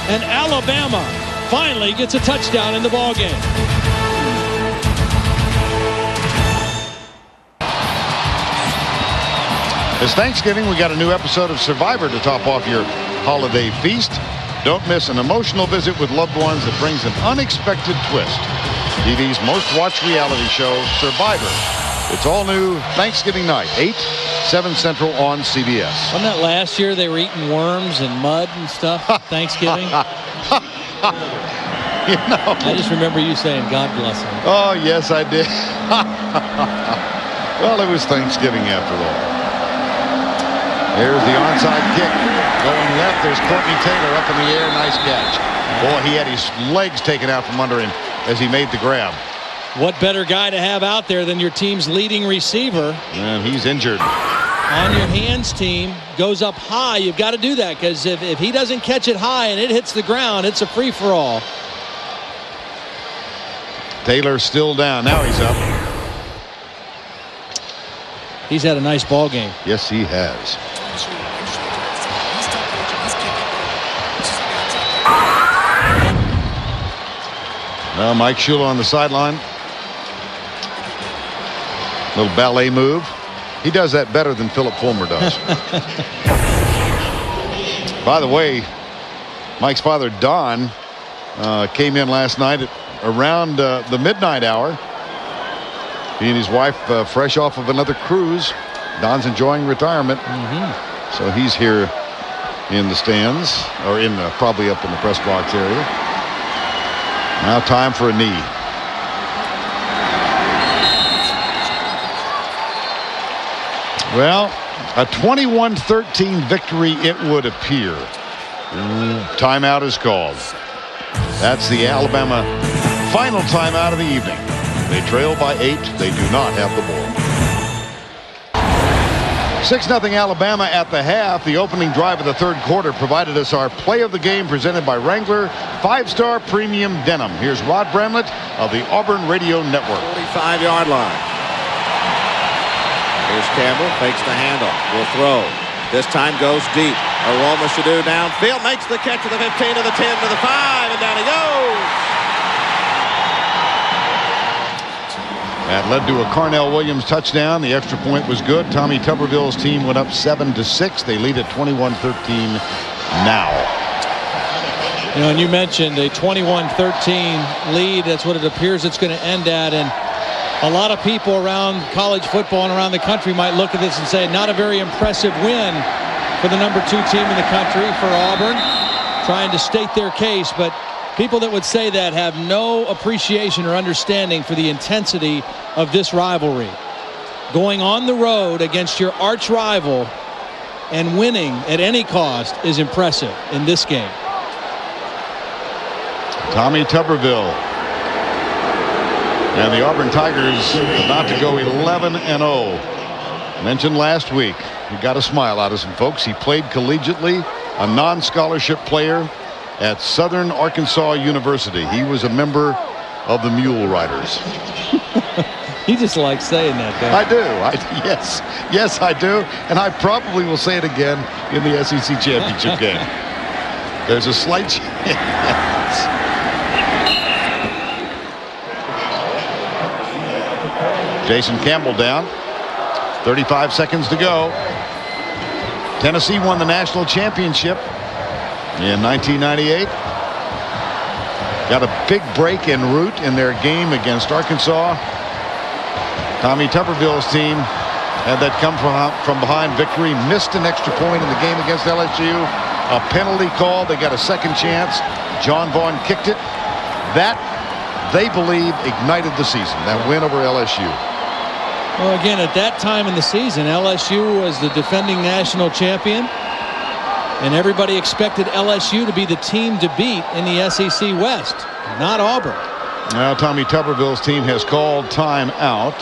and Alabama finally gets a touchdown in the ball game. It's Thanksgiving. We got a new episode of Survivor to top off your holiday feast. Don't miss an emotional visit with loved ones that brings an unexpected twist. TV's most watched reality show, Survivor. It's all new Thanksgiving night, 8, 7 Central on CBS. Wasn't that last year they were eating worms and mud and stuff? Thanksgiving? You know. I just remember you saying, God bless him. Oh, yes, I did. Well, it was Thanksgiving after all. There's the onside kick. Going left, there's Courtney Taylor up in the air. Nice catch. Boy, he had his legs taken out from under him as he made the grab. What better guy to have out there than your team's leading receiver? And he's injured. On your hands team, goes up high. You've got to do that, because if he doesn't catch it high and it hits the ground, it's a free-for-all. Taylor still down. Now he's up. He's had a nice ball game. Yes, he has. Now Mike Shula on the sideline. Little ballet move. He does that better than Philip Fulmer does. By the way, Mike's father, Don, came in last night at around the midnight hour. He and his wife fresh off of another cruise. Don's enjoying retirement. So he's here in the stands, or in probably up in the press box area. Now time for a knee. Well, a 21-13 victory it would appear. Timeout is called. That's the Alabama final timeout of the evening. They trail by 8. They do not have the ball. 6-0 Alabama at the half. The opening drive of the third quarter provided us our play of the game presented by Wrangler 5-star premium denim. Here's Rod Bramlett of the Auburn Radio Network. 45-yard line. Here's Campbell, fakes the handle, will throw. This time goes deep. Aroma Shadu downfield, makes the catch to the 15, to the 10, to the 5, and down he goes. That led to a Carnell Williams touchdown. The extra point was good. Tommy Tuberville's team went up 7-6. They lead at 21-13 now. You know, and you mentioned a 21-13 lead. That's what it appears it's going to end at. And a lot of people around college football and around the country might look at this and say, not a very impressive win for the number 2 team in the country, for Auburn, trying to state their case. But people that would say that have no appreciation or understanding for the intensity of this rivalry. Going on the road against your arch rival and winning at any cost is impressive in this game. Tommy Tuberville and the Auburn Tigers about to go 11-0. Mentioned last week, he got a smile out of some folks. He played collegiately, a non-scholarship player at Southern Arkansas University. He was a member of the Mule Riders. He just likes saying that, though. I do. Yes, I do. And I probably will say it again in the SEC championship game. There's a slight chance. Jason Campbell down. 35 seconds to go. Tennessee won the national championship in 1998. Got a big break en route in their game against Arkansas. Tommy Tuberville's team had that come from behind victory. Missed an extra point in the game against LSU. A penalty call. They got a second chance. John Vaughn kicked it. That, they believe, ignited the season. That win over LSU. Well, again, at that time in the season, LSU was the defending national champion, and everybody expected LSU to be the team to beat in the SEC West, not Auburn. Now Tommy Tuberville's team has called time out.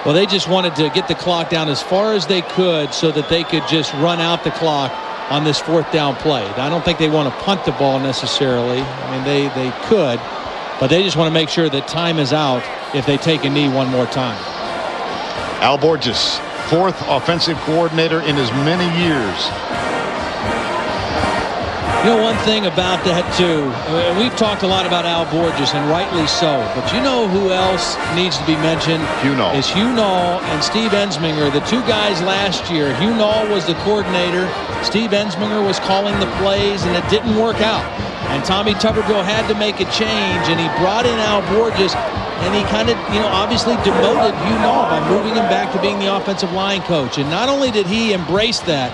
Well, they just wanted to get the clock down as far as they could so that they could just run out the clock on this 4th down play. I don't think they want to punt the ball necessarily. I mean, they could, but they just want to make sure that time is out if they take a knee one more time. Al Borges, 4th offensive coordinator in as many years. You know, one thing about that, too, we've talked a lot about Al Borges, and rightly so, but you know who else needs to be mentioned? Hugh Null. Is Hugh Null and Steve Ensminger, the 2 guys last year. Hugh Null was the coordinator. Steve Ensminger was calling the plays, and it didn't work out. And Tommy Tuberville had to make a change, and he brought in Al Borges, and he kind of, you know, obviously demoted Hugh Null by moving him back to being the offensive line coach. And not only did he embrace that,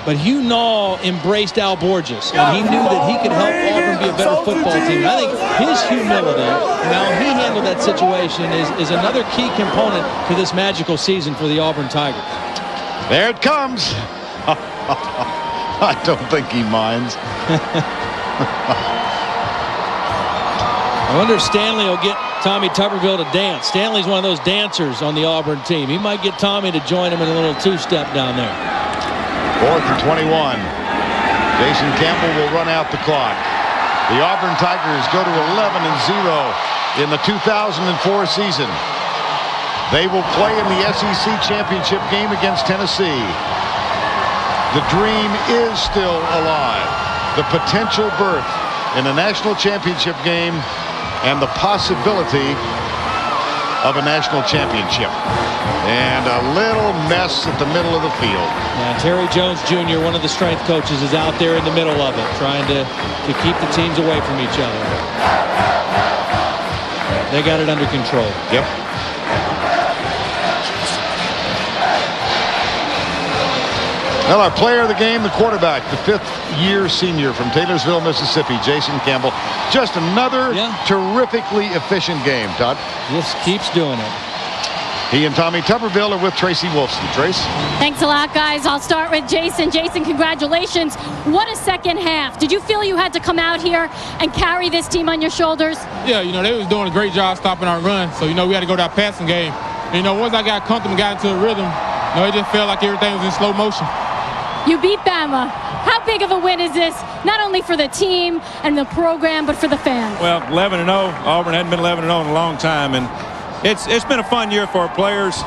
but Hugh Null embraced Al Borges, and he knew that he could help Auburn be a better football team. And I think his humility and how he handled that situation is another key component to this magical season for the Auburn Tigers. There it comes. I don't think he minds. I wonder if Stanley will get Tommy Tuberville to dance. Stanley's one of those dancers on the Auburn team. He might get Tommy to join him in a little 2-step down there. 4th and 21. Jason Campbell will run out the clock. The Auburn Tigers go to 11-0 in the 2004 season. They will play in the SEC championship game against Tennessee. The dream is still alive. The potential berth in a national championship game and the possibility of a national championship. And a little mess at the middle of the field. Yeah, Terry Jones Jr., one of the strength coaches, is out there in the middle of it, trying to keep the teams away from each other. They got it under control. Yep. Well, our player of the game, the quarterback, the 5th-year senior from Taylorsville, Mississippi, Jason Campbell. Just another terrifically efficient game, Todd. Just keeps doing it. He and Tommy Tuberville are with Tracy Wolfson. Trace? Thanks a lot, guys. I'll start with Jason. Jason, congratulations. What a second half. Did you feel you had to come out here and carry this team on your shoulders? Yeah, you know, they was doing a great job stopping our run. So, you know, we had to go that passing game. And, you know, once I got comfortable and got into the rhythm, you know, it just felt like everything was in slow motion. You beat Bama. How big of a win is this, not only for the team and the program, but for the fans? Well, 11-0. Auburn hadn't been 11-0 in a long time, and it's been a fun year for our players.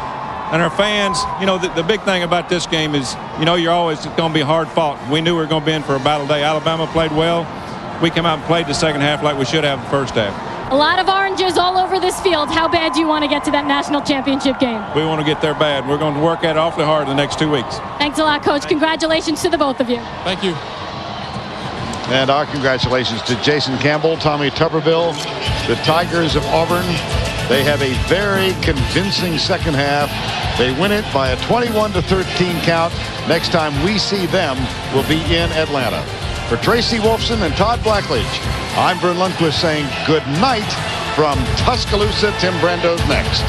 And our fans, you know, the big thing about this game is, you know, you're always going to be hard fought. We knew we were going to be in for a battle day. Alabama played well. We came out and played the second half like we should have the first half. A lot of oranges all over this field. How bad do you want to get to that national championship game? We want to get there bad. We're going to work at it awfully hard the next 2 weeks. Thanks a lot, Coach. Congratulations to the both of you. Thank you. And our congratulations to Jason Campbell, Tommy Tuberville, the Tigers of Auburn. They have a very convincing second half. They win it by a 21-13 count. Next time we see them will be in Atlanta. For Tracy Wolfson and Todd Blackledge, I'm Vern Lundquist saying good night from Tuscaloosa. Tim Brando's next.